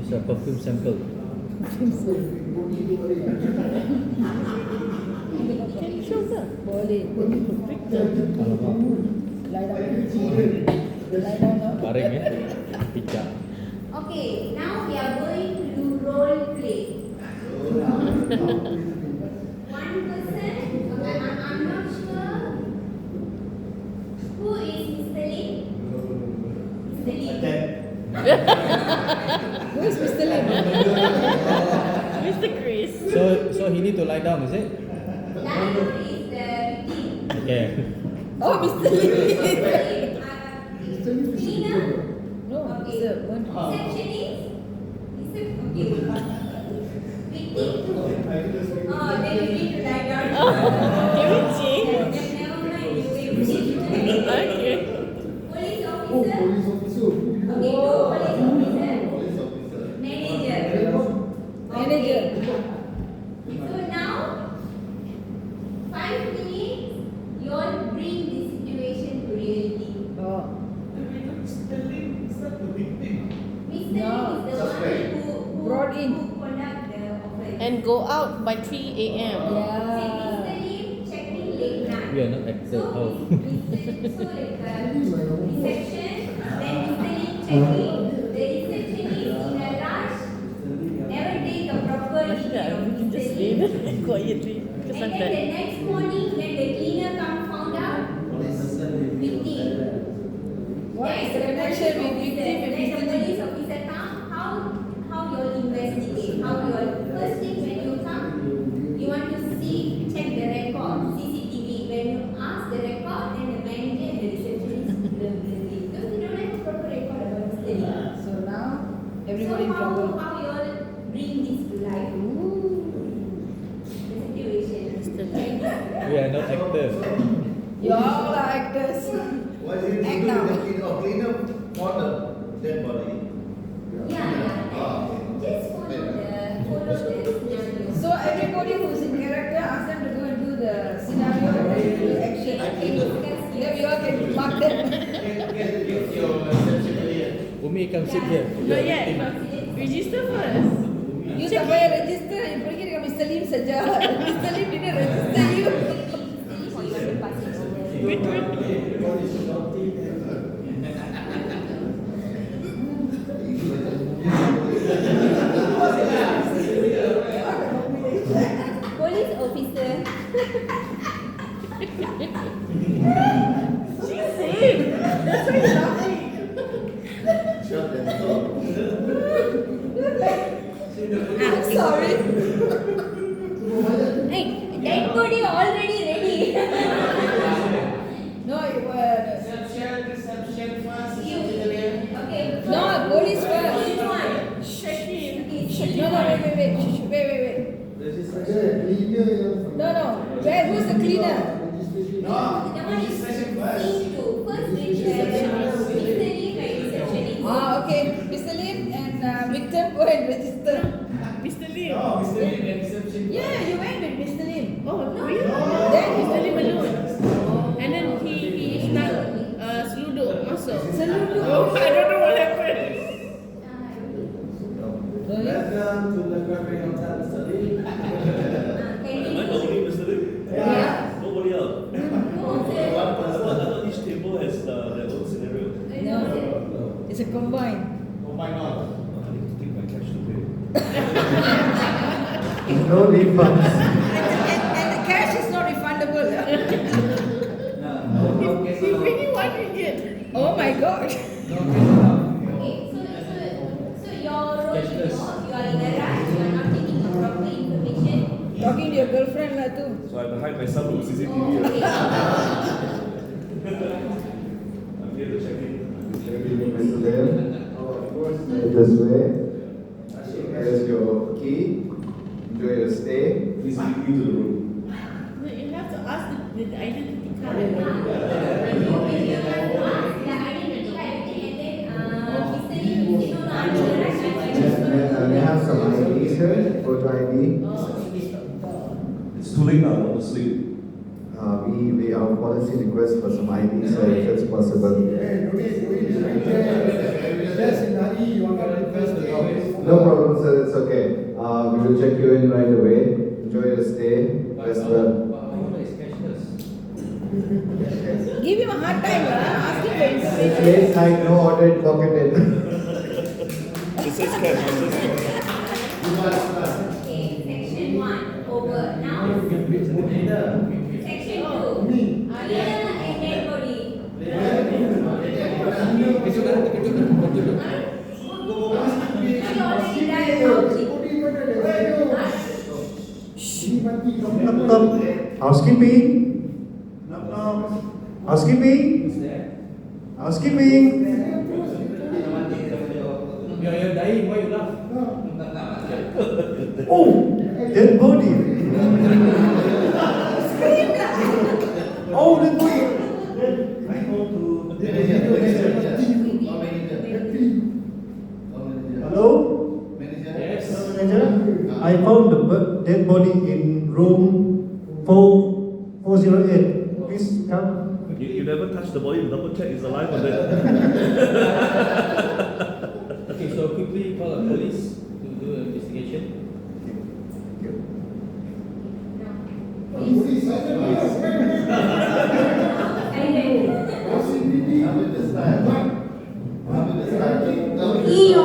[SPEAKER 3] It's a perfume sample.
[SPEAKER 7] Can you show her?
[SPEAKER 2] Boleh.
[SPEAKER 3] Alamak.
[SPEAKER 2] Lie down. Lie down now.
[SPEAKER 3] Baring pijak.
[SPEAKER 1] Okay, now we are going to do role play. One person, I'm not sure who is Mr. Lim. Mr. Lim.
[SPEAKER 2] Who is Mr. Lim?
[SPEAKER 7] Mr. Chris.
[SPEAKER 3] So he need to lie down, is it?
[SPEAKER 1] Lalo is the victim.
[SPEAKER 3] Okay.
[SPEAKER 2] Oh, Mr. Lim.
[SPEAKER 1] Cleaner.
[SPEAKER 2] No,
[SPEAKER 1] Okay.
[SPEAKER 2] it's a one.
[SPEAKER 1] Receptionist. Okay. Victim. Oh, then you need to lie down.
[SPEAKER 7] Can we change?
[SPEAKER 1] Never mind, you will change.
[SPEAKER 7] Okay.
[SPEAKER 1] Police
[SPEAKER 6] Oh,
[SPEAKER 1] officer.
[SPEAKER 6] police officer.
[SPEAKER 1] Okay, go police officer.
[SPEAKER 5] Police officer.
[SPEAKER 1] Manager.
[SPEAKER 2] Manager.
[SPEAKER 1] So now, 5 minutes, you all bring this situation to reality.
[SPEAKER 2] Oh.
[SPEAKER 1] Mr. Lim is the
[SPEAKER 2] No,
[SPEAKER 1] one
[SPEAKER 5] suspect.
[SPEAKER 1] who
[SPEAKER 2] Brought in.
[SPEAKER 1] who conduct the offense.
[SPEAKER 7] And go out by 3 a.m.
[SPEAKER 1] See,
[SPEAKER 2] Yeah.
[SPEAKER 1] Mr. Lim checked in late night.
[SPEAKER 3] We are not actor.
[SPEAKER 1] So,
[SPEAKER 3] How?
[SPEAKER 1] so like reception, then Mr. Lim checked in. The receptionist in a rush never take a proper
[SPEAKER 7] Actually,
[SPEAKER 1] detail of
[SPEAKER 7] we can just
[SPEAKER 1] Mr.
[SPEAKER 7] leave
[SPEAKER 1] Lim.
[SPEAKER 7] it quietly because
[SPEAKER 1] And
[SPEAKER 7] I'm
[SPEAKER 1] then the
[SPEAKER 7] done.
[SPEAKER 1] next morning when the cleaner come found out, victim.
[SPEAKER 2] What is the connection with victim and
[SPEAKER 1] Then the
[SPEAKER 2] Mr. Lim?
[SPEAKER 1] police officer come, how you all investigate, how you all, first thing when you come, you want to see, check the record, CCTV. When you ask the record, then the manager and the receptionist will believe. Because we don't have a proper record about Mr. Lim.
[SPEAKER 2] So now, everybody in
[SPEAKER 1] So
[SPEAKER 2] trouble.
[SPEAKER 1] how you all bring this to life? The situation.
[SPEAKER 7] Mr. Lim.
[SPEAKER 3] We are not actors.
[SPEAKER 2] You all are actors.
[SPEAKER 5] What is it to
[SPEAKER 2] Act
[SPEAKER 5] do
[SPEAKER 2] now.
[SPEAKER 5] with clean up water, dead body?
[SPEAKER 1] Yeah. Just follow the scenario.
[SPEAKER 2] So everybody who's in character, ask them to go and do the scenario and do action. Then we all can mark them.
[SPEAKER 5] Get your reception here.
[SPEAKER 3] Umi, come sit here.
[SPEAKER 7] Not yet. Register first.
[SPEAKER 2] You tak payah register, you pergi dengan Mr. Lim saja. Mr. Lim didn't register you.
[SPEAKER 7] Wait, wait.
[SPEAKER 1] Police officer.
[SPEAKER 7] She's safe. That's why you're laughing.
[SPEAKER 5] Shut them down.
[SPEAKER 2] I'm sorry.
[SPEAKER 1] Hey, dead body already ready.
[SPEAKER 2] No, you were.
[SPEAKER 1] You. Okay.
[SPEAKER 2] No, police first.
[SPEAKER 1] Which one?
[SPEAKER 7] Shakin.
[SPEAKER 2] No, wait. Shh, wait.
[SPEAKER 6] Ada cleaner yang.
[SPEAKER 2] No. Where? Who's the cleaner?
[SPEAKER 1] The one is scene 2. First receptionist and receptionist.
[SPEAKER 2] Ah, okay. Mr. Lim and Victor go and register.
[SPEAKER 7] Mr. Lim.
[SPEAKER 2] Yeah, you went with Mr. Lim.
[SPEAKER 7] Oh, really?
[SPEAKER 2] Then
[SPEAKER 7] Mr. Lim alone. And then he start seluduk masuk.
[SPEAKER 2] Seluduk.
[SPEAKER 7] Oh, I don't know what happened.
[SPEAKER 5] Welcome to the Cafe Hotel, Mr. Lee.
[SPEAKER 8] Am I the only Mr. Lim?
[SPEAKER 2] Yeah.
[SPEAKER 8] Nobody else. I thought each table has their own scenario.
[SPEAKER 2] No, it's a combine.
[SPEAKER 8] I need to take my cash to pay.
[SPEAKER 6] No refunds.
[SPEAKER 2] And the cash is not refundable.
[SPEAKER 7] He really wanted it.
[SPEAKER 2] Oh my God.
[SPEAKER 1] Okay, so your role is you are in a rush, you are not taking the proper information.
[SPEAKER 2] Talking to your girlfriend lah tu.
[SPEAKER 8] So I have to hide myself from CCTV.
[SPEAKER 1] Okay.
[SPEAKER 8] I'm here to check in.
[SPEAKER 6] This way. Here's your key. Enjoy your stay.
[SPEAKER 8] Please lead me to the room.
[SPEAKER 7] No, you have to ask the identity card.
[SPEAKER 1] You have to ask the identity card and then Mr. Lim will say, no, I'm in a rush, I'm in a rush.
[SPEAKER 6] We have some IDs here. Photo ID.
[SPEAKER 8] It's too late now, I want to sleep.
[SPEAKER 6] Our policy requests for some IDs, so if it's possible.
[SPEAKER 9] Yes, in IE, you are not request the No problem, sir. It's okay. We will check you in right away. Enjoy your stay. Yes, well.
[SPEAKER 2] Give him a hard time, ask him for information.
[SPEAKER 9] Late night, no ordered pocket in.
[SPEAKER 8] This is cash.
[SPEAKER 1] Okay, section 1 over. Now, section 2. Clear and dead body. He already died.
[SPEAKER 9] Housekeeping. Housekeeping. Housekeeping.
[SPEAKER 3] You're dying, why you laugh?
[SPEAKER 9] Oh, dead body. Oh, dead body. Hello?
[SPEAKER 3] Yes.
[SPEAKER 9] Manager? I found the dead body in room 408. Please come.
[SPEAKER 8] You never touch the body, double check it's alive or dead.
[SPEAKER 3] Okay, so quickly call the police to do an investigation.
[SPEAKER 1] Iyo.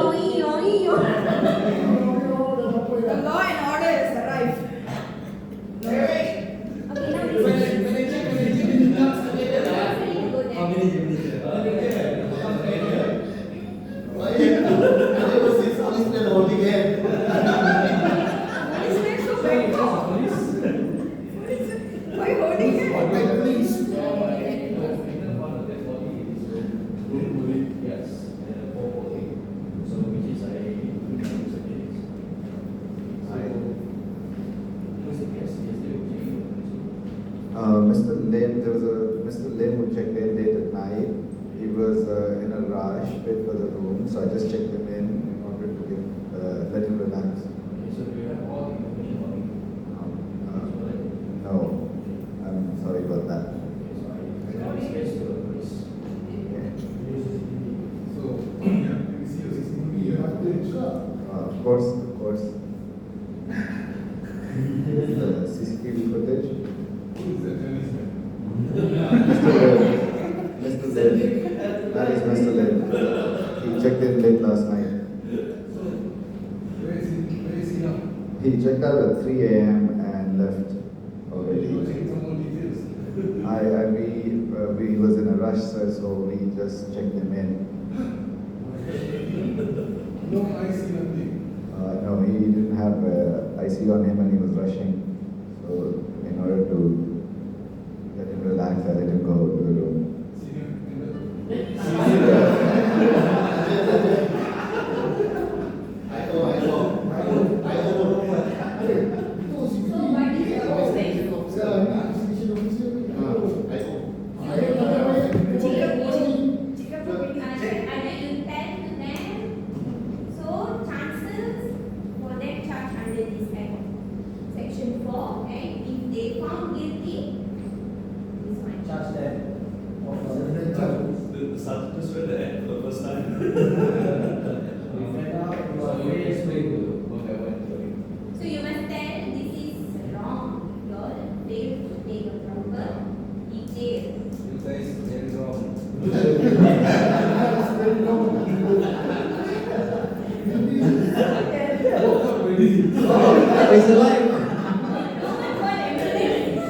[SPEAKER 2] The law and order has arrived.
[SPEAKER 1] Okay, now
[SPEAKER 2] Why holding it?
[SPEAKER 3] Yes. So which is
[SPEAKER 9] Mr. Lim, there was a Mr. Lim who checked in late at night. He was in a rush, paid for the room, so I just checked him in order to give, let him relax.
[SPEAKER 3] Okay, so do you have all the information on him?
[SPEAKER 9] No, I'm sorry about that.
[SPEAKER 3] Okay, so I now this case to the police.
[SPEAKER 4] So, you see your CCTV, you have to ensure.
[SPEAKER 9] Of course, of course. The CCTV footage.
[SPEAKER 4] Who is the Chinese man?
[SPEAKER 9] Mr. Lim. Mr. Lim. That is Mr. Lim. He checked in late last night.
[SPEAKER 4] So, where is he now?
[SPEAKER 9] He checked out at 3 a.m. and left
[SPEAKER 4] You
[SPEAKER 9] already.
[SPEAKER 4] check some more details.
[SPEAKER 9] We was in a rush, sir, so we just checked him in.
[SPEAKER 4] No IC, nothing.
[SPEAKER 9] No, he didn't have IC on him and he was rushing. So in order to let him relax, I let him go to the room.
[SPEAKER 4] Senior,
[SPEAKER 1] so what is your offense? Are you intend to them? So chances for that charge under this act, section 4, and if they found guilty, this one.
[SPEAKER 8] The sergeant just read the act for the first time.
[SPEAKER 1] So you must tell this is wrong. You all failed to take a proper detail.
[SPEAKER 4] You guys, there is wrong.
[SPEAKER 9] It's alive.
[SPEAKER 1] No one called ambulance.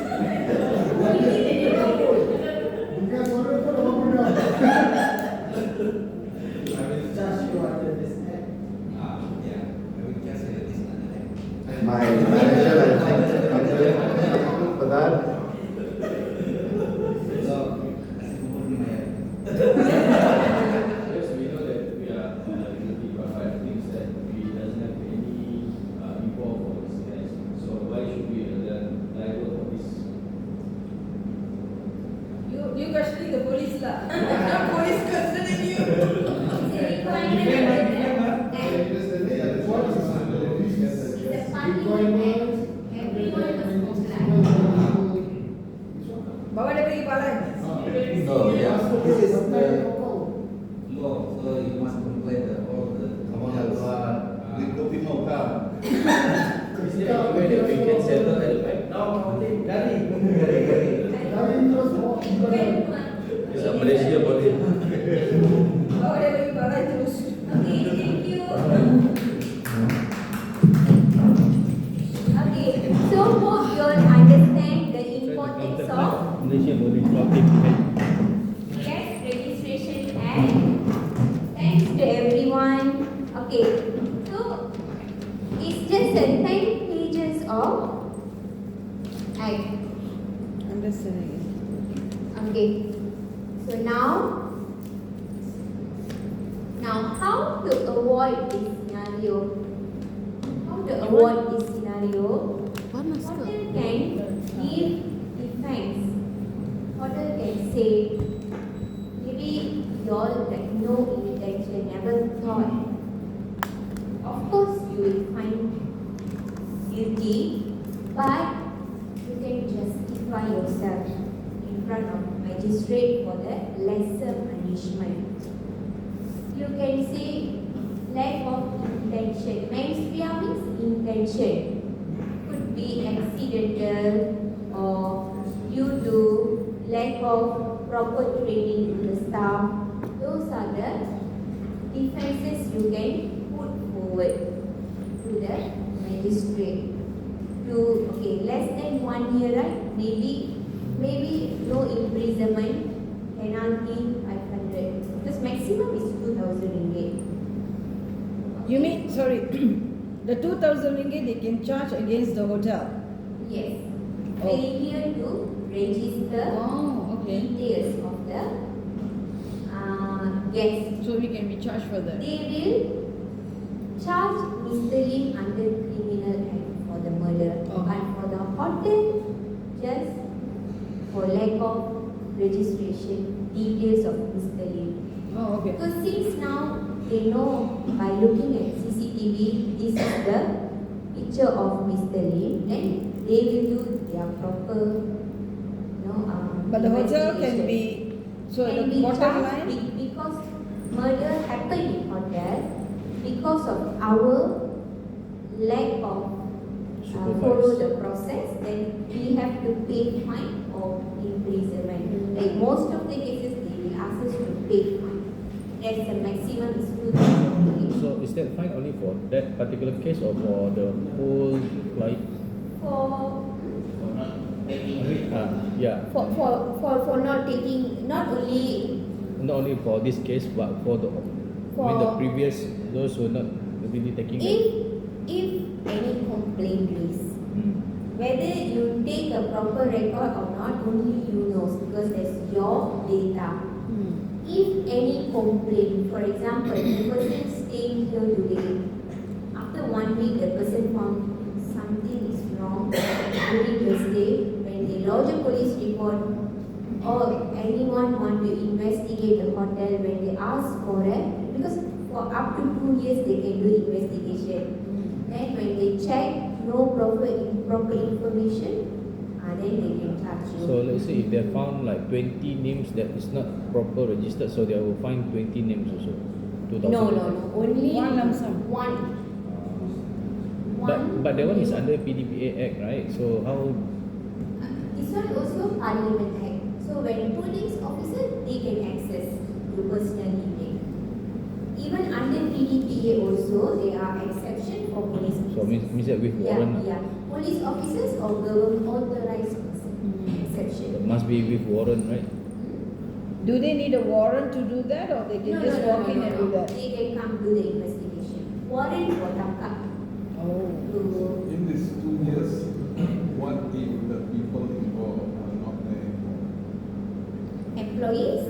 [SPEAKER 1] Only the
[SPEAKER 9] My manager, I think, for that.
[SPEAKER 3] Yes, we know that we are guilty, but I think that we doesn't have any info for this case. So why should we liable for this?
[SPEAKER 2] You questioning the police lah. Not police questioning you.
[SPEAKER 1] requirement. The punishment
[SPEAKER 2] understanding.
[SPEAKER 1] Okay. So now how to avoid this scenario? How to avoid this scenario? Hotel can give defense. Hotel can say, maybe you all like no intention, never thought. Of course, you will find guilty, but you can justify yourself in front of magistrate for the lesser punishment. You can say lack of intention. Mens rea means intention. Could be accidental or due to lack of proper training in the staff. Those are the defenses you can put forward to the magistrate. Less than 1 year, right? Maybe no imprisonment, penalty 500. Because maximum is 2,000 ringgit.
[SPEAKER 2] You mean, sorry, the 2,000 ringgit they can charge against the hotel?
[SPEAKER 1] Yes.
[SPEAKER 2] Oh.
[SPEAKER 1] Failure to register details of the guest.
[SPEAKER 2] So we can be charged for that.
[SPEAKER 1] They will charge Mr. Lim under criminal act for the murder. But for the hotel, just for lack of registration details of Mr. Lim.
[SPEAKER 2] Oh, okay.
[SPEAKER 1] Because since now they know by looking at CCTV, this is the picture of Mr. Lim, then they will do their proper,
[SPEAKER 2] But the hotel can
[SPEAKER 1] investigation.
[SPEAKER 2] be, so
[SPEAKER 1] Can
[SPEAKER 2] the
[SPEAKER 1] be
[SPEAKER 2] bottom
[SPEAKER 1] charged
[SPEAKER 2] line?
[SPEAKER 1] because murder happened in hotel because of our lack of follow the process, then we have to pay fine or imprisonment. Like most of the cases, they will ask us to pay fine. That's the maximum is 2,000.
[SPEAKER 3] So is that fine only for that particular case or for the whole flight? Yeah.
[SPEAKER 1] For not taking, not only
[SPEAKER 3] for this case, but for the the previous, those who are not really taking
[SPEAKER 1] if any complaint is, whether you take a proper record or not, only you know, because that's your data. If any complaint, for example, the person staying here today, after 1 week the person found something is wrong during the stay, when they lodge a police report or anyone want to investigate the hotel, when they ask for it, because for up to 2 years they can do investigation. Then when they check no proper information, then they can charge you.
[SPEAKER 3] So let's say if they found like 20 names that is not proper registered, so they will find 20 names also. 2,000.
[SPEAKER 1] No, only
[SPEAKER 2] One lump sum.
[SPEAKER 1] One.
[SPEAKER 3] But that one is under PDPA Act, right? So how?
[SPEAKER 1] This one also Parliament Act. So when police officer, they can access your personal email. Even under PDPA also, there are exception for police officers.
[SPEAKER 3] So means that with warrant?
[SPEAKER 1] Yeah. Police officers or government authorized person. Exception.
[SPEAKER 3] It must be with warrant, right?
[SPEAKER 2] Do they need a warrant to do that, or they can just walk in and do that?
[SPEAKER 1] They can come do the investigation. Warrant for tangkap.
[SPEAKER 4] In these 2 years, what if the people involved are not there anymore?
[SPEAKER 1] Employees?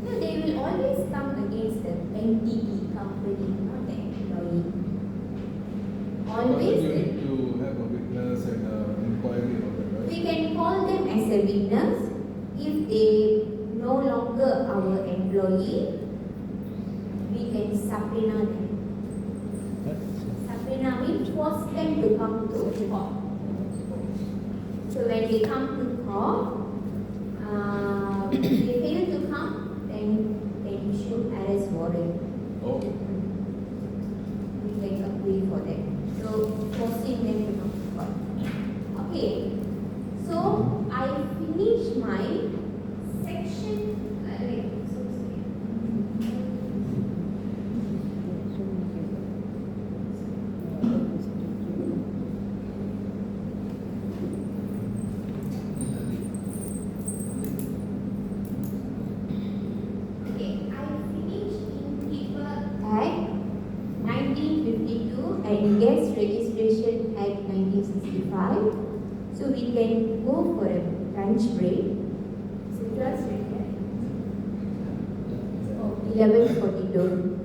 [SPEAKER 1] No, they will always come against the entity, company, not the employee. Always.
[SPEAKER 4] You need to have a witness and an inquiry on that, right?
[SPEAKER 1] We can call them as a witness if they no longer our employee. We can subpoena them. Subpoena means force them to come to court. So when they come to court, if they fail to come, then they issue arrest warrant.
[SPEAKER 4] Oh.
[SPEAKER 1] We can agree for that. So forcing them to come to court. Okay. So I finished my section. And Guest Registration Act 1965. So we can go for a lunch break. So class ready? Oh, 11:42.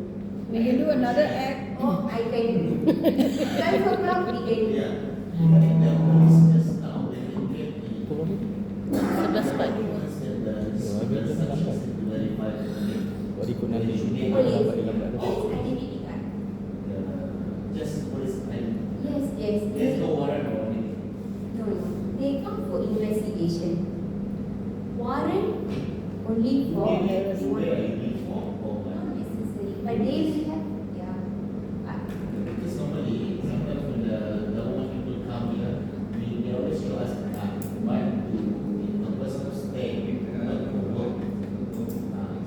[SPEAKER 2] We can do another act.
[SPEAKER 1] Oh, I can. 12 o'clock we can.
[SPEAKER 5] Yeah. I think the police just now they get the
[SPEAKER 7] 11 pagi.
[SPEAKER 5] documents and the submissions to verify the
[SPEAKER 3] Buat ikut nanti.
[SPEAKER 1] Police.
[SPEAKER 3] Lambat dia lambat tu.
[SPEAKER 1] Police identity card.
[SPEAKER 5] just police ID.
[SPEAKER 1] Yes, yes.
[SPEAKER 5] There's no warrant or anything.
[SPEAKER 1] No, no. They come for investigation. Warrant only for
[SPEAKER 5] Do they
[SPEAKER 1] they want.
[SPEAKER 5] a uniform or what?
[SPEAKER 1] Not necessary, but they will have. Yeah.
[SPEAKER 5] Because normally, sometimes when the government people come here, they always show us a card, but the person to stay, not to work.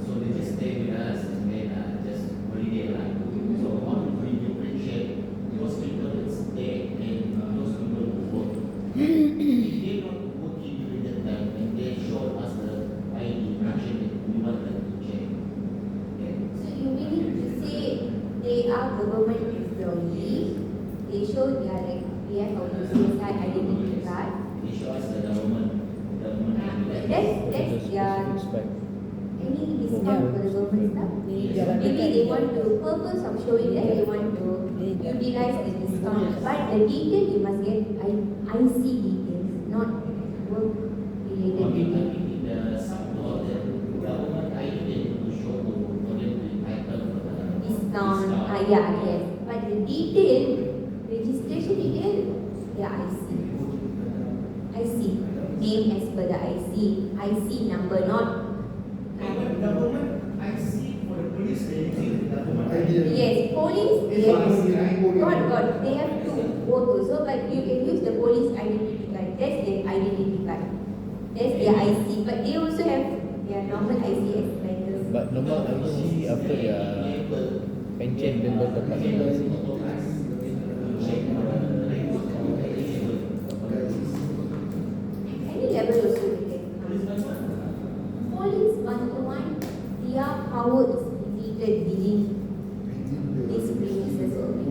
[SPEAKER 5] So they just stay with us and then just holiday life. So how do we differentiate those people that stay and those people who work? If they're not working during that time and they show us the ID mention that we want them to check. Okay.
[SPEAKER 1] So you mean to say they are government employees? They show their like we have our suicide identity card.
[SPEAKER 5] They show us the government ID.
[SPEAKER 1] That's their
[SPEAKER 3] Expect.
[SPEAKER 1] any discount for the government staff. Maybe they want to purpose of showing that they want to utilize the discount. But the detail you must get IC details, not work related details. Discount, yeah, yes. But the detail, registration detail, yeah, IC. Name as per the IC number, not.
[SPEAKER 5] Government, I see for the police, they use the government ID.
[SPEAKER 1] Yes, police, yes. God, they have to vote also, but you can use the police identity card. That's their identity card. That's their IC, but they also have their normal IC as like this.
[SPEAKER 3] But normal IC after their pension then baru dapat IC.
[SPEAKER 1] Any level also they can come. Police 1-to-1, their power is limited within this premises only.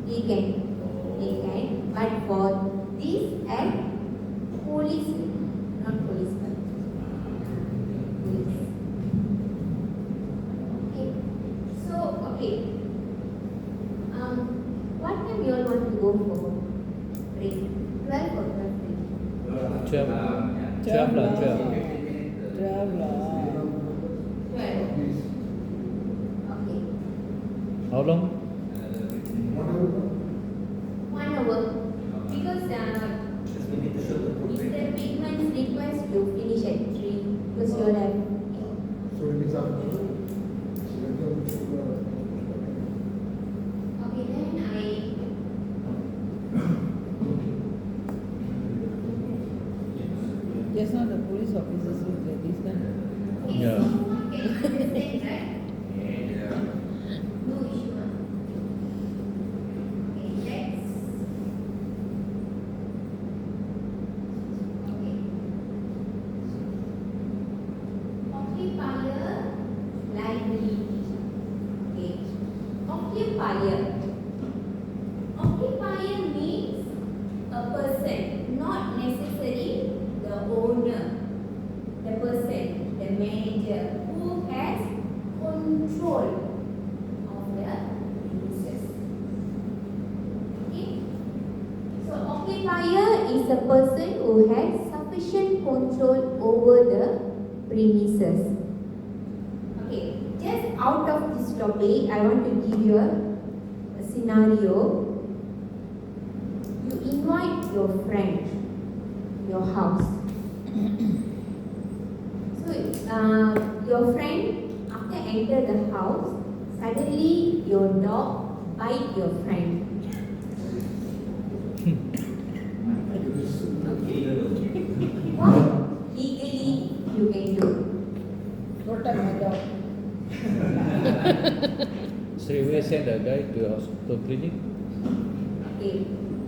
[SPEAKER 1] They can, but for this act, police, not policeman. Police. Okay. So, okay. What time you all want to go for break? 12 or 12?
[SPEAKER 3] 12 lah, 12.
[SPEAKER 2] 12 lah.
[SPEAKER 1] 12. Okay.
[SPEAKER 3] How long?
[SPEAKER 1] 1 hour. Because if the payment request you finish at 3, because you all have.
[SPEAKER 6] So it means after.
[SPEAKER 1] Okay, then
[SPEAKER 2] Just now the police officers look like this one.
[SPEAKER 3] Yeah.
[SPEAKER 1] Can you understand, right? No issue. Okay, let's. Okay. Occupier liability. Okay. Occupier. Occupier means a person, not necessarily the owner, the person, the manager who has control of the premises. Okay? So occupier is a person who has sufficient control over the premises. Okay, just out of this topic, I want to give you a scenario. You invite your friend, your house. So, your friend, after enter the house, suddenly your dog bite your friend. What legally you can do?
[SPEAKER 2] Protect my dog.
[SPEAKER 3] Straight away send the guy to hospital clinic?
[SPEAKER 1] Okay.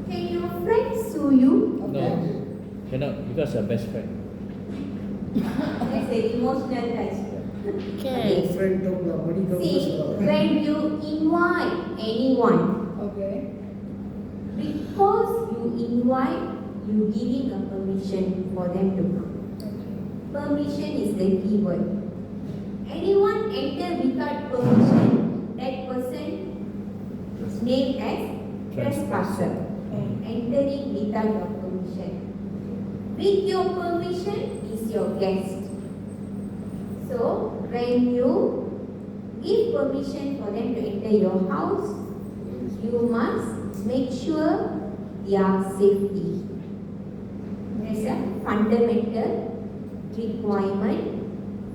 [SPEAKER 1] Can your friend sue you?
[SPEAKER 3] No. Cannot because your best friend.
[SPEAKER 1] That's an emotional touch.
[SPEAKER 7] Okay.
[SPEAKER 6] Friend talk lah, money come first
[SPEAKER 1] See,
[SPEAKER 6] lah.
[SPEAKER 1] when you invite anyone,
[SPEAKER 2] Okay.
[SPEAKER 1] because you invite, you giving a permission for them to come. Permission is the key word. Anyone enter without permission, that person is named as trespasser. Entering without your permission. With your permission is your guest. So when you give permission for them to enter your house, you must make sure their safety. There is a fundamental requirement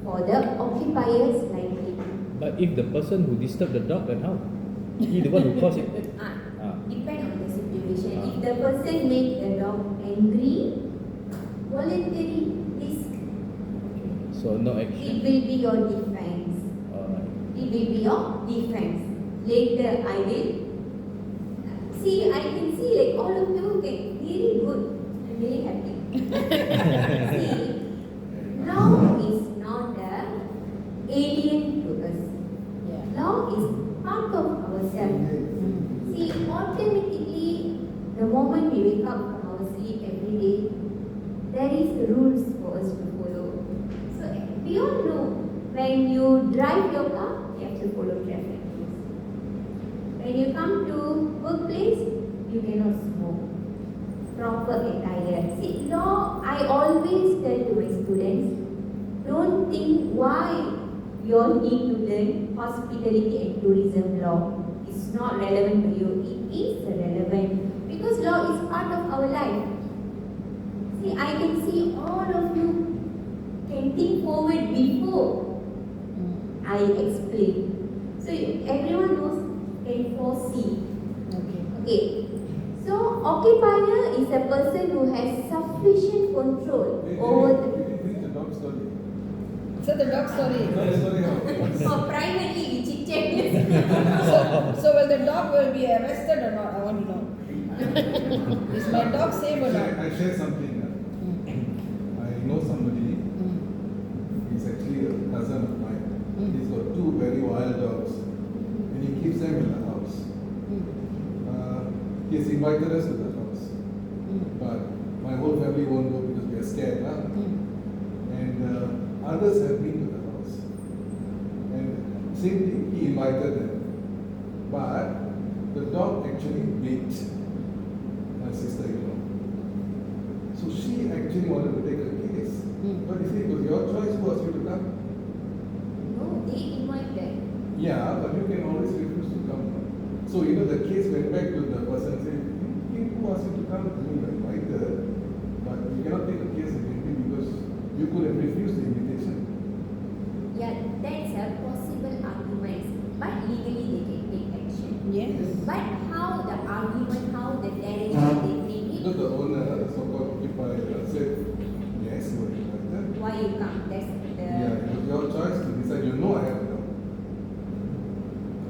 [SPEAKER 1] for the occupier's livelihood.
[SPEAKER 3] But if the person who disturbed the dog, then how? He the one who caused it.
[SPEAKER 1] Depend on the situation. If the person make the dog angry, voluntary risk.
[SPEAKER 3] So no
[SPEAKER 1] It
[SPEAKER 3] action.
[SPEAKER 1] will be your defense.
[SPEAKER 3] Alright.
[SPEAKER 1] It will be your defense. Later I will see. I can see like all of you get really good. I'm really happy. See, law is not a alien to us. Law is part of ourselves. See, automatically, the moment we wake up from our sleep every day, there is rules for us to follow. So we all know when you drive your car, you have to follow traffic rules. When you come to workplace, you cannot smoke. Proper attire. See, law, I always tell to my students, don't think why you all need to learn hospitality and tourism law. It's not relevant to you. It is relevant because law is part of our life. See, I can see all of you can think forward before I explain. So everyone knows can foresee. Okay. So occupier is a person who has sufficient control over the.
[SPEAKER 4] Read the dog story.
[SPEAKER 2] So the dog story.
[SPEAKER 4] Dog story how?
[SPEAKER 1] So privately we chit chat.
[SPEAKER 2] So will the dog will be arrested or not? I want to know. Is my dog safe or not?
[SPEAKER 4] I share something. I know somebody. He's actually a cousin of mine. He's got two very wild dogs, and he keeps them in the house. He has invited us to the house, but my whole family won't go because we are scared, and others have been to the house, and same thing. He invited them, but the dog actually bit my sister-in-law. So she actually wanted to take a case. But you see, it was your choice who asked you to come.
[SPEAKER 1] No, they invited.
[SPEAKER 4] Yeah, but you can always refuse to come. So, the case went back to the person saying, who asked you to come? I mean, you invited, but you cannot take a case against me because you could have refused the invitation.
[SPEAKER 1] Yeah, that's a possible argument. But legally they can take action.
[SPEAKER 2] Yes.
[SPEAKER 1] But how the argument, how the direction they bring it,
[SPEAKER 4] Because the owner, the so-called occupier, said, yes, you were invited.
[SPEAKER 1] why you come? That's the.
[SPEAKER 4] Yeah, it was your choice to decide. You know I have to come.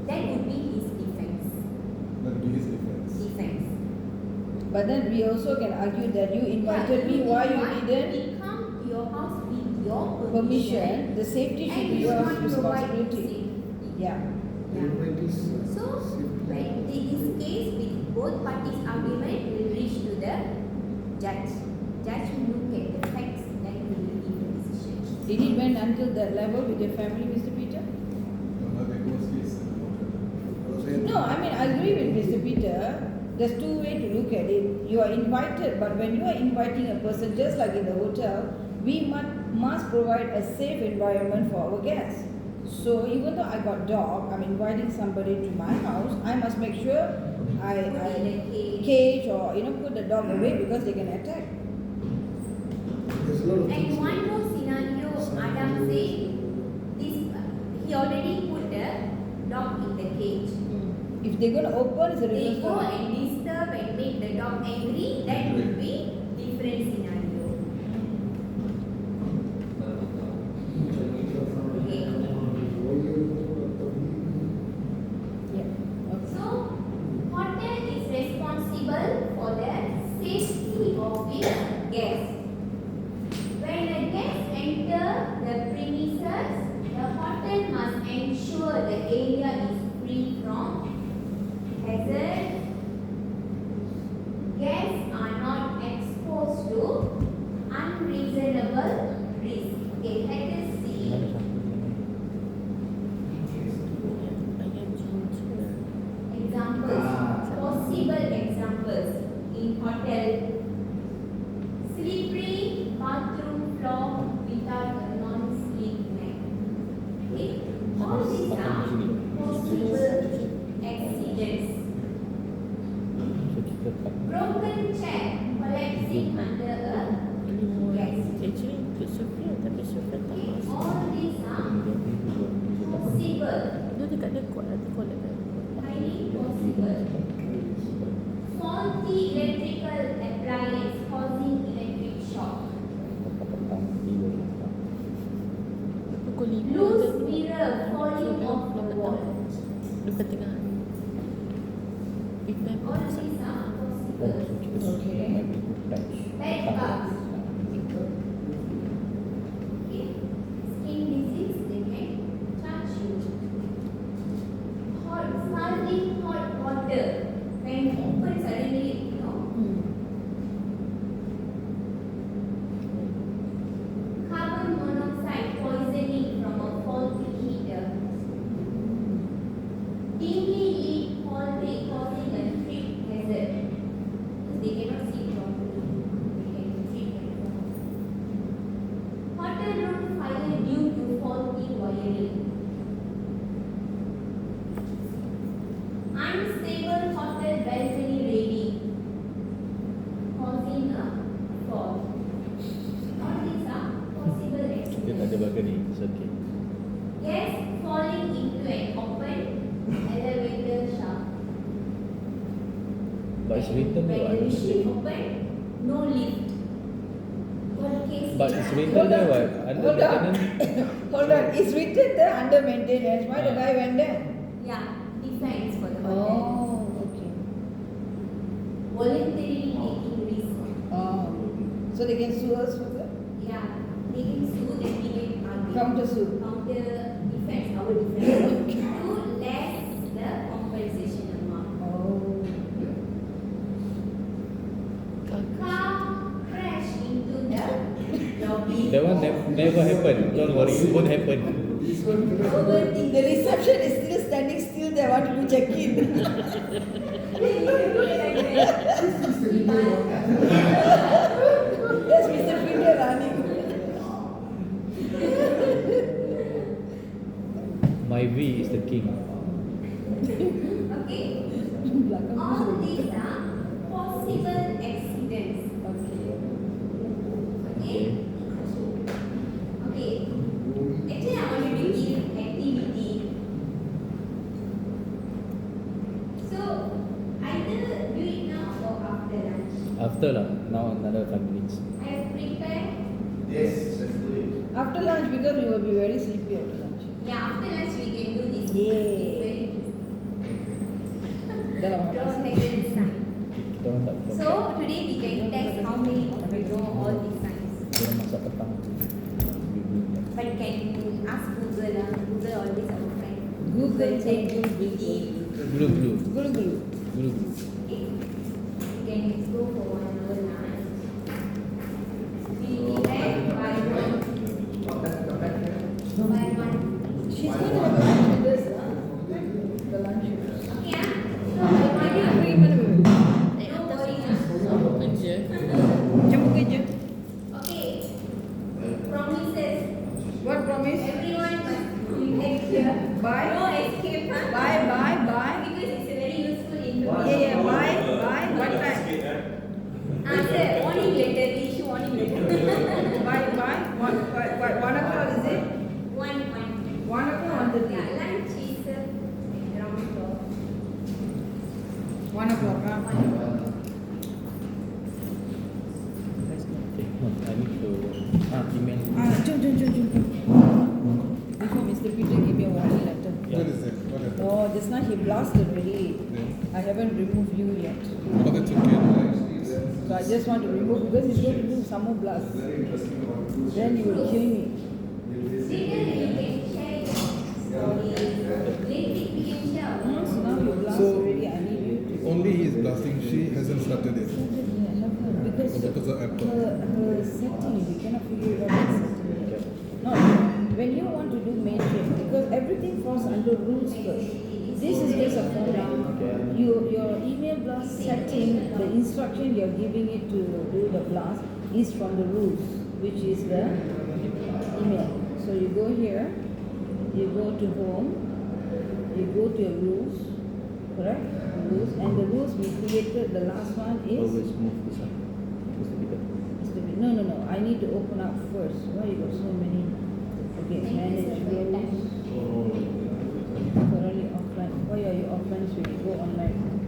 [SPEAKER 1] That would be his defense.
[SPEAKER 4] That would be his defense.
[SPEAKER 1] Defense.
[SPEAKER 2] But then we also can argue that you invited me, why you didn't?
[SPEAKER 1] We come to your house with your
[SPEAKER 2] Permission, the safety should
[SPEAKER 1] and
[SPEAKER 2] be
[SPEAKER 1] you
[SPEAKER 2] your
[SPEAKER 1] not provide
[SPEAKER 2] responsibility.
[SPEAKER 1] safety.
[SPEAKER 2] Yeah.
[SPEAKER 1] So, when this case with both parties' argument will reach to the judge. Judge will look at the facts and will give a decision.
[SPEAKER 2] Did it went until that level with your family, Mr. Peter?
[SPEAKER 4] Now that goes case.
[SPEAKER 2] No, I mean, I agree with Mr. Peter. There's two ways to look at it. You are invited, but when you are inviting a person, just like in the hotel, we must provide a safe environment for our guests. So even though I got dog, I'm inviting somebody to my house, I must make sure I
[SPEAKER 1] Put in a
[SPEAKER 2] cage or put the dog away because they can attack.
[SPEAKER 6] There's a lot of
[SPEAKER 1] And
[SPEAKER 6] things.
[SPEAKER 1] one more scenario, Adam said, this he already put the dog in the cage.
[SPEAKER 2] If they're going to open, it's a
[SPEAKER 1] They
[SPEAKER 2] different
[SPEAKER 1] go
[SPEAKER 2] story.
[SPEAKER 1] and disturb and make the dog angry, that would be different scenario. Okay.
[SPEAKER 2] Yeah. Okay.
[SPEAKER 1] So, hotel is responsible for the safety of its guests. When a guest enter the premises, the hotel must ensure the area is free from hazard. Guests are not exposed hotel. Slippery bathroom floor without a non-slip mat. Okay? All these are possible accidents. Broken chair collapsing under a gas.
[SPEAKER 7] Actually, ikut Sofia, tapi Sofia tak
[SPEAKER 1] Okay,
[SPEAKER 7] masuk.
[SPEAKER 1] all these are possible,
[SPEAKER 7] Dia dekat dia kuat nanti collect kan.
[SPEAKER 1] highly possible. Faulty electrical appliance causing electric shock.
[SPEAKER 7] Pukul 5
[SPEAKER 1] Loose mirror falling off the wall.
[SPEAKER 7] dekat tengah.
[SPEAKER 1] All these are possible.
[SPEAKER 2] Okay.
[SPEAKER 1] Bed bugs. Okay. Skin disease, they can touch you. Scalding hot water when open suddenly, Carbon monoxide poisoning from a faulty heater. Dimly lit hallway causing a trip hazard. Because they cannot see properly. They can trip and fall. Hotel room fire due to faulty wiring. Unstable hotel balcony railing causing a fall. All these are possible
[SPEAKER 3] Dia tak
[SPEAKER 1] accidents.
[SPEAKER 3] ada balcony, it's okay.
[SPEAKER 1] Gas falling into an open elevator shaft.
[SPEAKER 3] But it's written
[SPEAKER 1] When
[SPEAKER 3] there,
[SPEAKER 1] the
[SPEAKER 3] what?
[SPEAKER 1] lift open, no lift. What case?
[SPEAKER 3] But it's written there, what? Under
[SPEAKER 2] Hold on.
[SPEAKER 3] maintenance.
[SPEAKER 2] Hold on. It's written there under maintenance. Why the guy went there?
[SPEAKER 1] Yeah, defense for the hotel.
[SPEAKER 2] Oh, okay.
[SPEAKER 1] Voluntarily taking risk.
[SPEAKER 2] Oh. So they can sue us for that?
[SPEAKER 1] Yeah, they can sue, then we can argue.
[SPEAKER 2] Counter sue.
[SPEAKER 1] Counter defense, our defense. To less the compensation amount.
[SPEAKER 2] Oh.
[SPEAKER 1] Car crash into the lobby.
[SPEAKER 3] That one never happened. Don't worry, it won't happen.
[SPEAKER 2] Overthink. The reception is still standing still there. Want to check in? Yes, Mr. Peter running.
[SPEAKER 3] My V is the king.
[SPEAKER 1] Okay. All these are possible accidents. Okay. Okay. Actually, I want to give activity. So, either do it now or after lunch.
[SPEAKER 3] After lah, now another 5 minutes.
[SPEAKER 1] I have prepared.
[SPEAKER 5] Yes, let's do it.
[SPEAKER 2] After lunch, because you will be very sleepy after lunch.
[SPEAKER 1] Yeah, after lunch we can do this.
[SPEAKER 2] Yay.
[SPEAKER 1] Very interesting.
[SPEAKER 2] Dah lah.
[SPEAKER 1] Don't take the sign.
[SPEAKER 3] Kita orang tak
[SPEAKER 1] So today we can test how many of you know all these signs.
[SPEAKER 3] Dia masa petang.
[SPEAKER 1] But can ask Google lah. Google always our friend.
[SPEAKER 2] Google,
[SPEAKER 1] check
[SPEAKER 2] Google.
[SPEAKER 3] Gulu gulu.
[SPEAKER 2] Gulu gulu.
[SPEAKER 3] Gulu gulu.
[SPEAKER 1] Okay. We can go for 1 hour lunch. We will be back by 1. By 1.
[SPEAKER 2] She's going to have lunch with us, huh? The lunch with us.
[SPEAKER 1] Okay ah. So by
[SPEAKER 2] Mana
[SPEAKER 1] 1.
[SPEAKER 2] pergi mana pergi?
[SPEAKER 1] Don't worry ah.
[SPEAKER 7] Sama kerja.
[SPEAKER 2] Jemput kerja.
[SPEAKER 1] Okay. Promises.
[SPEAKER 2] What promise?
[SPEAKER 1] Everyone must behave here.
[SPEAKER 2] Bye.
[SPEAKER 1] No escape huh?
[SPEAKER 2] Bye, bye, bye.
[SPEAKER 1] Because it's a very useful
[SPEAKER 2] Yeah,
[SPEAKER 1] information.
[SPEAKER 2] yeah, bye, bye. What time?
[SPEAKER 1] Sir, warning letter. We issue warning letter.
[SPEAKER 2] Bye, bye. 1 o'clock is it?
[SPEAKER 1] 1.
[SPEAKER 2] 1 o'clock on the
[SPEAKER 1] Yeah,
[SPEAKER 2] day.
[SPEAKER 1] lunch is around 12.
[SPEAKER 2] 1 o'clock, huh?
[SPEAKER 3] Okay, no, I need to email.
[SPEAKER 2] Jom. Before Mr. Peter give me a warning letter.
[SPEAKER 4] What is it? What happened?
[SPEAKER 2] Oh, just now he blasted already.
[SPEAKER 4] Yeah.
[SPEAKER 2] I haven't removed you yet.
[SPEAKER 4] Oh, that's okay.
[SPEAKER 2] So I just want to remove because he's going to do some more blast. Then you will kill me.
[SPEAKER 1] Later you can share your story. Later we can share.
[SPEAKER 2] So now you blast
[SPEAKER 4] So,
[SPEAKER 2] already. I need you to.
[SPEAKER 4] Only he is blasting. She hasn't started it.
[SPEAKER 2] Because
[SPEAKER 4] Because of Apple.
[SPEAKER 2] her setting, we cannot figure it out. The setting. No, when you want to do mainframe, because everything falls under rules first. This is just a format. Your email blast setting, the instruction you're giving it to do the blast is from the rules, which is the email. So you go here, you go to home, you go to your rules, correct? Rules, and the rules we created, the last one is
[SPEAKER 3] Always move this one.
[SPEAKER 2] no. I need to open up first. Why you got so many? Okay, manage rules. Currently offline. Why are you offline? So you go online.